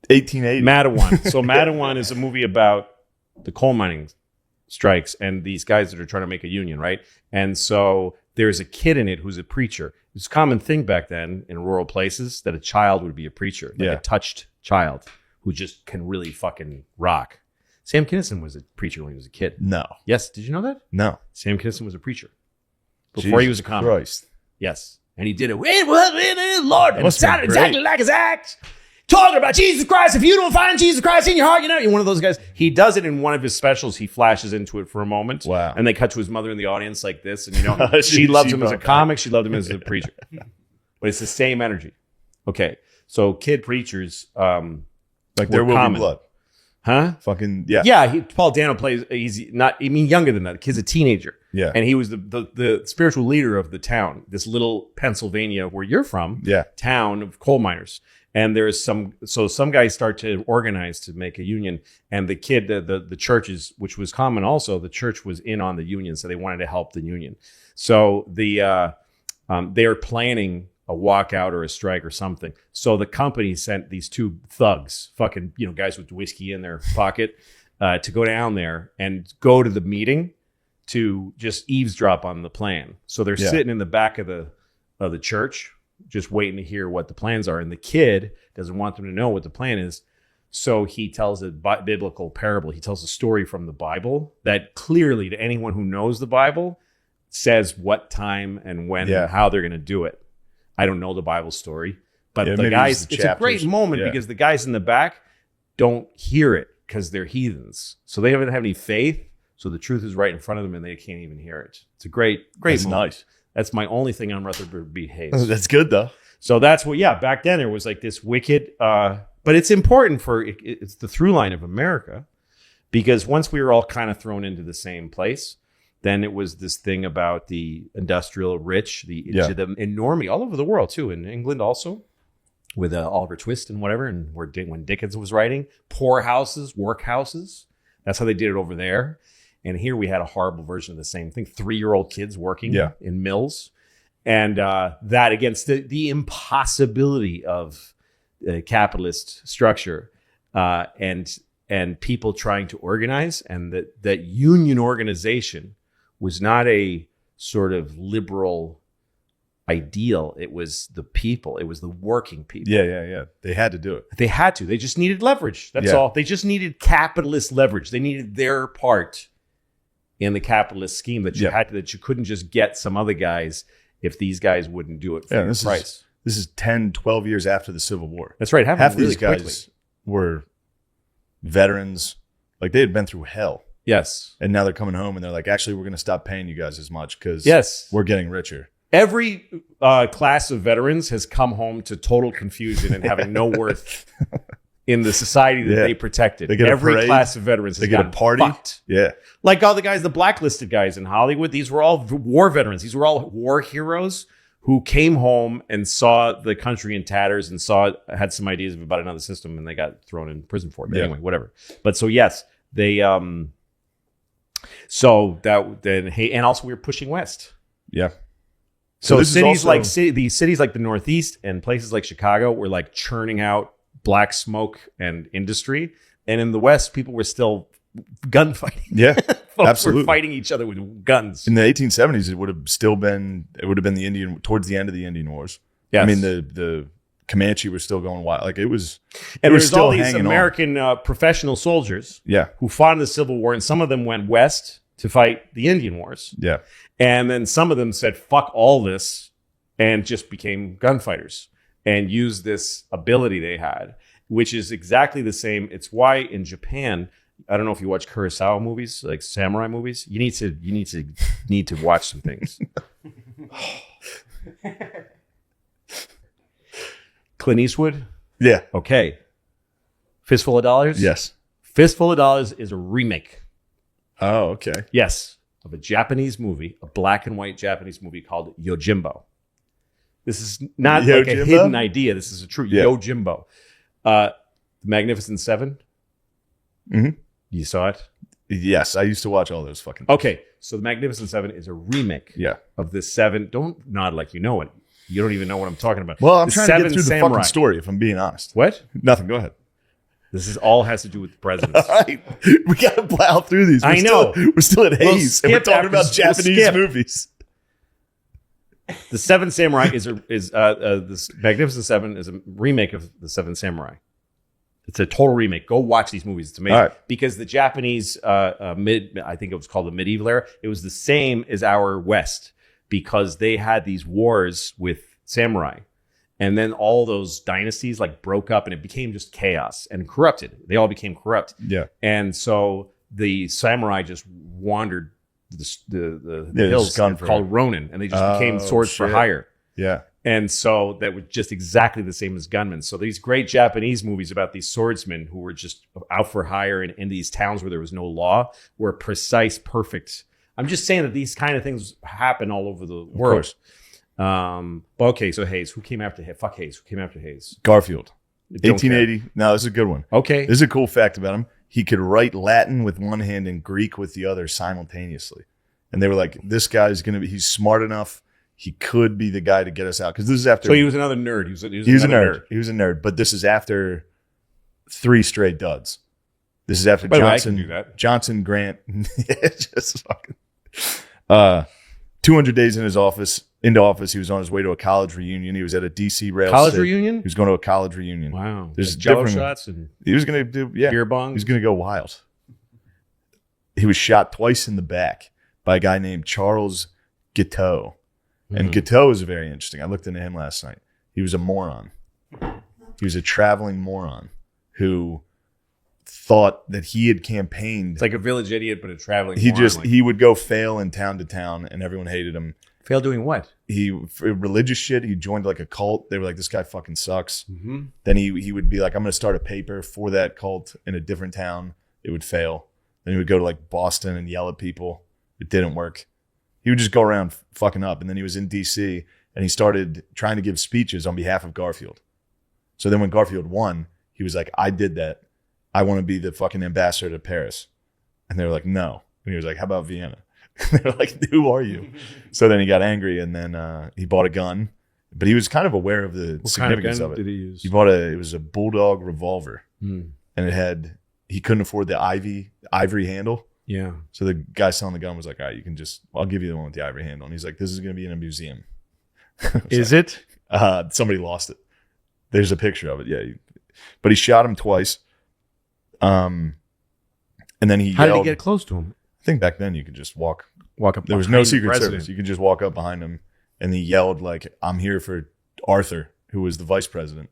D: 1880.
H: Mattawan. So Mattawan is a movie about the coal mining strikes and these guys that are trying to make a union, right? And so there's a kid in it who's a preacher. It's a common thing back then in rural places that a child would be a preacher, like a touched child who just can really fucking rock. Sam Kinison was a preacher when he was a kid.
D: No.
H: Yes. Did you know that?
D: No.
H: Sam Kinison was a preacher before he was a comic.
D: Christ.
H: Yes. And he did it. It was Lord. And it
D: must have
H: sounded
D: been
H: exactly like his act. Talking about Jesus Christ. If you don't find Jesus Christ in your heart, you're one of those guys. He does it in one of his specials. He flashes into it for a moment.
D: Wow.
H: And they cut to his mother in the audience like this. And she loves him as a comic. She loved him as a preacher. But it's the same energy. Okay. So kid preachers,
D: like there will
H: common.
D: be blood.
H: Huh?
D: Fucking yeah.
H: Yeah, Paul Dano plays. He's not. I mean, younger than that. The kid's a teenager.
D: Yeah.
H: And he was the spiritual leader of the town. This little Pennsylvania, where you're from.
D: Yeah.
H: Town of coal miners. And there's some guys start to organize to make a union. And the kid, the churches, which was common also, the church was in on the union, so they wanted to help the union. So they're planning a walkout or a strike or something. So the company sent these two thugs, fucking, guys with whiskey in their pocket, to go down there and go to the meeting to just eavesdrop on the plan. So they're sitting in the back of the church, just waiting to hear what the plans are. And the kid doesn't want them to know what the plan is. So he tells a biblical parable. He tells a story from the Bible that clearly, to anyone who knows the Bible, says what time and when and how they're going to do it. I don't know the Bible story, but the guys, it's a great moment because the guys in the back don't hear it because they're heathens. So they don't have any faith. So the truth is right in front of them and they can't even hear it. It's a great moment.
D: Nice.
H: That's my only thing on Rutherford B. Hayes.
D: That's good though.
H: So that's what, back then there was like this wicked, but it's important it's the through line of America because once we were all kind of thrown into the same place, then it was this thing about the industrial rich, the enormity all over the world too, in England also, with Oliver Twist and whatever, and when Dickens was writing, poor houses, workhouses. That's how they did it over there. And here we had a horrible version of the same thing: 3-year-old kids working in mills, and that against the impossibility of capitalist structure, and people trying to organize, and that union organization was not a sort of liberal ideal. It was the people. It was the working people.
D: Yeah. They had to do it.
H: They had to. They just needed leverage. That's all. They just needed capitalist leverage. They needed their part in the capitalist scheme that you couldn't just get some other guys if these guys wouldn't do it for your price.
D: This is 10, 12 years after the Civil War.
H: That's right.
D: Half
H: really
D: these guys
H: quickly.
D: were veterans. Like they had been through hell.
H: Yes.
D: And now they're coming home and they're like, actually, we're going to stop paying you guys as much because we're getting richer.
H: Every class of veterans has come home to total confusion and having no worth in the society that they protected.
D: They get
H: Every
D: a parade,
H: class of veterans has gotten
D: party.
H: Fucked.
D: Yeah.
H: Like all the guys, the blacklisted guys in Hollywood, these were all war veterans. These were all war heroes who came home and saw the country in tatters and had some ideas about another system and they got thrown in prison for it. But anyway, whatever. But so yes, they and also we were pushing west.
D: Yeah.
H: So cities like these cities like the Northeast and places like Chicago were like churning out black smoke and industry, and in the West, people were still gunfighting.
D: Yeah,
H: Folks
D: absolutely,
H: were fighting each other with guns.
D: In the 1870s, it would have been the Indian towards the end of the Indian Wars.
H: Yes.
D: I mean the Comanche were still going wild. Like it was,
H: and
D: it was
H: there's
D: still
H: all these
D: hanging
H: American professional soldiers,
D: Yeah,
H: who fought in the Civil War, and some of them went west to fight the Indian Wars.
D: Yeah.
H: And then some of them said, fuck all this, and just became gunfighters and used this ability they had, which is exactly the same. It's why in Japan, I don't know if you watch Kurosawa movies, like samurai movies. You need to watch some things. Clint Eastwood?
D: Yeah.
H: Okay. Fistful of Dollars?
D: Yes.
H: Fistful of Dollars is a remake.
D: Oh, okay.
H: Yes. Of a Japanese movie, a black and white Japanese movie called Yojimbo. This is not like a hidden idea. This is a true Yojimbo. The Magnificent Seven.
D: Mhm.
H: You saw it?
D: Yes, I used to watch all those fucking.
H: Okay, so The Magnificent Seven is a remake
D: Yeah.
H: of the Seven. Don't nod like you know it. You don't even know what I'm talking about.
D: Well, I'm
H: The
D: trying to
H: Seven
D: get through the
H: Samurai.
D: fucking story. If I'm being honest.
H: What?
D: Nothing. Go ahead.
H: This is all has to do with the presidents.
D: All right, we got to plow through these.
H: I know.
D: We're still at Hayes, and we're
H: skip
D: talking
H: after-
D: about
H: we'll
D: Japanese
H: skip.
D: movies.
H: The Seven Samurai is this Magnificent Seven is a remake of the Seven Samurai. It's a total remake. Go watch these movies. It's amazing.
D: All right.
H: Because the Japanese I think it was called the medieval era. It was the same as our West because they had these wars with samurai. And then all those dynasties like broke up and it became just chaos and corrupted. They all became corrupt.
D: Yeah.
H: And so the samurai just wandered the
D: Yeah,
H: hills
D: just gone for
H: called
D: it.
H: Ronin, and they just became
D: Oh,
H: swords for
D: shit.
H: hire.
D: Yeah.
H: And so that was just exactly the same as gunmen. So these great Japanese movies about these swordsmen who were just out for hire in these towns where there was no law were precise, perfect. I'm just saying that these kind of things happen all over the world. Okay, so Hayes. Who came after Hayes? Fuck Hayes. Who came after Hayes?
D: Garfield.
H: Don't
D: 1880. No, this is a good one.
H: Okay.
D: This is a cool fact about him. He could write Latin with one hand and Greek with the other simultaneously. And they were like, this guy's going to be, he's smart enough. He could be the guy to get us out. Because this is after.
H: So he was another nerd. He was
D: a
H: another
D: nerd. He was a nerd. But this is after 3 straight duds. This is after
H: By the way, I
D: Johnson.
H: can do that.
D: Johnson, Grant. Just fucking. 200 days into office, he was on his way to a college reunion. He was at a DC rail
H: College
D: station.
H: reunion?
D: He was going to a college reunion.
H: Wow.
D: There's
H: Jello
D: different-
H: shots and
D: He was going to do, yeah.
H: beer bongs.
D: He was going to go wild. He was shot twice in the back by a guy named Charles Guiteau. And Guiteau is very interesting. I looked into him last night. He was a moron. He was a traveling moron who thought that he had campaigned.
H: It's like a village idiot, but a traveling.
D: He
H: moron,
D: just
H: like,
D: he would go fail in town to town, and everyone hated him.
H: failed doing what?
D: For religious shit. He joined like a cult. They were like, this guy fucking sucks.
H: Mm-hmm.
D: Then he would be like, I'm going to start a paper for that cult in a different town. It would fail. Then he would go to like Boston and yell at people. It didn't work. He would just go around fucking up. And then he was in DC and he started trying to give speeches on behalf of Garfield. So then when Garfield won, he was like, I did that. I want to be the fucking ambassador to Paris. And they were like, no. And he was like, how about Vienna? They were like, who are you? So then he got angry and then he bought a gun. But he was kind of aware of the significance of it.
H: Did he use?
D: He bought it was a bulldog revolver.
H: Mm.
D: And he couldn't afford the ivory handle.
H: Yeah.
D: So the guy selling the gun was like, all right, I'll give you the one with the ivory handle. And he's like, this is going to be in a museum.
H: Is it?
D: Somebody lost it. There's a picture of it. Yeah. But he shot him twice. And then he
H: How did
D: yelled.
H: he get close to him?
D: I think back then you could just walk
H: Up.
D: There was
H: behind
D: no
H: the
D: Secret
H: president.
D: Service. You could just walk up behind him, and he yelled like, "I'm here for Arthur, who was the vice president."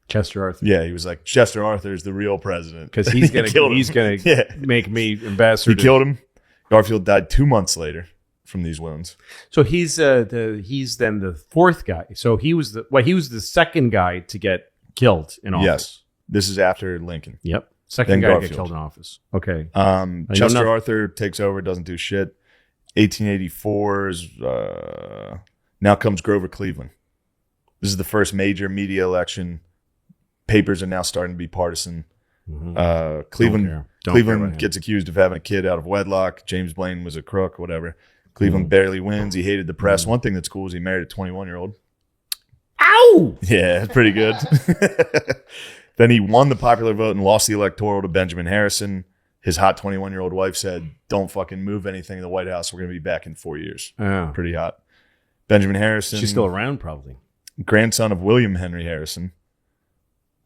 H: Chester Arthur.
D: Yeah, he was like, "Chester Arthur is the real president
H: Because he's gonna
D: killed him.
H: he's gonna
D: Yeah.
H: make me ambassador.
D: He killed him. Garfield died 2 months later from these wounds.
H: So he's he's then the fourth guy. So he was the second guy to get killed in office.
D: Yes, this is after Lincoln.
H: Yep. Second
D: Then
H: guy to get
D: Garfield.
H: killed in office. Okay.
D: Chester
H: nothing.
D: Arthur takes over, doesn't do shit. 1884 is now comes Grover Cleveland. This is the first major media election. Papers are now starting to be partisan.
H: Mhm.
D: Cleveland
H: Don't care about
D: Cleveland
H: him.
D: gets accused of having a kid out of wedlock. James Blaine was a crook, whatever. Cleveland barely wins. He hated the press. One thing that's cool is he married a 21-year-old.
H: Ow!
D: Yeah, that's pretty good. Then he won the popular vote and lost the electoral to Benjamin Harrison. His hot 21-year-old wife said, don't fucking move anything in the White House. We're going to be back in 4 years.
H: Yeah.
D: Pretty hot. Benjamin Harrison.
H: She's still around, probably.
D: Grandson of William Henry Harrison.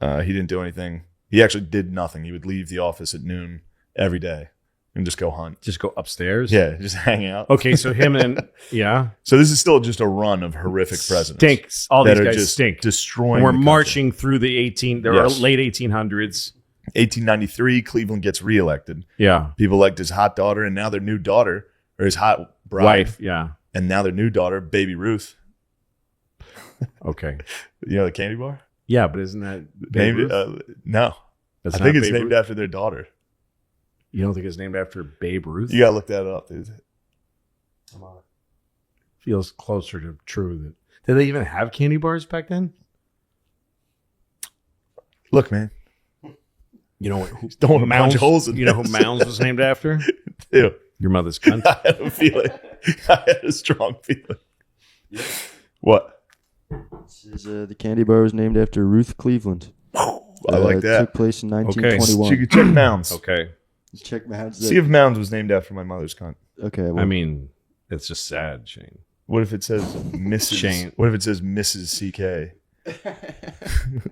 D: He didn't do anything. He actually did nothing. He would leave the office at noon every day and just go hunt.
H: Just go upstairs.
D: Yeah, just hang out.
H: Okay, so him and yeah,
D: So this is still just a run of horrific presidents.
H: stinks. All
D: that
H: these
D: are
H: guys
D: just
H: stink.
D: destroying
H: And we're
D: the country.
H: marching through the
D: Yes.
H: late 1800s.
D: 1893, Cleveland gets reelected.
H: Yeah,
D: People liked his hot daughter, and now their new daughter, or his hot bride,
H: wife. Yeah.
D: and now their new daughter, Baby Ruth.
H: Okay.
D: You know the candy bar?
H: Yeah, but isn't that Babe
D: Named,
H: Ruth?
D: no.
H: That's
D: I
H: not
D: think it's
H: Babe
D: named
H: Ruth?
D: after their daughter.
H: You don't think it's named after Babe Ruth?
D: You gotta look that up, dude.
H: Feels closer to true. Did they even have candy bars back then?
D: Look, man.
H: You know who
D: Don't want to punch holes in
H: You know who
D: this.
H: Mounds was named after?
D: Ew.
H: Your mother's cunt.
D: I had a feeling. I had a strong feeling. What?
G: This is, the candy bar was named after Ruth Cleveland.
D: I like that.
G: Took place in
D: So
G: 1921.
D: you could check Mounds.
H: Okay.
G: Check my house.
D: See if Mounds was named after my mother's cunt.
G: Okay. Well,
H: I mean, it's just sad, Shane.
D: What if it says Mrs.
H: Shane.
D: What if it says Mrs. CK?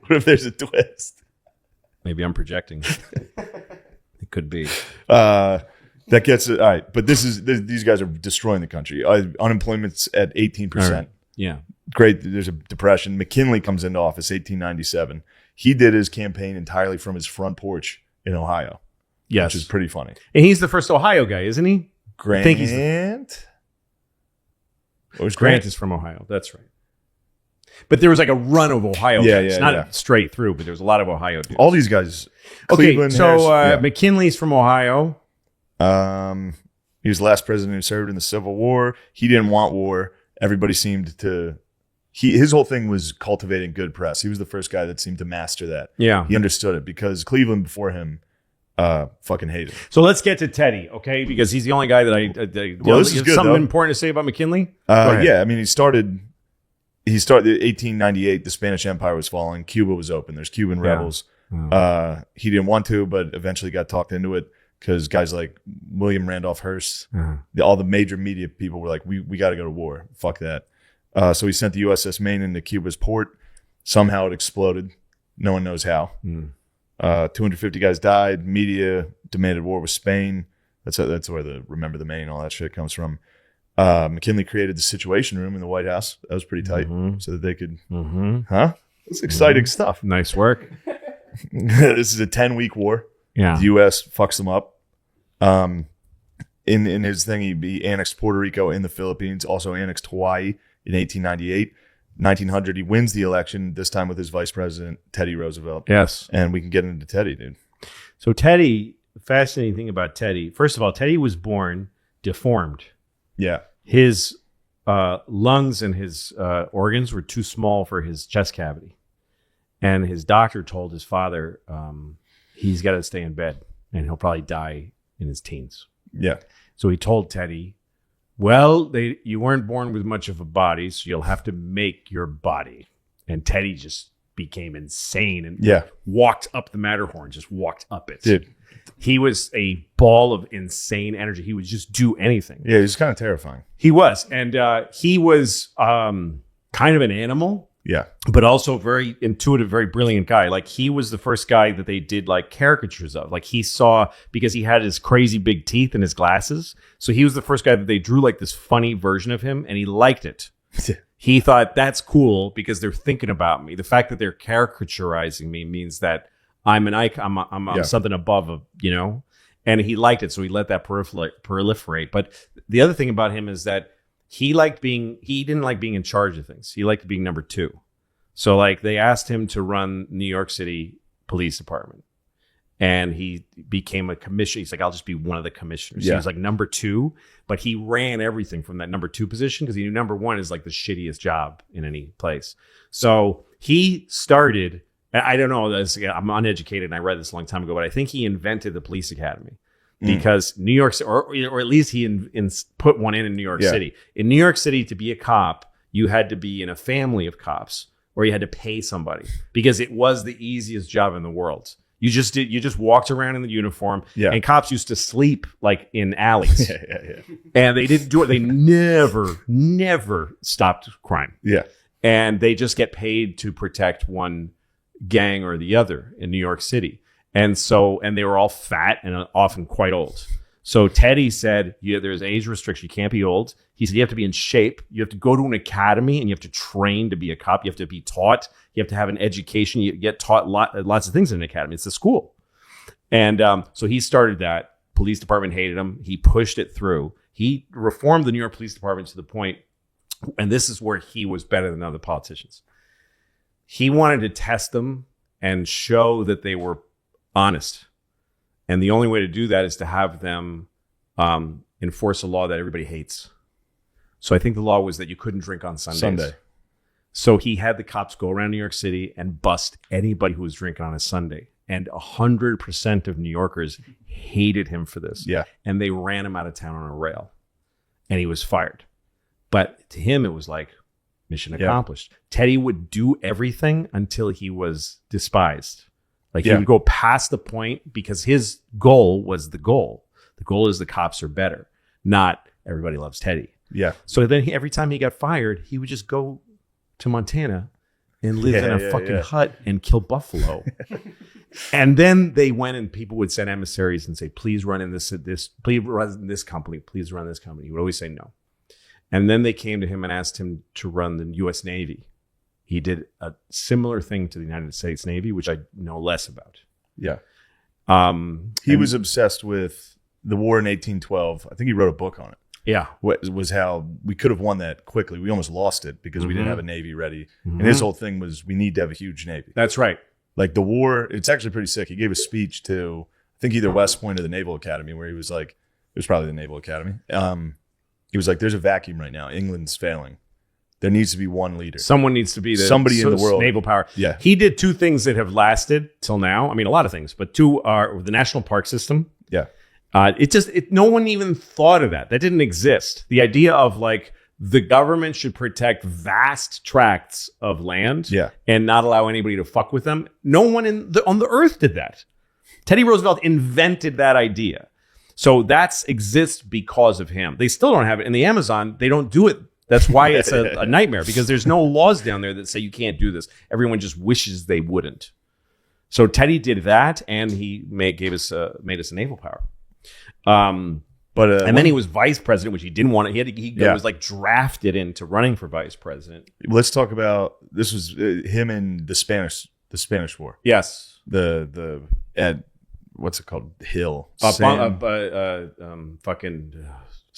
D: What if there's a twist?
H: Maybe I'm projecting. It could be.
D: That gets it. All right. But these guys are destroying the country. Unemployment's at 18%.
H: All right. Yeah.
D: Great. There's a depression. McKinley comes into office 1897. He did his campaign entirely from his front porch in Ohio.
H: Yes.
D: Which is pretty funny.
H: And he's the first Ohio guy, isn't he?
D: Grant.
H: I think he's
D: Where's
H: Grant is from Ohio. That's right. But there was like a run of Ohio guys.
D: Yeah,
H: Not
D: yeah.
H: straight through, but there was a lot of Ohio dudes.
D: All these guys.
H: Okay,
D: Cleveland,
H: so
D: Harris-
H: McKinley's from Ohio.
D: He was the last president who served in the Civil War. He didn't want war. Everybody seemed to. His whole thing was cultivating good press. He was the first guy that seemed to master that.
H: Yeah.
D: He understood it because Cleveland before him fucking hated him.
H: So let's get to Teddy, okay? Because he's the only guy that
D: Well, this is good,
H: something
D: though.
H: important to say about McKinley? Go ahead.
D: Yeah, I mean, he started 1898. The Spanish Empire was falling. Cuba was open. There's Cuban rebels. He didn't want to, but eventually got talked into it because guys like William Randolph Hearst, all the major media people were like, we got to go to war. Fuck that. So he sent the USS Maine into Cuba's port. Somehow it exploded. No one knows how. 250 guys died. Media demanded war with Spain. That's where the Remember the Maine, all that shit comes from. McKinley created the Situation Room in the White House. That was pretty tight, so that they could. That's exciting stuff.
H: Nice work.
D: This is a 10-week war.
H: Yeah.
D: The U.S. fucks them up. In his thing, he annexed Puerto Rico in the Philippines, also annexed Hawaii in 1898. 1900, he wins the election, this time with his vice president, Teddy Roosevelt.
H: Yes.
D: And we can get into Teddy, dude.
H: So Teddy, the fascinating thing about Teddy, first of all, Teddy was born deformed.
D: Yeah.
H: His lungs and his organs were too small for his chest cavity. And his doctor told his father he's got to stay in bed and he'll probably die in his teens.
D: Yeah.
H: So he told Teddy, well, you weren't born with much of a body, so you'll have to make your body. And Teddy just became insane and walked up the Matterhorn, just walked up it.
D: Dude.
H: He was a ball of insane energy. He would just do anything.
D: Yeah, he was kind of terrifying.
H: He was. And he was kind of an animal.
D: Yeah.
H: But also very intuitive, very brilliant guy. Like he was the first guy that they did like caricatures of. Like he saw, because he had his crazy big teeth and his glasses. So he was the first guy that they drew like this funny version of him and he liked it. He thought that's cool because they're thinking about me. The fact that they're caricaturizing me means that I'm an icon. I'm something above, and he liked it. So he let that proliferate. But the other thing about him is that he didn't like being in charge of things. He liked being number two. So like they asked him to run New York City Police Department and he became a commissioner. He's like, I'll just be one of the commissioners.
D: Yeah.
H: He was like number two, but he ran everything from that number two position because he knew number one is like the shittiest job in any place. So he started, I don't know, I'm uneducated and I read this a long time ago, but I think he invented the police academy. Because New York, or at least he put one in New York City. In New York City, to be a cop, you had to be in a family of cops, or you had to pay somebody because it was the easiest job in the world. You just walked around in the uniform, and cops used to sleep like in alleys. And they didn't do it. They never stopped crime.
D: Yeah,
H: and they just get paid to protect one gang or the other in New York City. And they were all fat and often quite old. So Teddy said, there's age restriction. You can't be old. He said, you have to be in shape. You have to go to an academy and you have to train to be a cop. You have to be taught. You have to have an education. You get taught lots of things in an academy. It's a school. And so he started that. Police department hated him. He pushed it through. He reformed the New York Police Department to the point, and this is where he was better than other politicians. He wanted to test them and show that they were honest. And the only way to do that is to have them enforce a law that everybody hates. So I think the law was that you couldn't drink on Sundays. So he had the cops go around New York City and bust anybody who was drinking on a Sunday. And 100% of New Yorkers hated him for this.
D: Yeah.
H: And they ran him out of town on a rail. And he was fired. But to him, it was like mission accomplished. Teddy would do everything until he was despised. Like he would go past the point because his goal was the goal. The goal is the cops are better, not everybody loves Teddy.
D: Yeah.
H: So then every time he got fired, he would just go to Montana and live in a fucking hut and kill buffalo. And then they went and people would send emissaries and say, please run in this, please run in this company, please run this company. He would always say no. And then they came to him and asked him to run the U.S. Navy. He did a similar thing to the United States Navy, which I know less about.
D: Yeah. He was obsessed with the war in 1812. I think he wrote a book on it.
H: Yeah.
D: Was how we could have won that quickly. We almost lost it because we didn't have a Navy ready. And his whole thing was we need to have a huge Navy.
H: That's right.
D: Like the war, it's actually pretty sick. He gave a speech to, I think either West Point or the Naval Academy, where he was like, it was probably the Naval Academy. He was like, there's a vacuum right now. England's failing. There needs to be one leader.
H: Someone needs to be
D: somebody in the world.
H: Naval power.
D: Yeah.
H: He did two things that have lasted till now. I mean, a lot of things, but two are the National Park System.
D: Yeah.
H: No one even thought of that. That didn't exist. The idea of like the government should protect vast tracts of land and not allow anybody to fuck with them. No one on the earth did that. Teddy Roosevelt invented that idea. So that exists because of him. They still don't have it. In the Amazon, they don't do it. That's why it's a nightmare, because there's no laws down there that say you can't do this. Everyone just wishes they wouldn't. So Teddy did that, and he made us a naval power. And then he was vice president, which he didn't want. He was like drafted into running for vice president.
D: Let's talk about this. Was him in the Spanish War?
H: Yes.
D: What's it called? Hill.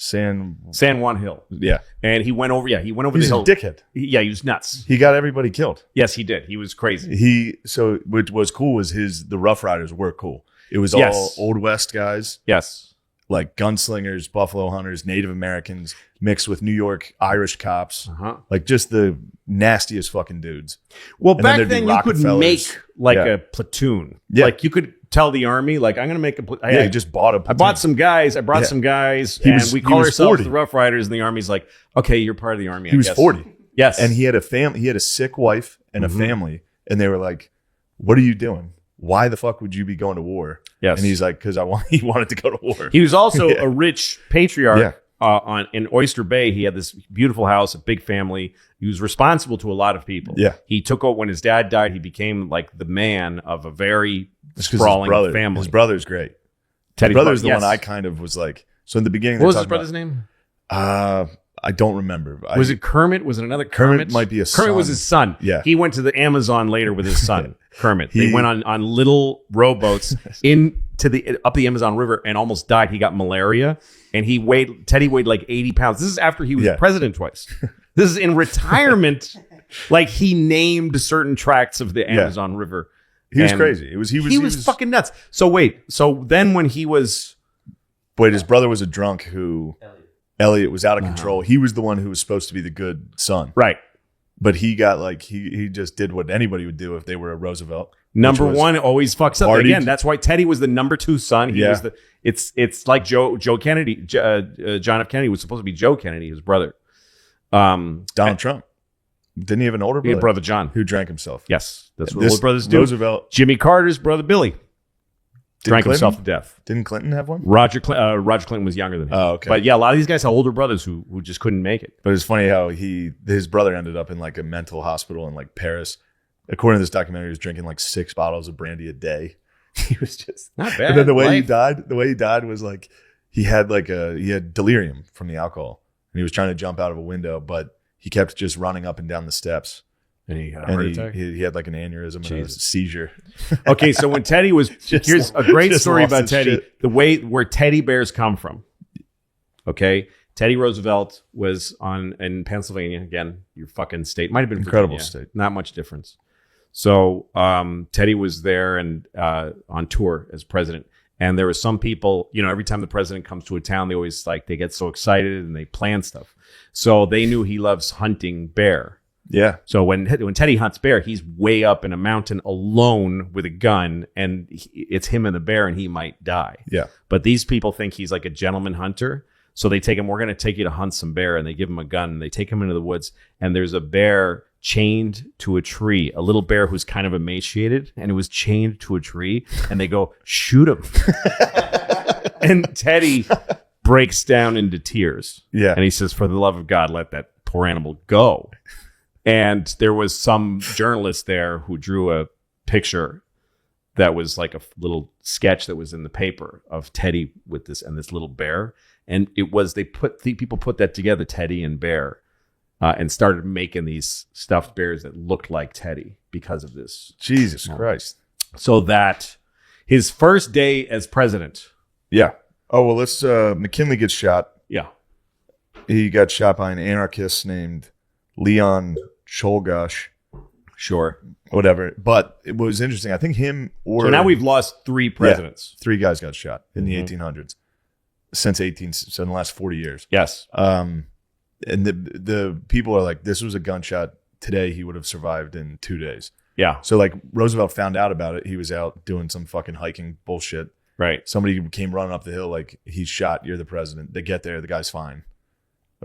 H: San Juan Hill.
D: Yeah.
H: And he went over. Yeah, he went over the hill.
D: He was a dickhead.
H: He was nuts.
D: He got everybody killed.
H: Yes, he did. He was crazy.
D: What was cool was the Rough Riders were cool. It was all Old West guys.
H: Yes.
D: Like gunslingers, buffalo hunters, Native Americans mixed with New York Irish cops. Like just the nastiest fucking dudes.
H: Well, back then you could make like a platoon. Yeah. Like you could tell the army, like, I'm going to make a platoon.
D: Yeah, he just bought a platoon.
H: I bought some guys. And we call ourselves the Rough Riders. And the army's like, okay, you're part of the army.
D: He was 40.
H: Yes.
D: And he had a family. He had a sick wife and a family. And they were like, what are you doing? Why the fuck would you be going to war?
H: Yes.
D: And he's like, because he wanted to go to war.
H: He was also a rich patriarch in Oyster Bay. He had this beautiful house, a big family. He was responsible to a lot of people.
D: Yeah.
H: He took over when his dad died. He became like the man of a very sprawling family.
D: His brother's great. His brother's the one I kind of was like. So in the beginning,
H: what was his brother's name?
D: I don't remember.
H: Was it Kermit? Was it another Kermit?
D: Kermit might be a son.
H: Kermit was his son.
D: Yeah.
H: He went to the Amazon later with his son, Kermit. They went on little rowboats up the Amazon River and almost died. He got malaria, and Teddy weighed like 80 pounds. This is after he was president twice. This is in retirement. Like he named certain tracts of the Amazon River.
D: He was crazy. He
H: was fucking nuts. So then when he was...
D: his brother was a drunk who... Elliot was out of control. He was the one who was supposed to be the good son.
H: Right.
D: But he got like, he just did what anybody would do if they were a Roosevelt.
H: Number one always fucks up. Again, that's why Teddy was the number two son. He was it's like Joe Kennedy, John F. Kennedy was supposed to be Joe Kennedy, his brother.
D: Donald Trump. Didn't he have an older brother?
H: Brother John.
D: Who drank himself.
H: Yes. That's what older brothers do.
D: Roosevelt.
H: Jimmy Carter's brother, Billy. Drank himself to death.
D: Didn't Clinton have one?
H: Roger Clinton was younger than him.
D: Oh, okay.
H: But yeah, a lot of these guys have older brothers who just couldn't make it.
D: But it's funny how his brother ended up in like a mental hospital in like Paris. According to this documentary, he was drinking like 6 bottles of brandy a day. He was just
H: not bad.
D: And then the way he died was like he had delirium from the alcohol, and he was trying to jump out of a window, but he kept just running up and down the steps.
H: And he had a heart attack?
D: He had like an aneurysm and a seizure.
H: Okay, so when Teddy was... here's a great story about Teddy. Shit. Where teddy bears come from. Okay? Teddy Roosevelt was in Pennsylvania. Again, your fucking state. Might have been
D: incredible
H: Virginia.
D: State.
H: Not much difference. So Teddy was there and on tour as president. And there were some people, every time the president comes to a town, they always they get so excited and they plan stuff. So they knew he loves hunting bear.
D: Yeah.
H: So when Teddy hunts bear, he's way up in a mountain alone with a gun, and it's him and the bear, and he might die.
D: Yeah.
H: But these people think he's like a gentleman hunter. So they take him, we're going to take you to hunt some bear. And they give him a gun and they take him into the woods. And there's a bear chained to a tree, a little bear who's kind of emaciated. And it was chained to a tree. And they go, shoot him. And Teddy breaks down into tears.
D: Yeah.
H: And he says, for the love of God, let that poor animal go. And there was some journalist there who drew a picture that was like a little sketch that was in the paper of Teddy with this and this little bear. And it was, people put that together, Teddy and bear, and started making these stuffed bears that looked like Teddy because of this.
D: Jesus Christ.
H: So that his first day as president.
D: Yeah. Oh, well, McKinley gets shot.
H: Yeah.
D: He got shot by an anarchist named Leon Czolgosz.
H: Sure.
D: Whatever. But it was interesting. I think him or...
H: So now we've lost 3 presidents.
D: Yeah, 3 guys got shot in the 1800s. So in the last 40 years.
H: Yes.
D: And the people are like, this was a gunshot. Today, he would have survived in 2 days.
H: Yeah.
D: So like Roosevelt found out about it. He was out doing some fucking hiking bullshit.
H: Right.
D: Somebody came running up the hill like, he's shot. You're the president. They get there. The guy's fine.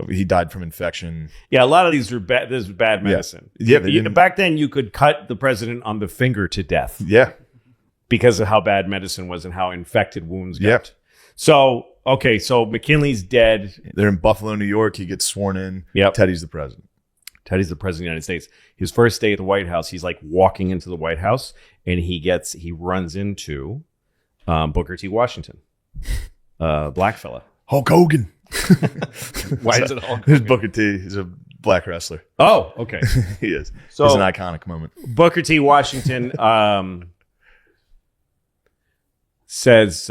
D: He died from infection.
H: Yeah, a lot of these are bad. This is bad medicine.
D: Yeah,
H: back then you could cut the president on the finger to death.
D: Yeah.
H: Because of how bad medicine was and how infected wounds got.
D: Yeah.
H: So, okay, so McKinley's dead.
D: They're in Buffalo, New York. He gets sworn in.
H: Yep.
D: Teddy's the president.
H: Teddy's the president of the United States. His first day at the White House, he's like walking into the White House and he runs into Booker T. Washington, black fella.
D: Hulk Hogan.
H: Why is it Hulk
D: There's
H: Hogan?
D: Booker T. He's a black wrestler.
H: Oh, okay.
D: He is.
H: So
D: it's an iconic moment.
H: Booker T. Washington says,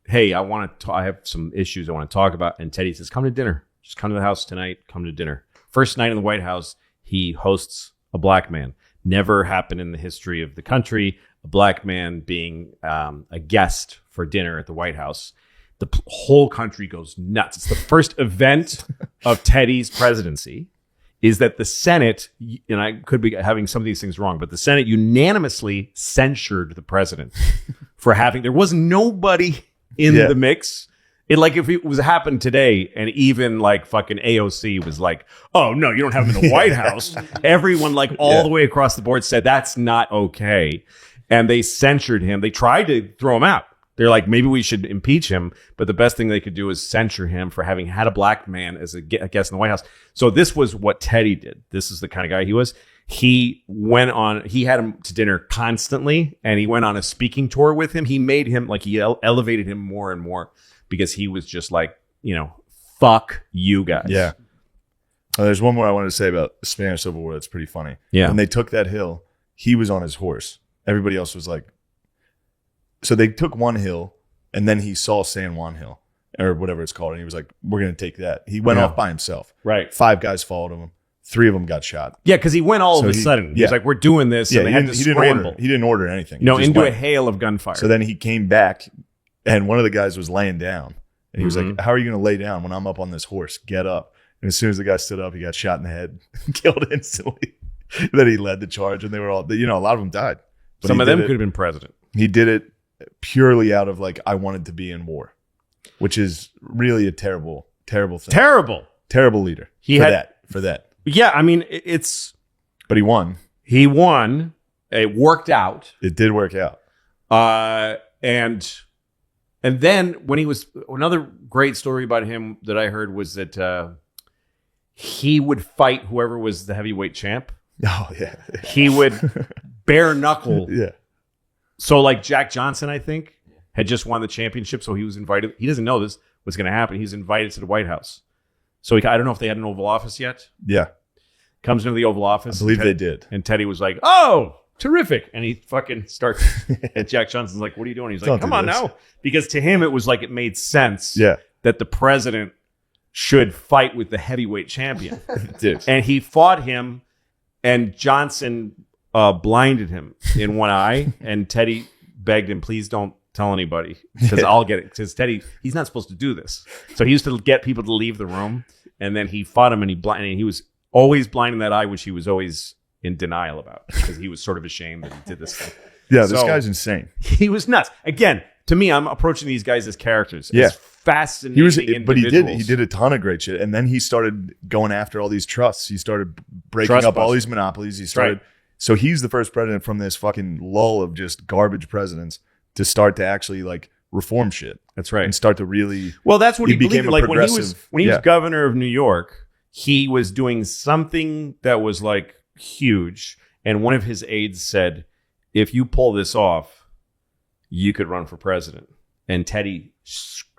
H: hey, I have some issues I want to talk about. And Teddy says, come to dinner. Just come to the house tonight. Come to dinner. First night in the White House, he hosts a black man. Never happened in the history of the country, a black man being a guest for dinner at the White House. The whole country goes nuts. It's the first event of Teddy's presidency is that the Senate, and I could be having some of these things wrong, but the Senate unanimously censured the president for there was nobody in the mix. If it was happened today and even like fucking AOC was like, oh no, you don't have him in the White House. Everyone all the way across the board said that's not okay. And they censured him. They tried to throw him out. They're like, maybe we should impeach him. But the best thing they could do is censure him for having had a black man as a guest in the White House. So this was what Teddy did. This is the kind of guy he was. He had him to dinner constantly and he went on a speaking tour with him. He made him he elevated him more and more because he was just like, fuck you guys.
D: Yeah. There's one more I wanted to say about the Spanish Civil War that's pretty funny.
H: Yeah.
D: When they took that hill, he was on his horse. Everybody else was like, so they took one hill and then he saw San Juan Hill or whatever it's called. And he was like, we're going to take that. He went off by himself.
H: Right.
D: 5 guys followed him. 3 of them got shot.
H: Yeah, because he went all of a sudden. He was like, we're doing this.
D: Yeah,
H: and they had to scramble.
D: He didn't order anything.
H: No,
D: He just
H: into
D: went.
H: a hail of gunfire.
D: So then he came back and one of the guys was laying down. And he was
H: Mm-hmm.
D: like, how are you going to lay down when I'm up on this horse? Get up. And as soon as the guy stood up, he got shot in the head, killed instantly. Then he led the charge and they were all, a lot of them died. But
H: Some
D: he
H: of them
D: did it-
H: could have been president.
D: He did it purely out of I wanted to be in war, which is really a terrible, terrible thing. Terrible leader. For that.
H: Yeah, I mean, it's.
D: But he won.
H: He won. It worked out.
D: It did work out.
H: And then when he was another great story about him that I heard was that he would fight whoever was the heavyweight champ.
D: Oh yeah.
H: He would bare knuckle.
D: Yeah.
H: So Jack Johnson, I think, had just won the championship, so he was invited. He doesn't know this was going to happen. He's invited to the White House. So I don't know if they had an Oval Office yet.
D: Yeah.
H: Comes into the Oval Office.
D: I believe they did.
H: And Teddy was like, "Oh, terrific!" And he fucking starts. And Jack Johnson's like, "What are you doing?" He's like, "Come on now," because to him it was it made sense.
D: Yeah.
H: That the president should fight with the heavyweight champion.
D: It did.
H: And he fought him, and Johnson blinded him in one eye, and Teddy begged him, "Please don't tell anybody because I'll get it." Because Teddy, he's not supposed to do this, so he used to get people to leave the room, and then he fought him, and he was always blind in that eye, which he was always in denial about because he was sort of ashamed that he did this thing.
D: Yeah, this
H: So,
D: guy's insane.
H: He was nuts. Again, to me, I'm approaching these guys as characters.
D: Yeah.
H: As fascinating
D: He was,
H: individuals.
D: but he did a ton of great shit, and then he started going after all these trusts. He started breaking
H: Trust
D: up all
H: busting.
D: these monopolies. He started.
H: Right.
D: So he's the first president from this fucking lull of just garbage presidents to start to actually like reform shit.
H: That's right.
D: And start to really.
H: Well, that's what
D: He
H: he
D: became
H: believed.
D: a
H: Like when he was
D: progressive-
H: governor of New York, he was doing something that was like huge, and one of his aides said, "If you pull this off, you could run for president." And Teddy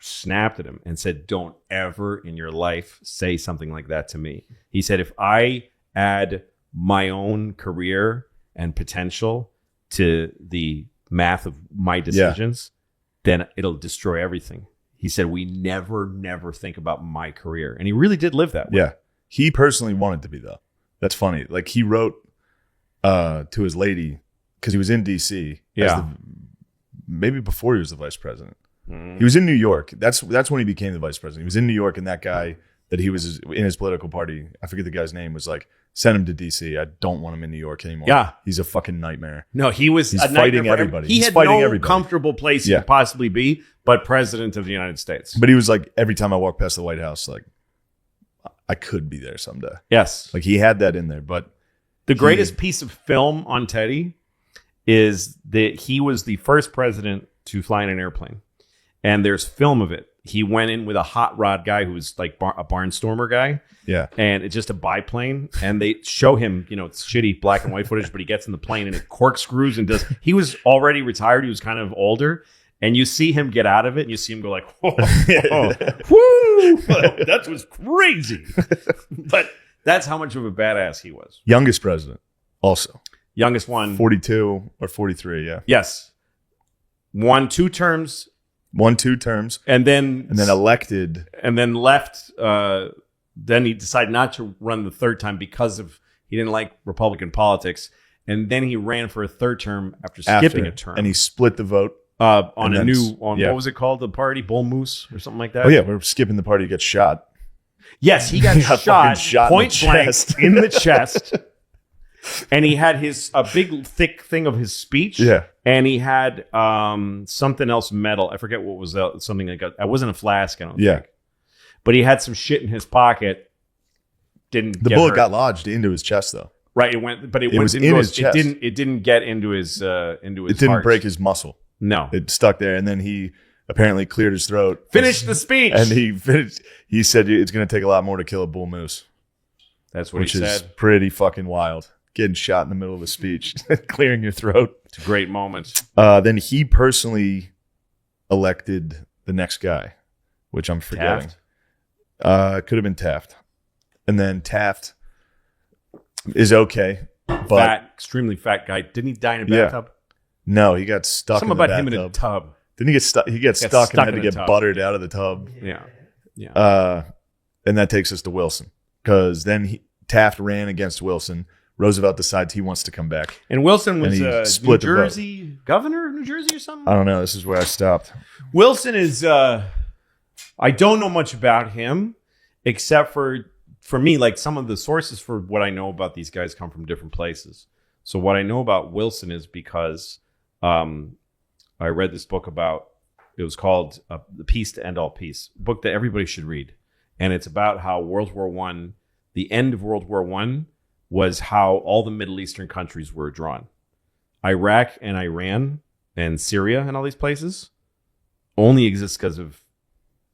H: snapped at him and said, "Don't ever in your life say something like that to me." He said, "If I add my own career and potential to the math of my decisions, then it'll destroy everything." He said, "We never think about my career." And he really did live that way.
D: Yeah, he personally wanted to be though. That's funny. Like he wrote to his lady because he was in D.C.
H: Yeah.
D: Maybe before he was the vice president.
H: Mhm.
D: He was in New York. That's when he became the vice president. He was in New York, and that guy that he was in his political party, I forget the guy's name, was like, "Send him to D.C. I don't want him in New York anymore.
H: Yeah.
D: He's a fucking nightmare."
H: No, he was
D: He's
H: a nightmare
D: fighting
H: for him.
D: everybody.
H: He
D: He's
H: had
D: fighting
H: no
D: everybody.
H: comfortable place he
D: Yeah.
H: could possibly be, but president of the United States.
D: But he was like, every time I walk past the White House, like, I could be there someday.
H: Yes.
D: Like he had that in there, but
H: The greatest piece of film on Teddy is that he was the first president to fly in an airplane. And there's film of it. He went in with a hot rod guy who was like a barnstormer guy.
D: yeah.
H: And it's just a biplane. And they show him, it's shitty black and white footage, but he gets in the plane and it corkscrews and does. He was already retired. He was kind of older. And you see him get out of it and you see him go like, whoa, whoo, that was crazy. But that's how much of a badass he was.
D: Youngest president, also
H: Youngest one.
D: 42 or 43. Yeah,
H: Yes. Won 2 terms
D: 2 terms,
H: and then
D: elected.
H: and then left. Then he decided not to run the third time because he didn't like Republican politics. And then he ran for a third term after skipping a term.
D: and he split the vote.
H: on
D: and
H: a
D: then
H: new
D: yeah.
H: what was it called? The party Bull Moose or something like that.
D: Oh yeah, we're skipping the part. He gets shot.
H: Yes, he got
D: He got fucking shot in the
H: point blank
D: chest.
H: in the chest. And he had a big thick thing of his speech.
D: Yeah.
H: And he had something else metal. I forget what was that. Something that got. It wasn't a flask. I don't
D: Yeah.
H: think. But he had some shit in his pocket. Didn't
D: The
H: get
D: bullet
H: hurt.
D: got lodged into his chest though.
H: Right. It went, but it went
D: was
H: into
D: in
H: his
D: his chest.
H: It didn't get into his
D: It didn't
H: heart.
D: break his muscle.
H: No.
D: It stuck there, and then he apparently cleared his throat.
H: Finish the speech.
D: And he finished. He said it's going to take a lot more to kill a bull moose,
H: That's what
D: which
H: he
D: is
H: said.
D: pretty fucking wild. Getting shot in the middle of a speech, clearing your throat.
H: It's a great moment.
D: Then he personally elected the next guy, which I'm forgetting.
H: Taft?
D: It could have been Taft. And then Taft is okay, but
H: Fat, extremely fat guy. Didn't he die in a
D: Yeah.
H: bathtub?
D: no, he got stuck.
H: Something
D: in the
H: about him in a
D: bathtub.
H: tub.
D: Didn't he get stuck? He got stuck and had to
H: in a
D: get
H: tub.
D: buttered out of the tub.
H: Yeah. Yeah.
D: And that takes us to Wilson, because then Taft ran against Wilson. Roosevelt decides he wants to come back.
H: And Wilson
D: And
H: was
D: he
H: New
D: split the vote.
H: Jersey governor of New Jersey or something?
D: I don't know. This is where I stopped.
H: Wilson is I don't know much about him except for me, like some of the sources for what I know about these guys come from different places. So what I know about Wilson is because I read this book about, it was called The Peace to End All Peace, a book that everybody should read. And it's about how World War I, the end of World War I, was how all the Middle Eastern countries were drawn. Iraq and Iran and Syria and all these places only exist because of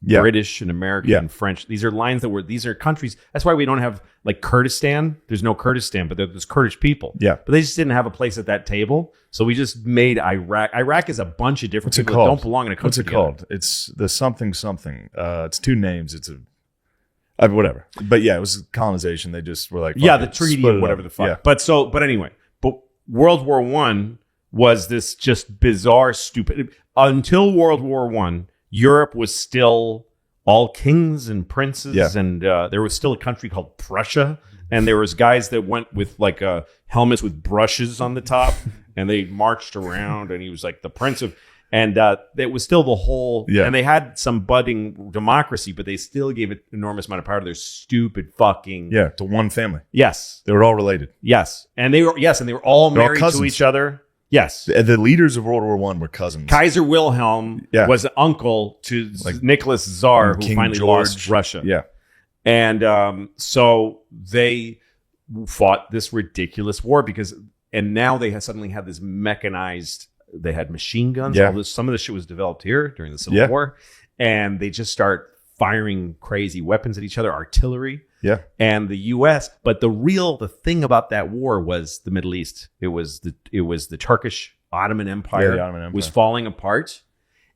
H: British and American and French. These are lines these are countries. That's why we don't have like Kurdistan. There's no Kurdistan, but there's Kurdish people.
D: Yeah.
H: But they just didn't have a place at that table. So we just made Iraq. Iraq is a bunch of different
D: What's it
H: people
D: called?
H: that don't belong in a country.
D: What's it
H: together.
D: called? It's the something. It's 2 names. It's whatever. But yeah, it was colonization. They just were like,
H: Yeah,
D: fuck
H: the
D: it,
H: treaty
D: split
H: or
D: it
H: whatever
D: up.
H: the fuck.
D: Yeah.
H: But anyway, World War I was this just bizarre, stupid. Until World War I, Europe was still all kings and princes,
D: Yeah.
H: and there was still a country called Prussia, and there was guys that went with like helmets with brushes on the top, and they marched around, and he was like the prince of. And it was still the whole,
D: Yeah.
H: and they had some budding democracy, but they still gave it an enormous amount of power to their stupid fucking.
D: Yeah, to one family.
H: Yes.
D: They were all related.
H: Yes. And they were all
D: They're all
H: married to
D: cousins.
H: each other. Yes.
D: The leaders of World War I were cousins.
H: Kaiser Wilhelm
D: Yeah.
H: was uncle to
D: Like
H: Nicholas Tsar, who
D: King
H: finally
D: George.
H: lost Russia.
D: Yeah.
H: And so they fought this ridiculous war and now they suddenly had this mechanized, they had machine guns.
D: Yeah.
H: Some of this shit was developed here during the Civil
D: Yeah.
H: War. And they just start firing crazy weapons at each other, artillery.
D: Yeah.
H: And the U.S. But the thing about that war was the Middle East. It was the Turkish Ottoman Empire,
D: Yeah, the Ottoman Empire.
H: was falling apart,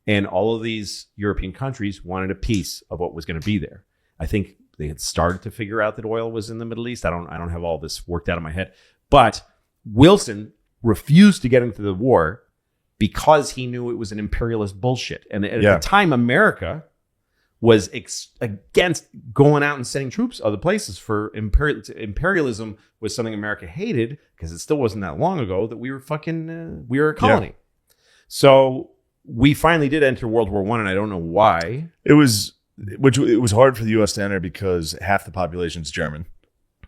H: and all of these European countries wanted a piece of what was going to be there. I think they had started to figure out that oil was in the Middle East. I don't have all this worked out in my head, but Wilson refused to get into the war because he knew it was an imperialist bullshit. And at
D: Yeah.
H: the time, America was against going out and sending troops other places for imperialism was something America hated because it still wasn't that long ago that we were we were a colony. So we finally did enter World War I, and I don't know why.
D: It was hard for the U.S. to enter because half the population's German.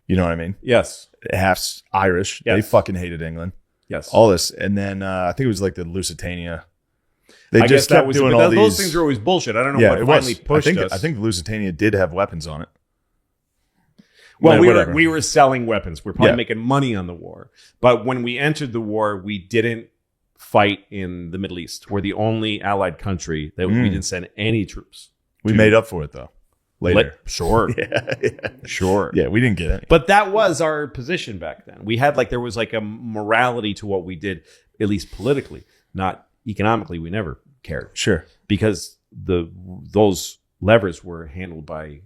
D: You know what I mean?
H: Yes.
D: Half's Irish.
H: Yes.
D: They fucking hated England.
H: Yes.
D: All this. And then I think it was like the Lusitania. They
H: I guess
D: just
H: that
D: kept
H: was
D: doing
H: but
D: all
H: those
D: these.
H: things are always bullshit. I don't know
D: Yeah,
H: what
D: it
H: finally
D: was.
H: pushed us.
D: I think the Lusitania did have weapons on it.
H: Well,
D: Whatever.
H: we were selling weapons. We're probably
D: Yeah.
H: making money on the war. But when we entered the war, we didn't fight in the Middle East. We're the only allied country that we didn't send any troops.
D: We made up for it though. Later.
H: Sure.
D: Yeah.
H: Sure.
D: Yeah, we didn't get any.
H: But that was our position back then. We had there was a morality to what we did, at least politically, not economically. We never cared
D: Sure.
H: because those levers were handled by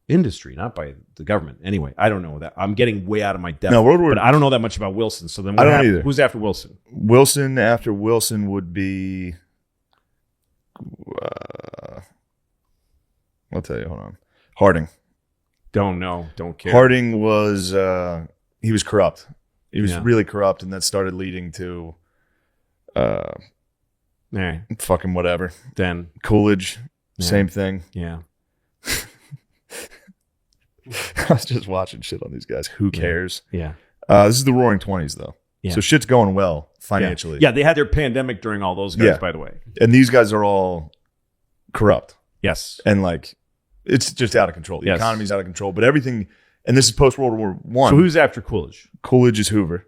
H: industry, not by the government. Anyway, I don't know that. I'm getting way out of my depth.
D: No,
H: but I don't know that much about Wilson. So then
D: I don't either.
H: Who's after Wilson?
D: Wilson after Wilson would be I'll tell you, hold on. Harding.
H: Don't know. Don't care.
D: Harding was he was corrupt. He was
H: Yeah.
D: really corrupt, and that started leading to
H: All right.
D: fucking whatever.
H: Then,
D: Coolidge,
H: Yeah.
D: same thing.
H: yeah.
D: I was just watching shit on these guys. Who cares?
H: Yeah.
D: This is the Roaring '20s, though.
H: Yeah.
D: So shit's going well financially.
H: Yeah, they had their pandemic during all those guys,
D: Yeah.
H: by the way.
D: And these guys are all corrupt.
H: Yes.
D: And it's just out of control. The
H: Yes.
D: economy's out of control. But everything, and this is post World War I.
H: So who's after Coolidge?
D: Coolidge is Hoover.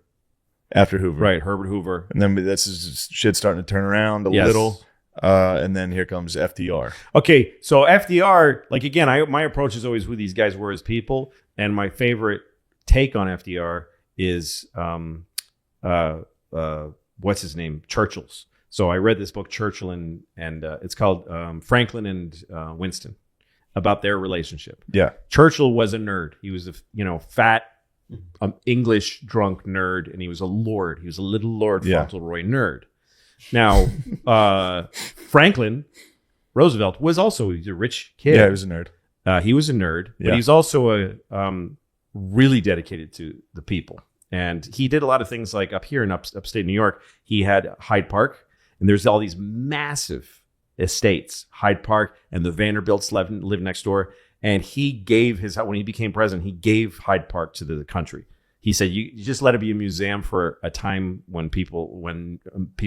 D: After Hoover.
H: Right, Herbert Hoover.
D: And then this is shit starting to turn around a
H: Yes.
D: little. And then here comes FDR.
H: Okay, so FDR, again, my approach is always who these guys were as people, and my favorite take on FDR is what's his name, Churchill's. So I read this book, Churchill and it's called Franklin and Winston, about their relationship.
D: Yeah.
H: Churchill was a nerd. He was a fat English drunk nerd, and he was a lord. He was a little Lord
D: Yeah.
H: Fauntleroy nerd. Now, Franklin Roosevelt was also a rich kid.
D: Yeah, he was a nerd.
H: He was a nerd, but
D: Yeah.
H: he's also really dedicated to the people. And he did a lot of things like up here in upstate New York. He had Hyde Park, and there's all these massive estates, Hyde Park, and the Vanderbilts lived next door. And he gave when he became president, he gave Hyde Park to the country. He said, you just let it be a museum for a time when people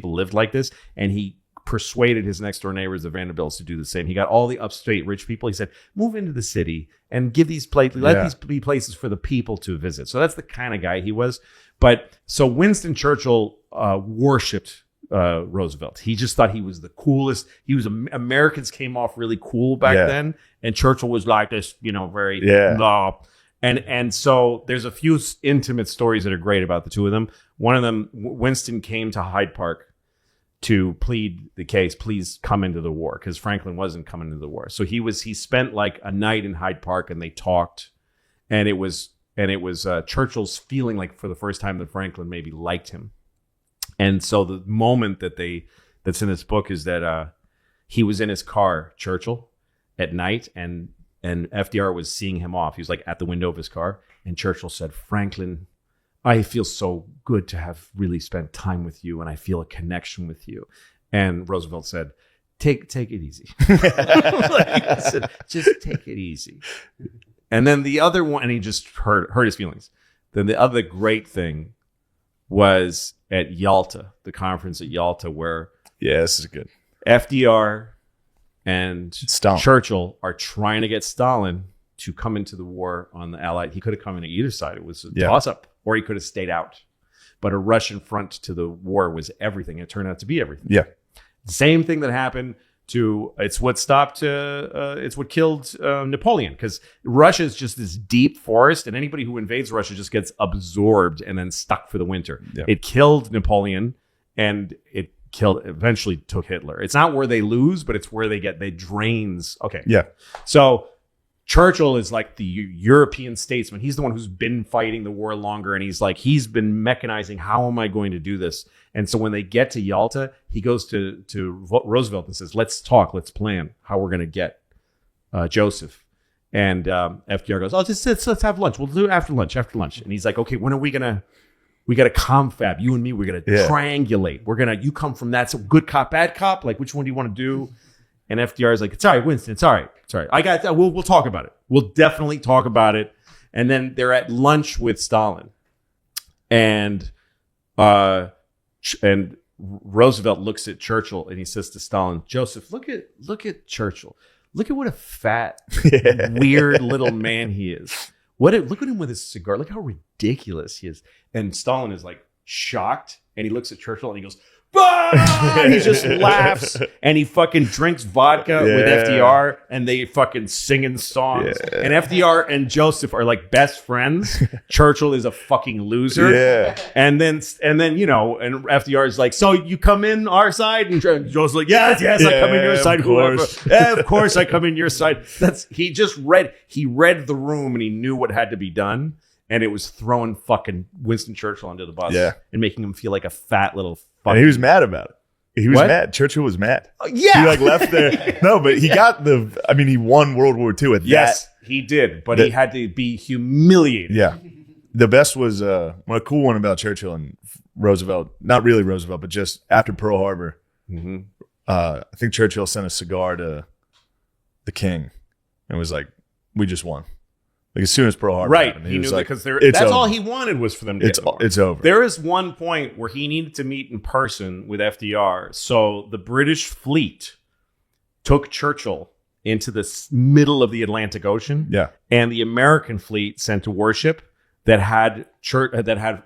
H: lived like this. And he persuaded his next door neighbors, the Vanderbilts, to do the same. He got all the upstate rich people. He said, move into the city and give these places, let these be places for the people to visit. So that's the kind of guy he was. But so Winston Churchill worshipped Roosevelt. He just thought he was the coolest. Americans came off really cool back then. And Churchill was like this, very, and so there's a few intimate stories that are great about the two of them. One of them, Winston came to Hyde Park to plead the case, please come into the war, because Franklin wasn't coming into the war. So he spent a night in Hyde Park, and they talked, and it was Churchill's feeling like for the first time that Franklin maybe liked him. And so the moment that's in this book is that he was in his car, Churchill, at night, and FDR was seeing him off. He was at the window of his car, and Churchill said, Franklin, I feel so good to have really spent time with you, and I feel a connection with you. And Roosevelt said, take it easy. Like, he said, just take it easy. And then the other one, and he just hurt his feelings. Then the other great thing was at Yalta, the conference at Yalta, where
D: Yeah, this is good.
H: FDR and
D: Stalin.
H: Churchill are trying to get Stalin to come into the war on the Allied. He could have come in on either side. It was a toss-up, or he could have stayed out. But a Russian front to the war was everything. It turned out to be everything.
D: Yeah.
H: Same thing that happened to, it's what killed Napoleon, because Russia is just this deep forest, and anybody who invades Russia just gets absorbed and then stuck for the winter.
D: Yeah.
H: It killed Napoleon, and it eventually took Hitler. It's not where they lose, but it's where they drains. Okay.
D: Yeah.
H: So Churchill is like the European statesman. He's the one who's been fighting the war longer, and he's been mechanizing. How am I going to do this? And so when they get to Yalta, he goes to Roosevelt and says, "Let's talk. Let's plan how we're going to get Joseph." And FDR goes, "Oh, just let's have lunch. We'll do it after lunch. After lunch." And he's like, "Okay, when are we gonna? We got to confab. You and me. We're gonna triangulate. You come from that. So good cop, bad cop. Like, which one do you want to do?" And FDR is like, "It's all right, Winston. It's all right. It's all right. I got that. We'll talk about it. We'll definitely talk about it." And then they're at lunch with Stalin, and Roosevelt looks at Churchill and he says to Stalin, "Joseph, look at Churchill. Look at what a fat, weird little man he is. Look at him with his cigar. Look how ridiculous he is." And Stalin is like shocked, and he looks at Churchill and he goes, "Ah!" And he just laughs, and he fucking drinks vodka with FDR, and they fucking singing songs. Yeah. And FDR and Joseph are like best friends. Churchill is a fucking loser.
D: Yeah.
H: And then and FDR is like, "So you come in our side?" And Joe's like, yes, I come in your side.
D: Of course.
H: Yeah, of course I come in your side. He read the room, and he knew what had to be done. And it was throwing fucking Winston Churchill under the bus and making him feel like a fat little fucking...
D: And he was mad about it. He was mad. Churchill was mad. He left there. No, but he got he won World War II with that.
H: Yes, he did. But he had to be humiliated.
D: Yeah. The best was, a cool one about Churchill and Roosevelt, not really Roosevelt, but just after Pearl Harbor. Mm-hmm. I think Churchill sent a cigar to the king and was like, "We just won." Like as soon as Pearl Harbor happened,
H: he knew
D: like,
H: because that's
D: over.
H: all he wanted was for them to get in the war.
D: It's over.
H: There is one point where he needed to meet in person with FDR. So the British fleet took Churchill into the middle of the Atlantic Ocean.
D: Yeah.
H: And the American fleet sent a warship that had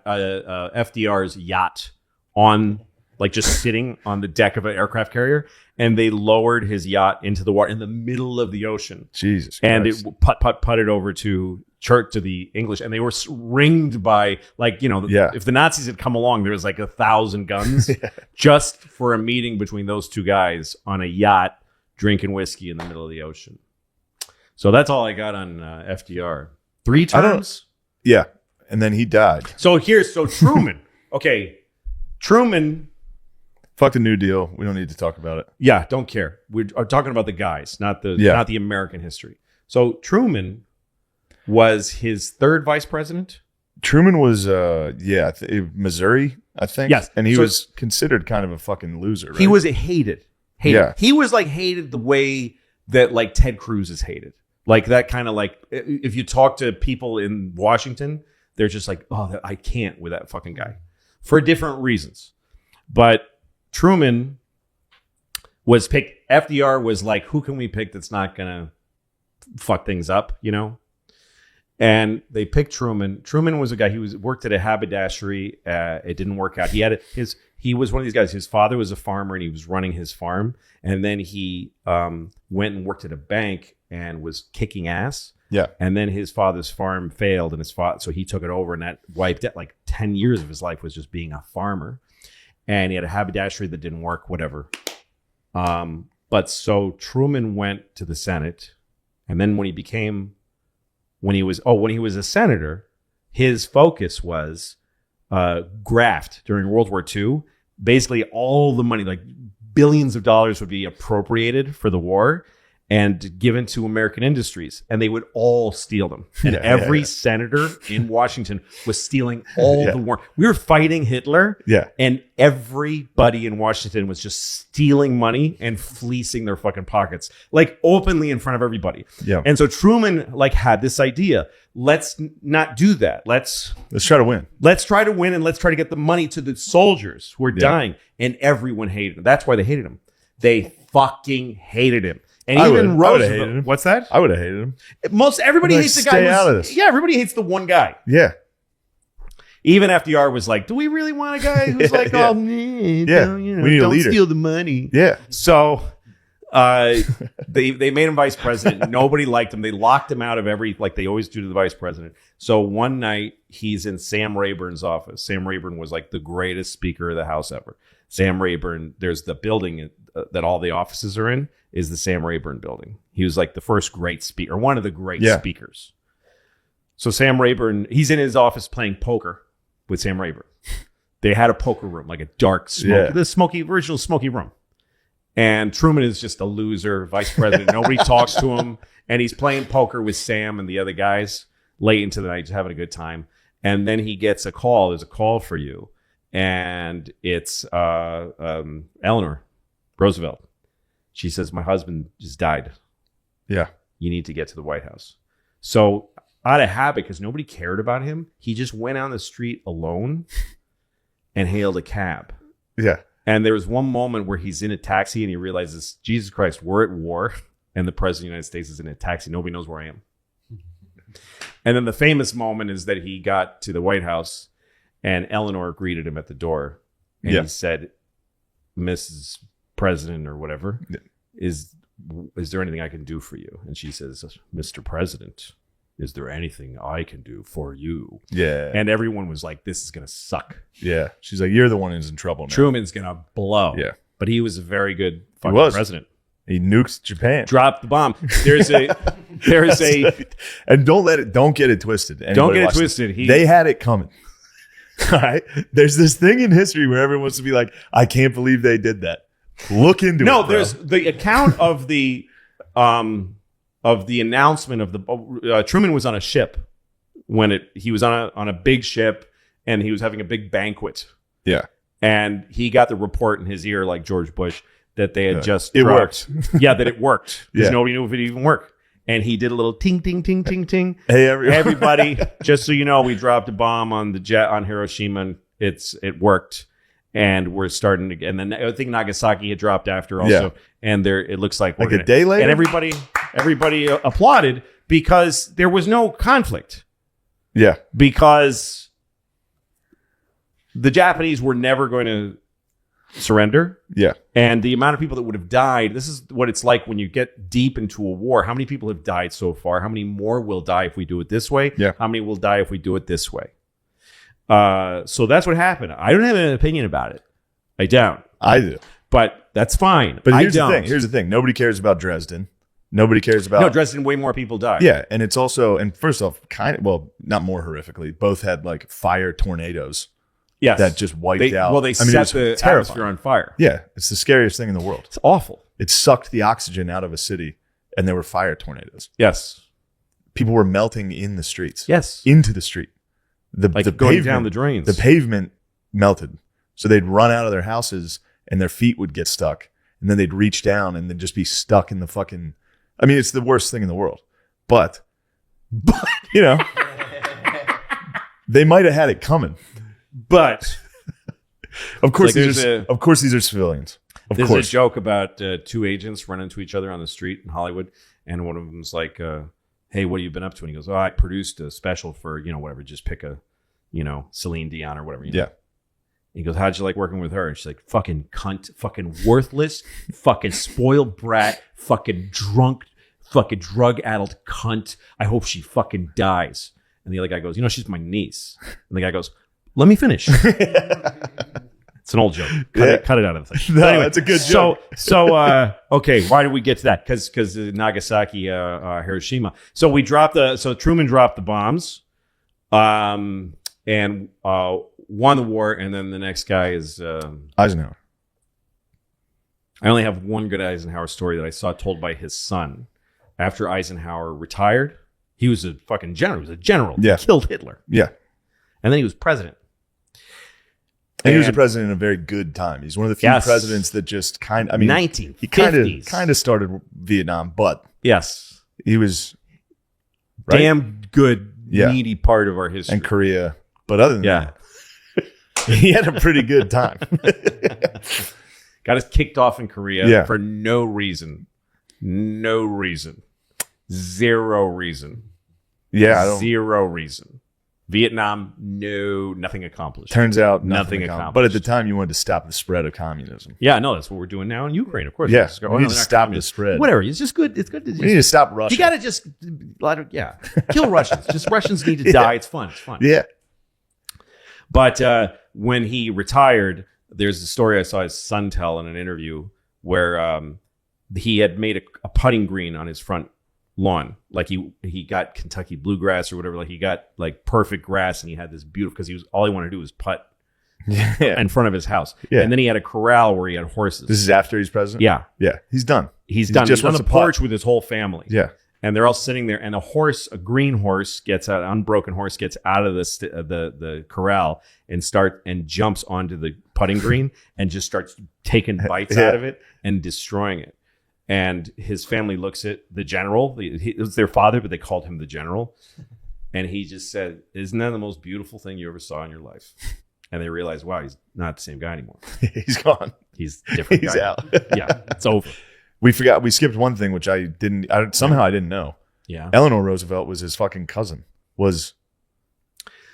H: FDR's yacht on, like just sitting on the deck of an aircraft carrier. And they lowered his yacht into the water in the middle of the ocean.
D: Jesus Christ.
H: And it putted over to the English. And they were ringed by, if the Nazis had come along, there was like 1,000 guns just for a meeting between those two guys on a yacht drinking whiskey in the middle of the ocean. So that's all I got on FDR. 3 terms?
D: Yeah. And then he died.
H: So Truman. Okay. Truman...
D: Fuck the New Deal. We don't need to talk about it.
H: Yeah, don't care. We're talking about the guys, not the American history. So Truman was his 3rd vice president.
D: Truman was, Missouri, I think.
H: Yes.
D: And he was considered kind of a fucking loser, right?
H: He was hated.
D: Yeah.
H: He was like hated the way that like Ted Cruz is hated. Like that kind of like, if you talk to people in Washington, they're just like, "Oh, I can't with that fucking guy," for different reasons. But Truman was picked. FDR was like, "Who can we pick that's not gonna fuck things up?" And they picked Truman. Truman was a guy. He worked at a haberdashery. It didn't work out. He was one of these guys. His father was a farmer, and he was running his farm. And then he went and worked at a bank and was kicking ass.
D: Yeah.
H: And then his father's farm failed, and so he took it over, and that wiped out like 10 years of his life was just being a farmer. And he had a haberdashery that didn't work, whatever. But so Truman went to the Senate. And then when he was a senator, his focus was graft during World War II. Basically, all the money, like billions of dollars, would be appropriated for the war. and given to American industries, and they would all steal them. And every senator in Washington was stealing all the war. We were fighting Hitler, and everybody in Washington was just stealing money and fleecing their fucking pockets, like openly in front of everybody. Yeah. And so Truman like had this idea: let's not do that. Let's
D: try to win.
H: Let's try to win, and let's try to get the money to the soldiers who are dying. And everyone hated him. That's why they hated him. They fucking hated him. And even Roosevelt. What's that?
D: I would have hated him.
H: Everybody hates the guy.
D: Stay out of this.
H: Yeah, everybody hates the one guy.
D: Yeah.
H: Even FDR was like, "Do we really want a guy who's like, oh, we need a leader. Steal the money."
D: Yeah.
H: So they made him vice president. Nobody liked him. They locked him out of like they always do to the vice president. So one night he's in Sam Rayburn's office. Sam Rayburn was like the greatest speaker of the House ever. Sam Rayburn, there's the building that all the offices are in is the Sam Rayburn building. He was like the first great speaker, one of the great speakers. So Sam Rayburn, he's in his office playing poker with Sam Rayburn. They had a poker room, like a dark, original smoky room. And Truman is just a loser, vice president. Nobody talks to him. And he's playing poker with Sam and the other guys late into the night, just having a good time. And then he gets a call. There's a call for you. And it's Eleanor Roosevelt. She says, my husband just died.
D: Yeah.
H: You need to get to the White House. So out of habit, because nobody cared about him, he just went on the street alone and hailed a cab.
D: Yeah.
H: And there was one moment where he's in a taxi and he realizes, Jesus Christ, we're at war and the president of the United States is in a taxi. Nobody knows where I am. And then the famous moment is that he got to the White House and Eleanor greeted him at the door. And he said, Mrs. President or whatever, is there anything I can do for you? And she says, Mr. President, is there anything I can do for you?
D: Yeah.
H: And everyone was like, this is going to suck.
D: Yeah. She's like, you're the one who's in trouble now.
H: Truman's going to blow.
D: Yeah.
H: But he was a very good fucking president.
D: He nukes Japan.
H: Dropped the bomb. There is a
D: and don't get it twisted.
H: Don't get it twisted.
D: They had it coming. All right. There's this thing in history where everyone wants to be like, I can't believe they did that. Look into it.
H: No, there's the account of the announcement of the Truman was on a ship when he was on a big ship and he was having a big banquet.
D: Yeah.
H: And he got the report in his ear like George Bush that they had just
D: it worked.
H: Yeah, that it worked. Because nobody knew if it even worked. And he did a little ting ting ting ting ting.
D: Hey
H: everybody, just so you know, we dropped a bomb on the jet on Hiroshima and it worked. And we're starting to, and then I think Nagasaki had dropped after also, and it looks like
D: a day later,
H: and everybody applauded because there was no conflict.
D: Yeah,
H: because the Japanese were never going to surrender.
D: Yeah,
H: and the amount of people that would have died. This is what it's like when you get deep into a war. How many people have died so far? How many more will die if we do it this way?
D: Yeah,
H: how many will die if we do it this way? So that's what happened. I don't have an opinion about it. I don't.
D: I do.
H: But that's fine.
D: But here's the thing. Nobody cares about Dresden. Nobody cares about...
H: No, Dresden, way more people died.
D: Yeah, and it's also... And first off, not more horrifically, both had like fire tornadoes.
H: Yes.
D: That just wiped out.
H: Well, they set the atmosphere on fire.
D: Yeah, it's the scariest thing in the world.
H: It's awful.
D: It sucked the oxygen out of a city, and there were fire tornadoes.
H: Yes.
D: People were melting in the streets.
H: Yes.
D: Into the street. The
H: going
D: pavement,
H: down the drains.
D: The pavement melted. So they'd run out of their houses and their feet would get stuck. And then they'd reach down and they'd just be stuck in the fucking... I mean, it's the worst thing in the world. But you know, they might have had it coming.
H: But
D: of course, these are civilians.
H: There's a joke about two agents running into each other on the street in Hollywood. And one of them's like... hey, what have you been up to? And he goes, I produced a special for, whatever, just pick a, Celine Dion or whatever.
D: Yeah.
H: He goes, how'd you like working with her? And she's like, fucking cunt, fucking worthless, fucking spoiled brat, fucking drunk, fucking drug-addled cunt. I hope she fucking dies. And the other guy goes, she's my niece. And the guy goes, let me finish. It's an old joke. Cut it out of the thing.
D: No, anyway, that's a good joke.
H: So okay, why did we get to that? Because Nagasaki, Hiroshima. So Truman dropped the bombs, and won the war, and then the next guy is
D: Eisenhower.
H: I only have one good Eisenhower story that I saw told by his son. After Eisenhower retired, he was a fucking general. He was a general.
D: Yeah.
H: He killed Hitler.
D: Yeah.
H: And then he was president.
D: And he was a president in a very good time. He's one of the few
H: Yes.
D: presidents that just kind of, I mean,
H: 1950s.
D: he kind of started Vietnam, but
H: Yes.
D: he was right?
H: Damn good,
D: Yeah.
H: meaty part of our history.
D: and Korea. But other than
H: Yeah.
D: that, he had a pretty good time.
H: Got us kicked off in Korea
D: Yeah.
H: for no reason. No reason. Zero reason.
D: Yeah, I don't.
H: Zero reason. Vietnam, nothing accomplished.
D: Turns out
H: Nothing
D: nothing
H: accomplished.
D: But at the time, you wanted to stop the spread of communism.
H: Yeah, no, that's what we're doing now in Ukraine, of course.
D: Yeah,
H: Just go,
D: we
H: oh,
D: need
H: no,
D: to
H: they're not
D: stop the
H: communist.
D: spread.
H: Whatever. It's just good. It's good to just,
D: We need to stop Russia.
H: you got to just kill Russians. Just Russians need to die. It's fun. It's fun.
D: Yeah.
H: But when he retired, there's a story I saw his son tell in an interview where he had made a putting green on his front lawn. Like he got Kentucky bluegrass or whatever. Like he got like perfect grass, and he had this beautiful, because all he wanted to do was putt
D: Yeah.
H: in front of his house.
D: Yeah.
H: And then he had a corral where he had horses.
D: This is after he's president?
H: Yeah.
D: Yeah. He's done.
H: He's done.
D: just
H: He's on
D: wants
H: the
D: to putt.
H: porch with his whole family.
D: Yeah.
H: And they're all sitting there, and a green horse gets out, an unbroken horse gets out of the corral and jumps onto the putting green and just starts taking bites
D: Yeah.
H: out of it and destroying it. And his family looks at the general. It was their father, but they called him the general. And he just said, "Isn't that the most beautiful thing you ever saw in your life?" And they realized, wow, he's not the same guy anymore.
D: He's gone.
H: He's a different
D: He's
H: guy.
D: out.
H: Yeah, it's over.
D: We skipped one thing, which I didn't know.
H: Yeah.
D: Eleanor Roosevelt was his fucking cousin. Was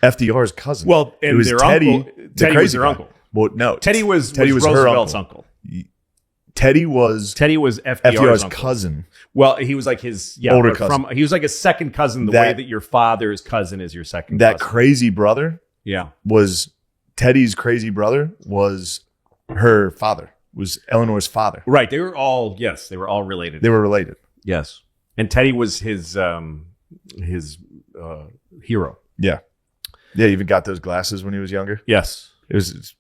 D: FDR's cousin.
H: Well, and
D: it was
H: their
D: Teddy.
H: uncle.
D: the
H: Teddy was
D: crazy
H: their
D: guy.
H: uncle.
D: Well, no.
H: Teddy was
D: her
H: Roosevelt's uncle.
D: Teddy was
H: Teddy was
D: FDR's
H: uncle.
D: cousin.
H: Well, he was like his
D: Older
H: but
D: cousin.
H: he was like a second cousin, the way that your father's cousin is your second
D: That
H: cousin.
D: crazy brother
H: Yeah.
D: was Teddy's crazy brother was her father. Was Eleanor's father.
H: Right. They were all related.
D: They were related.
H: Yes. And Teddy was his hero.
D: Yeah. Yeah, he even got those glasses when he was younger.
H: Yes.
D: It's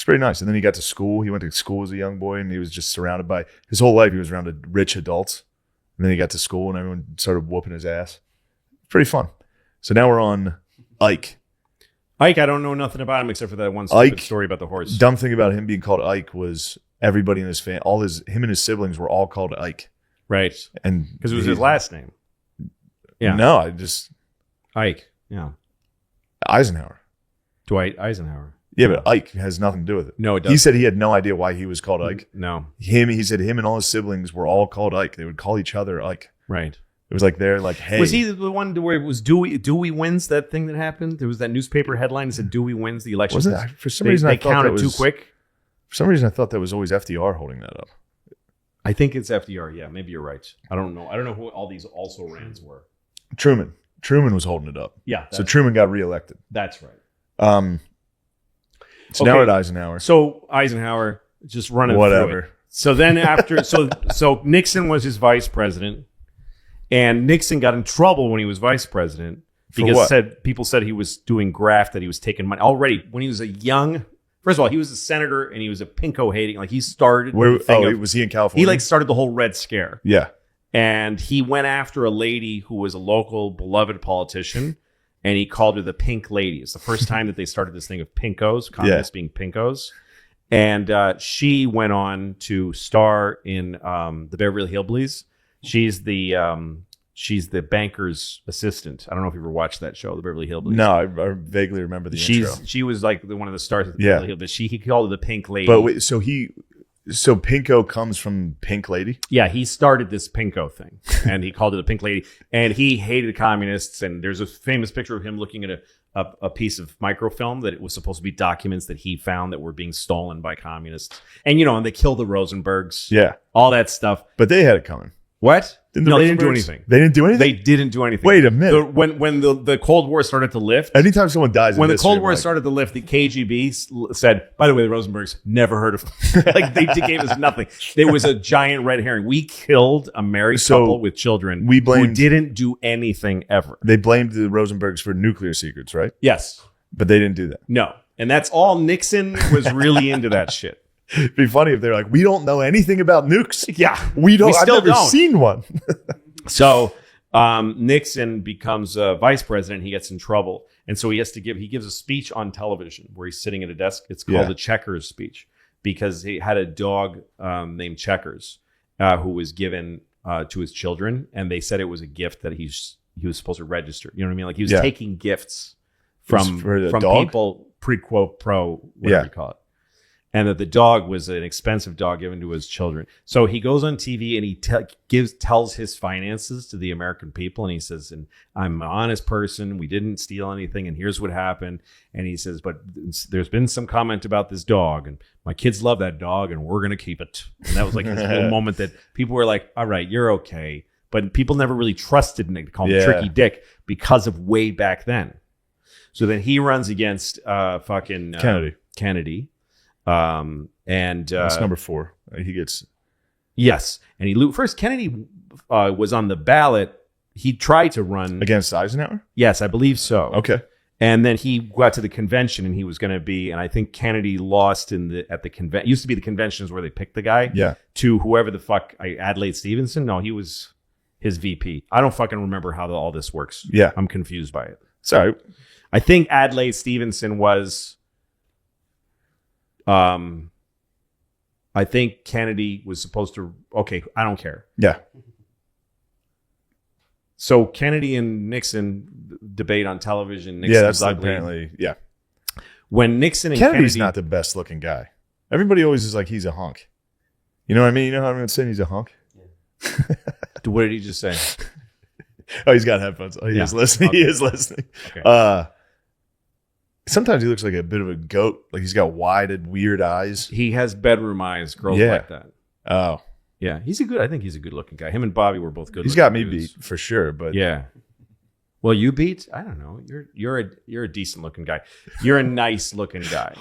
D: pretty nice. And then he got to school. He went to school as a young boy, and he was just surrounded by his whole life. He was around rich adults. And then he got to school, and everyone started whooping his ass. Pretty fun. So now we're on Ike.
H: Ike, I don't know nothing about him except for that one stupid
D: Ike,
H: story about the horse.
D: Dumb thing about him being called Ike was everybody in his family, him and his siblings were all called Ike.
H: Right.
D: And
H: Because it was his last name. Yeah.
D: No, I just
H: Ike. Yeah.
D: Eisenhower.
H: Dwight Eisenhower.
D: Yeah, but Ike has nothing to do with it.
H: No, it doesn't.
D: He said he had no idea why he was called Ike.
H: No.
D: He said him and all his siblings were all called Ike. They would call each other Ike.
H: Right.
D: It was like they're like, hey.
H: Was he the one where it was Dewey wins, that thing that happened? There was that newspaper headline that said Dewey wins the election.
D: Wasn't it? For some reason, I
H: they
D: thought that
H: counted
D: was
H: too quick.
D: For some reason, I thought that was always FDR holding that up.
H: I think it's FDR. Yeah, maybe you're right. I don't know. I don't know who all these also rans were.
D: Truman was holding it up.
H: Yeah.
D: So Truman got reelected.
H: That's right.
D: So now we're at Eisenhower.
H: So Eisenhower just running
D: Whatever.
H: through it. So then after, so Nixon was his vice president, and Nixon got in trouble when he was vice president because people said he was doing graft, that he was taking money already when he was a young. First of all, he was a senator and he was a pinko hating. Like he started.
D: Was he in California?
H: He started the whole Red Scare.
D: Yeah.
H: And he went after a lady who was a local beloved politician, and he called her the Pink Lady. It's the first time that they started this thing of pinkos, communists being pinkos. And she went on to star in the Beverly Hillbillies. She's the banker's assistant. I don't know if you ever watched that show, the Beverly Hillbillies.
D: No, I vaguely remember the intro.
H: She was like one of the stars of the Beverly Hillbillies. He called her the Pink Lady.
D: But wait, so Pinko comes from Pink Lady?
H: Yeah, he started this pinko thing, and he called it the Pink Lady, and he hated communists. And there's a famous picture of him looking at a piece of microfilm that it was supposed to be documents that he found that were being stolen by communists. And and they killed the Rosenbergs.
D: Yeah,
H: all that stuff.
D: But they had it coming.
H: What?
D: No,
H: they didn't do anything.
D: They didn't do anything?
H: They didn't do anything.
D: Wait a minute.
H: When the Cold War started to lift.
D: Anytime someone dies
H: when the Cold War started to lift, the KGB said, by the way, the Rosenbergs, never heard of them. Like they gave us nothing. There was a giant red herring. We killed a married couple with children who didn't do anything ever.
D: They blamed the Rosenbergs for nuclear secrets, right?
H: Yes.
D: But they didn't do that.
H: No. And that's all. Nixon was really into that shit.
D: It'd be funny if they're like, we don't know anything about nukes.
H: Yeah,
D: We don't.
H: We
D: I've
H: still
D: never
H: don't.
D: seen one.
H: So Nixon becomes vice president. He gets in trouble, and so he gives a speech on television where he's sitting at a desk. It's called the Checkers speech because he had a dog named Checkers who was given to his children, and they said it was a gift that he was supposed to register. You know what I mean? Like he was taking gifts from
D: dog?
H: people pro whatever you call it. And that the dog was an expensive dog given to his children. So he goes on TV and he tells his finances to the American people. And he says, and I'm an honest person. We didn't steal anything. And here's what happened. And he says, but there's been some comment about this dog. And my kids love that dog and we're going to keep it. And that was like this whole moment that people were like, all right, you're okay. But people never really trusted Nick to call him Tricky Dick because of way back then. So then he runs against Kennedy.
D: That's number 4. He gets
H: and he first Kennedy was on the ballot. He tried to run
D: against Eisenhower.
H: Yes, I believe so.
D: Okay,
H: and then he got to the convention, and he was going to be. And I think Kennedy lost at the convention. Used to be the conventions where they picked the guy. To whoever the fuck Adlai Stevenson. No, he was his VP. I don't fucking remember how all this works.
D: Yeah,
H: I'm confused by it.
D: Sorry,
H: I think Adlai Stevenson was. I think Kennedy was supposed to. Okay, I don't care.
D: Yeah.
H: So Kennedy and Nixon debate on television. Nixon's
D: that's
H: ugly.
D: apparently
H: When Nixon and
D: Kennedy's
H: Kennedy,
D: not the best looking guy. Everybody always is like he's a hunk. You know what I mean? You know how everyone's saying he's a hunk?
H: What did he just say?
D: Oh, he's got headphones. Oh, he is listening.
H: Okay.
D: He is listening.
H: Okay.
D: Sometimes he looks like a bit of a goat. Like he's got wide, weird eyes.
H: He has bedroom eyes. Girls like that.
D: Oh,
H: yeah. I think he's a good looking guy. Him and Bobby were both good.
D: He's got me beat for sure. But
H: yeah. Well, you beat. I don't know. You're a decent looking guy. You're a nice looking guy.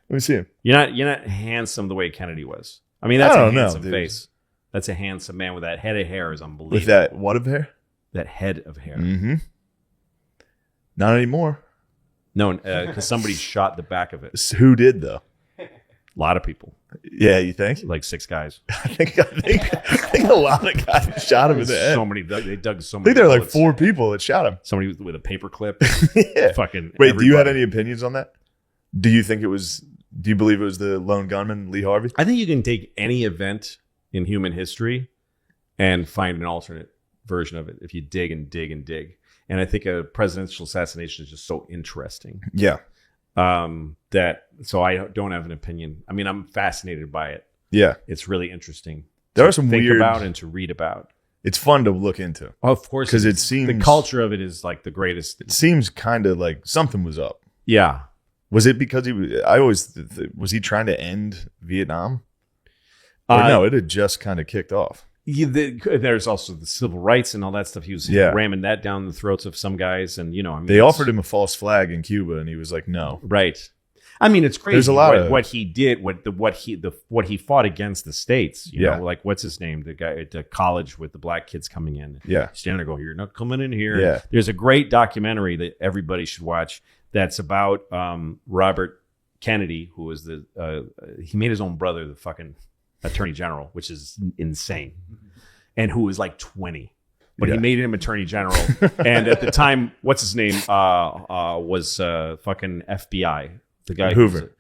D: Let me see him.
H: You're not handsome the way Kennedy was. I mean, that's
D: I
H: a
D: don't know,
H: handsome
D: dude.
H: face. That's a handsome man with that head of hair is unbelievable.
D: With that what of hair?
H: That head of hair.
D: Mm-hmm. Not anymore.
H: No, because somebody shot the back of it.
D: Who did though?
H: A lot of people.
D: Yeah, you think?
H: Like 6 guys.
D: I think a lot of guys shot him in the head.
H: So many. They dug so
D: I
H: many.
D: think there were like
H: bullets.
D: 4 people that shot him.
H: Somebody with a paper clip.
D: Yeah.
H: Fucking.
D: Wait, do you have
H: everybody.
D: any opinions on that? Do you think it was? Do you believe it was the lone gunman, Lee Harvey?
H: I think you can take any event in human history and find an alternate version of it if you dig and dig and dig. And I think a presidential assassination is just so interesting.
D: Yeah.
H: So I don't have an opinion. I mean, I'm fascinated by it.
D: Yeah.
H: It's really interesting.
D: There
H: to
D: are some
H: think
D: weird
H: about and to read about.
D: It's fun to look into.
H: Of course,
D: because it seems
H: the culture of it is like the greatest.
D: It seems kind of like something was up.
H: Yeah.
D: Was it because he was? I always was he trying to end Vietnam? Or no, it had just kind of kicked off.
H: There's also the civil rights and all that stuff. He was ramming that down the throats of some guys, and I mean,
D: they offered him a false flag in Cuba, and he was like, "No."
H: Right. I mean, it's crazy.
D: There's a lot
H: what he did, what he fought against the states. You know, like what's his name? The guy at the college with the black kids coming in.
D: Yeah.
H: Standing there, go, you're not coming in here.
D: Yeah.
H: There's a great documentary that everybody should watch. That's about Robert Kennedy, who was he made his own brother the fucking attorney general, which is insane, and who was like 20. But he made him attorney general. And at the time, what's his name? Was fucking FBI. The guy
D: Hoover.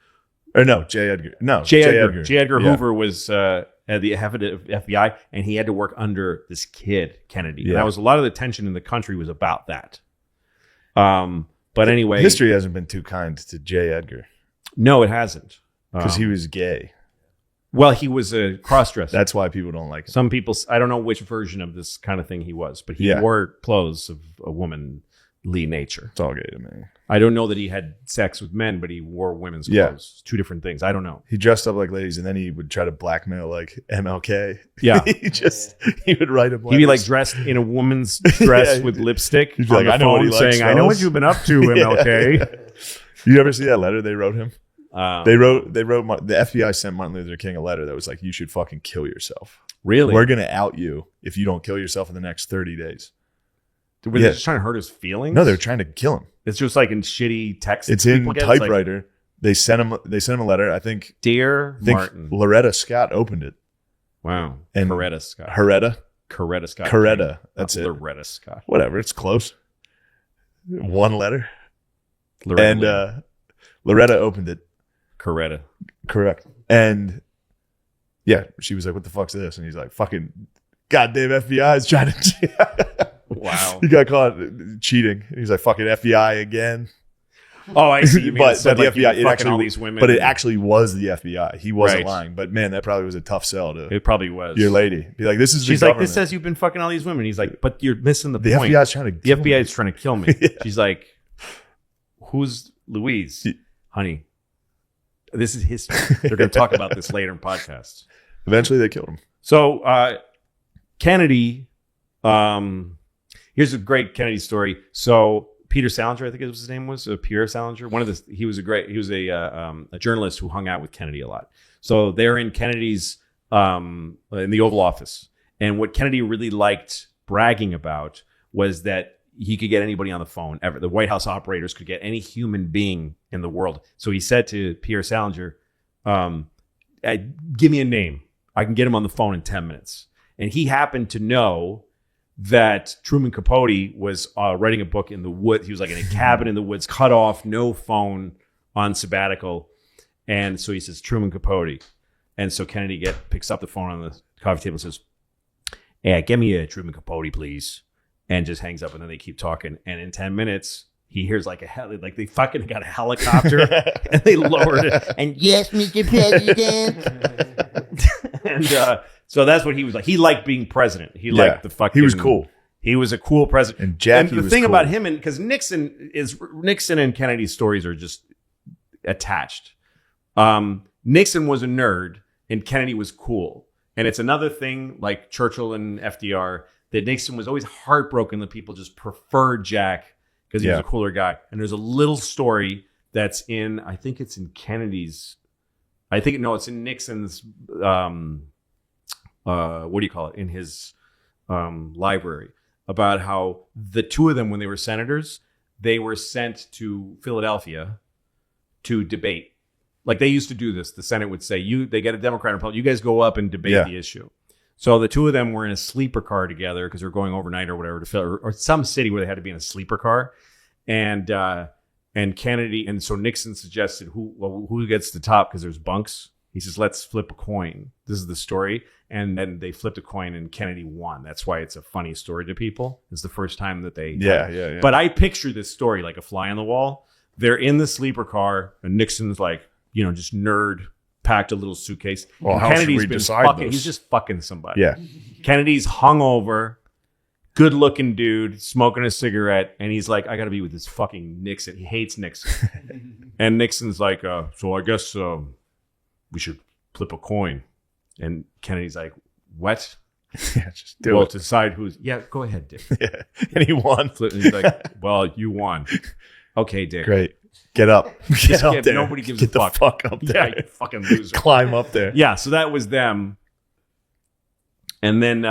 D: Or no, J. Edgar. No,
H: J. Edgar Hoover was at the head of FBI, and he had to work under this kid, Kennedy.
D: Yeah.
H: And that was a lot of the tension in the country was about that. But anyway.
D: History hasn't been too kind to J. Edgar.
H: No, it hasn't.
D: Because he was gay.
H: Well, he was a cross-dresser.
D: That's why people don't like him.
H: Some people, I don't know which version of this kind of thing he was, but he wore clothes of a womanly nature.
D: It's all gay to me.
H: I don't know that he had sex with men, but he wore women's clothes. 2 different things. I don't know.
D: He dressed up like ladies, and then he would try to blackmail like MLK.
H: Yeah.
D: he would write him letters.
H: He'd be like dressed in a woman's dress with lipstick.
D: He'd be like, I know what he likes,
H: saying, I know what you've been up to, MLK.
D: You ever see that letter they wrote him? They wrote the FBI sent Martin Luther King a letter that was like, you should fucking kill yourself.
H: Really?
D: We're going to out you if you don't kill yourself in the next 30 days.
H: Were they just trying to hurt his feelings?
D: No, they're trying to kill him.
H: It's just like in shitty text.
D: It's in typewriter. They sent him a letter. I think
H: Dear Martin.
D: Loretta Scott opened it.
H: Wow.
D: And
H: Coretta Scott.
D: Coretta
H: Scott.
D: Coretta. That's it.
H: Loretta Scott.
D: Whatever. It's close. One letter.
H: Loretta.
D: And Loretta opened it.
H: Coretta.
D: Correct. And yeah, she was like, "What the fuck's this?" And he's like, "Fucking goddamn FBI is trying to."
H: Wow.
D: He got caught cheating. He's like, "Fucking FBI again."
H: Oh, I see. You mean
D: but
H: it said,
D: the
H: like, you were
D: FBI, it
H: fucking
D: actually,
H: all these women.
D: but it actually was the FBI. He wasn't
H: Right.
D: lying. But man, that probably was a tough sell to
H: It probably was.
D: your lady. Be like, "This is."
H: She's
D: the
H: like,
D: government.
H: "This says you've been fucking all these women." He's like, "But you're missing the
D: The
H: point.
D: FBI is trying to.
H: The
D: kill
H: FBI
D: me."
H: is trying to kill me."
D: Yeah.
H: She's like, "Who's Louise, honey? This is history. They're going to talk about this later in podcasts."
D: Eventually, they killed him.
H: So Kennedy, here's a great Kennedy story. So Peter Salinger, I think his name was Pierre Salinger. He was a journalist who hung out with Kennedy a lot. So they're in Kennedy's in the Oval Office, and what Kennedy really liked bragging about was that he could get anybody on the phone ever. The White House operators could get any human being in the world. So he said to Pierre Salinger, "Give me a name. I can get him on the phone in 10 minutes." And he happened to know that Truman Capote was writing a book in the woods. He was like in a cabin in the woods, cut off, no phone, on sabbatical. And so he says, "Truman Capote." And so Kennedy picks up the phone on the coffee table and says, "Yeah, give me a Truman Capote, please." And just hangs up, and then they keep talking. And in 10 minutes, he hears like they fucking got a helicopter and they lowered it. And yes, Mr. President. And so that's what he was like. He liked being president. He liked the fucking.
D: He was cool.
H: He was a cool president.
D: And Jackie
H: the
D: was
H: thing
D: cool.
H: about him, and because Nixon and Kennedy's stories are just attached. Nixon was a nerd, and Kennedy was cool. And it's another thing, like Churchill and FDR, that Nixon was always heartbroken that people just preferred Jack because he was a cooler guy. And there's a little story that's in, I think it's in Kennedy's, it's in Nixon's, what do you call it? In his library, about how the two of them, when they were senators, they were sent to Philadelphia to debate. Like they used to do this. The Senate would say, they get a Democrat and Republican, you guys go up and debate the issue. So the two of them were in a sleeper car together because they were going overnight or whatever to Philly, or some city where they had to be in a sleeper car. And Kennedy, and so Nixon suggested who gets the top because there's bunks. He says, "Let's flip a coin." This is the story. And then they flipped a coin and Kennedy won. That's why it's a funny story to people. It's the first time that they.
D: Yeah.
H: But I picture this story like a fly on the wall. They're in the sleeper car and Nixon's like, just nerd, packed a little suitcase.
D: Well, how
H: Kennedy's
D: should we
H: been
D: decide
H: fucking.
D: this?
H: He's just fucking somebody.
D: Yeah.
H: Kennedy's hungover, good-looking dude, smoking a cigarette, and he's like, "I got to be with this fucking Nixon." He hates Nixon, and Nixon's like, "So I guess we should flip a coin." And Kennedy's like, "What?"
D: Yeah, just do it.
H: To decide who's. Yeah, go ahead, Dick.
D: Yeah. And he won.
H: And he's like, "Well, you won." Okay, Dick.
D: Great. Get up. Get up there.
H: Nobody gives
D: Get
H: a fuck.
D: the fuck up there.
H: Yeah, you fucking loser.
D: Climb up there.
H: Yeah, so that was them. And then,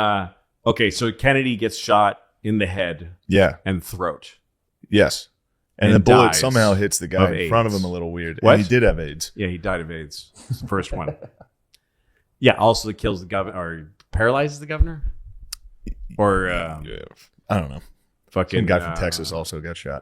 H: so Kennedy gets shot in the head
D: Yeah.
H: and throat.
D: Yes. And
H: And
D: the bullet
H: dies
D: somehow hits the guy
H: of
D: in front of
H: AIDS.
D: him a little weird.
H: What?
D: And he did have AIDS.
H: Yeah, he died of AIDS. It's the first one. Yeah, also it kills the governor, or paralyzes the governor? Or
D: I don't know.
H: fucking...
D: Some guy from Texas also got shot.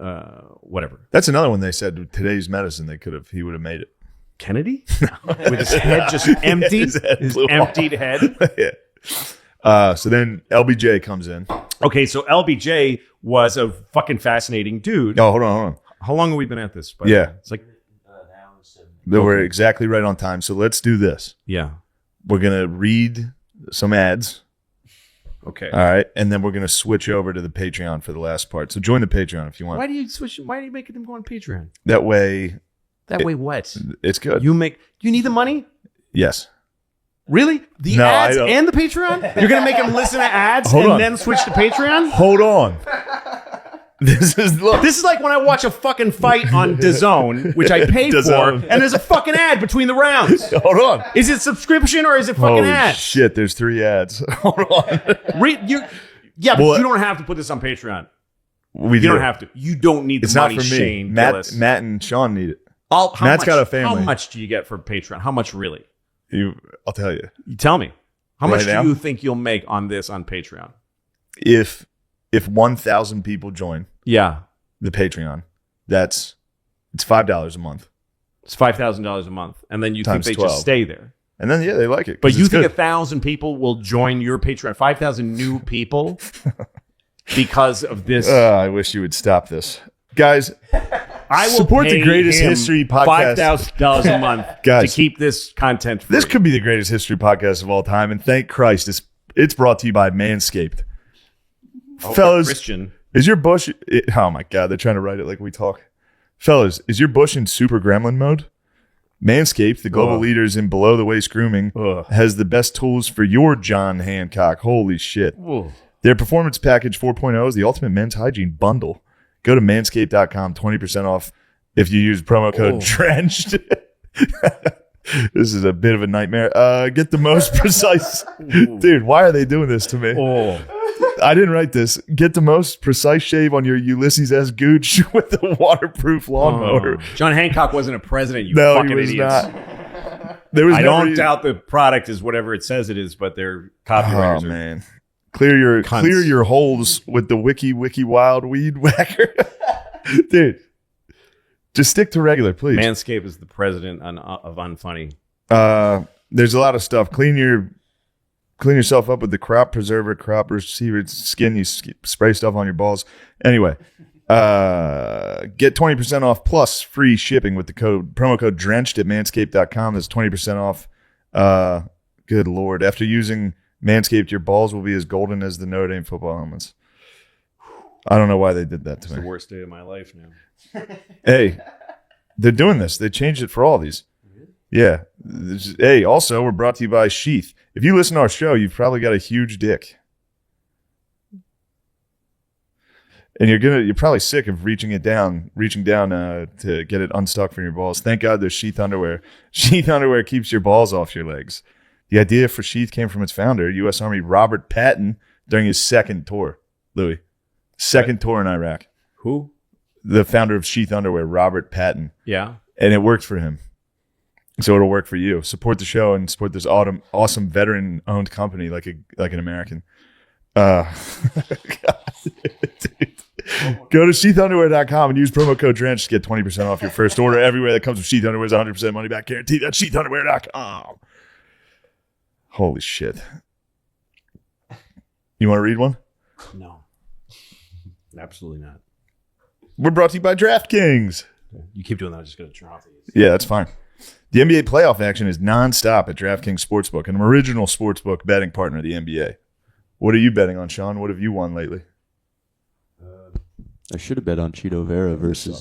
H: Whatever.
D: That's another one they said today's medicine he would have made it.
H: Kennedy? With his head just empty?
D: His head blew off.
H: emptied head?
D: Yeah. So then LBJ comes in.
H: Okay, so LBJ was a fucking fascinating dude.
D: Oh, hold on.
H: How long have we been at this? By
D: Yeah.
H: It's like,
D: We're exactly right on time. So let's do this.
H: yeah.
D: We're going to read some ads.
H: Okay.
D: All right. And then we're going to switch over to the Patreon for the last part. So join the Patreon if you want.
H: Why do you switch? Why do you make them go on Patreon?
D: That way,
H: That way, what?
D: it's good.
H: You need the money?
D: Yes.
H: Really? The
D: No, I
H: ads
D: don't.
H: and the Patreon? You're gonna make them listen to ads
D: Hold
H: and
D: on.
H: then switch to Patreon?
D: Hold on. This is
H: like when I watch a fucking fight on DAZN, which I paid for,
D: DAZN.
H: and there's a fucking ad between the rounds.
D: Hold on.
H: Is it subscription or is it fucking
D: Holy
H: ads?
D: shit, there's 3 ads. Hold on.
H: But
D: Well,
H: you don't have to put this on Patreon.
D: We
H: You
D: do.
H: don't have to. You don't need the
D: It's
H: money,
D: not for me.
H: Shane
D: Matt
H: Gillis.
D: and Sean need it.
H: How
D: Matt's
H: much,
D: got a family.
H: How much do you get for Patreon? How much really?
D: I'll tell you.
H: You tell me. How
D: Right
H: much
D: now?
H: do you think you'll make on this on Patreon?
D: If 1,000 people join
H: Yeah.
D: the Patreon, it's $5 a month.
H: It's $5,000 a month. And then you
D: Times
H: think they
D: 12.
H: just stay there.
D: And then they like it. 'cause
H: But you
D: it's
H: think
D: good.
H: 1,000 people will join your Patreon? 5,000 new people because of this?
D: I wish you would stop this. Guys,
H: I will
D: support the
H: pay
D: greatest
H: him
D: history podcast.
H: $5,000 a month
D: Guys,
H: to keep this content free.
D: this could be the greatest history podcast of all time. And thank Christ, it's brought to you by Manscaped. Fellas,
H: Christian.
D: is your bush... oh, my God. They're trying to write it like we talk. Fellas, is your bush in super gremlin mode? Manscaped, the global leaders in below-the-waist grooming, has the best tools for your John Hancock. Holy shit.
H: Whoa.
D: Their Performance Package 4.0 is the ultimate men's hygiene bundle. Go to manscaped.com, 20% off if you use promo code DRENCHED. This is a bit of a nightmare. Get the most precise... Dude, why are they doing this to me?
H: Oh.
D: I didn't write this. Get the most precise shave on your Ulysses S. Gooch with a waterproof lawnmower.
H: John Hancock wasn't a president, you
D: No,
H: fucking
D: he was
H: idiots.
D: not. There was
H: I
D: never
H: don't
D: even-
H: doubt the product is whatever it says it is, but their copywriters
D: Oh
H: are
D: man, clear your
H: cunts.
D: holes with the wiki wild weed whacker, dude. Just stick to regular, please.
H: Manscaped is the president of unfunny.
D: There's a lot of stuff. Clean yourself up with the crop preserver, crop receiver skin. You spray stuff on your balls. Anyway, get 20% off plus free shipping with the promo code DRENCHED at manscaped.com. That's 20% off. Good Lord. After using Manscaped, your balls will be as golden as the Notre Dame football helmets. I don't know why they did that to
H: It's the
D: me.
H: worst day of my life now.
D: Hey, they're doing this. They changed it for all these. Yeah. Hey, also, we're brought to you by Sheath. If you listen to our show, you've probably got a huge dick. And you're probably sick of reaching down to get it unstuck from your balls. Thank God there's Sheath underwear. Sheath underwear keeps your balls off your legs. The idea for Sheath came from its founder, U.S. Army Robert Patton, during his second tour. Louis, second tour in Iraq.
H: Who?
D: The founder of Sheath underwear, Robert Patton,
H: Yeah.
D: and it worked for him. So it'll work for you. Support the show and support this awesome veteran-owned company like an American. God, dude. Go to sheathunderwear.com and use promo code DRENCH to get 20% off your first order. Everywhere that comes with Sheath Underwear is 100% money back guarantee. That's sheathunderwear.com. Holy shit. You want to read one?
H: No. Absolutely not.
D: We're brought to you by DraftKings.
H: You keep doing that, I'm just going to turn off these.
D: Yeah, that's fine. The NBA playoff action is nonstop at DraftKings Sportsbook, an original sportsbook betting partner of the NBA. What are you betting on, Sean? What have you won lately?
G: I should have bet on Cheeto Vera versus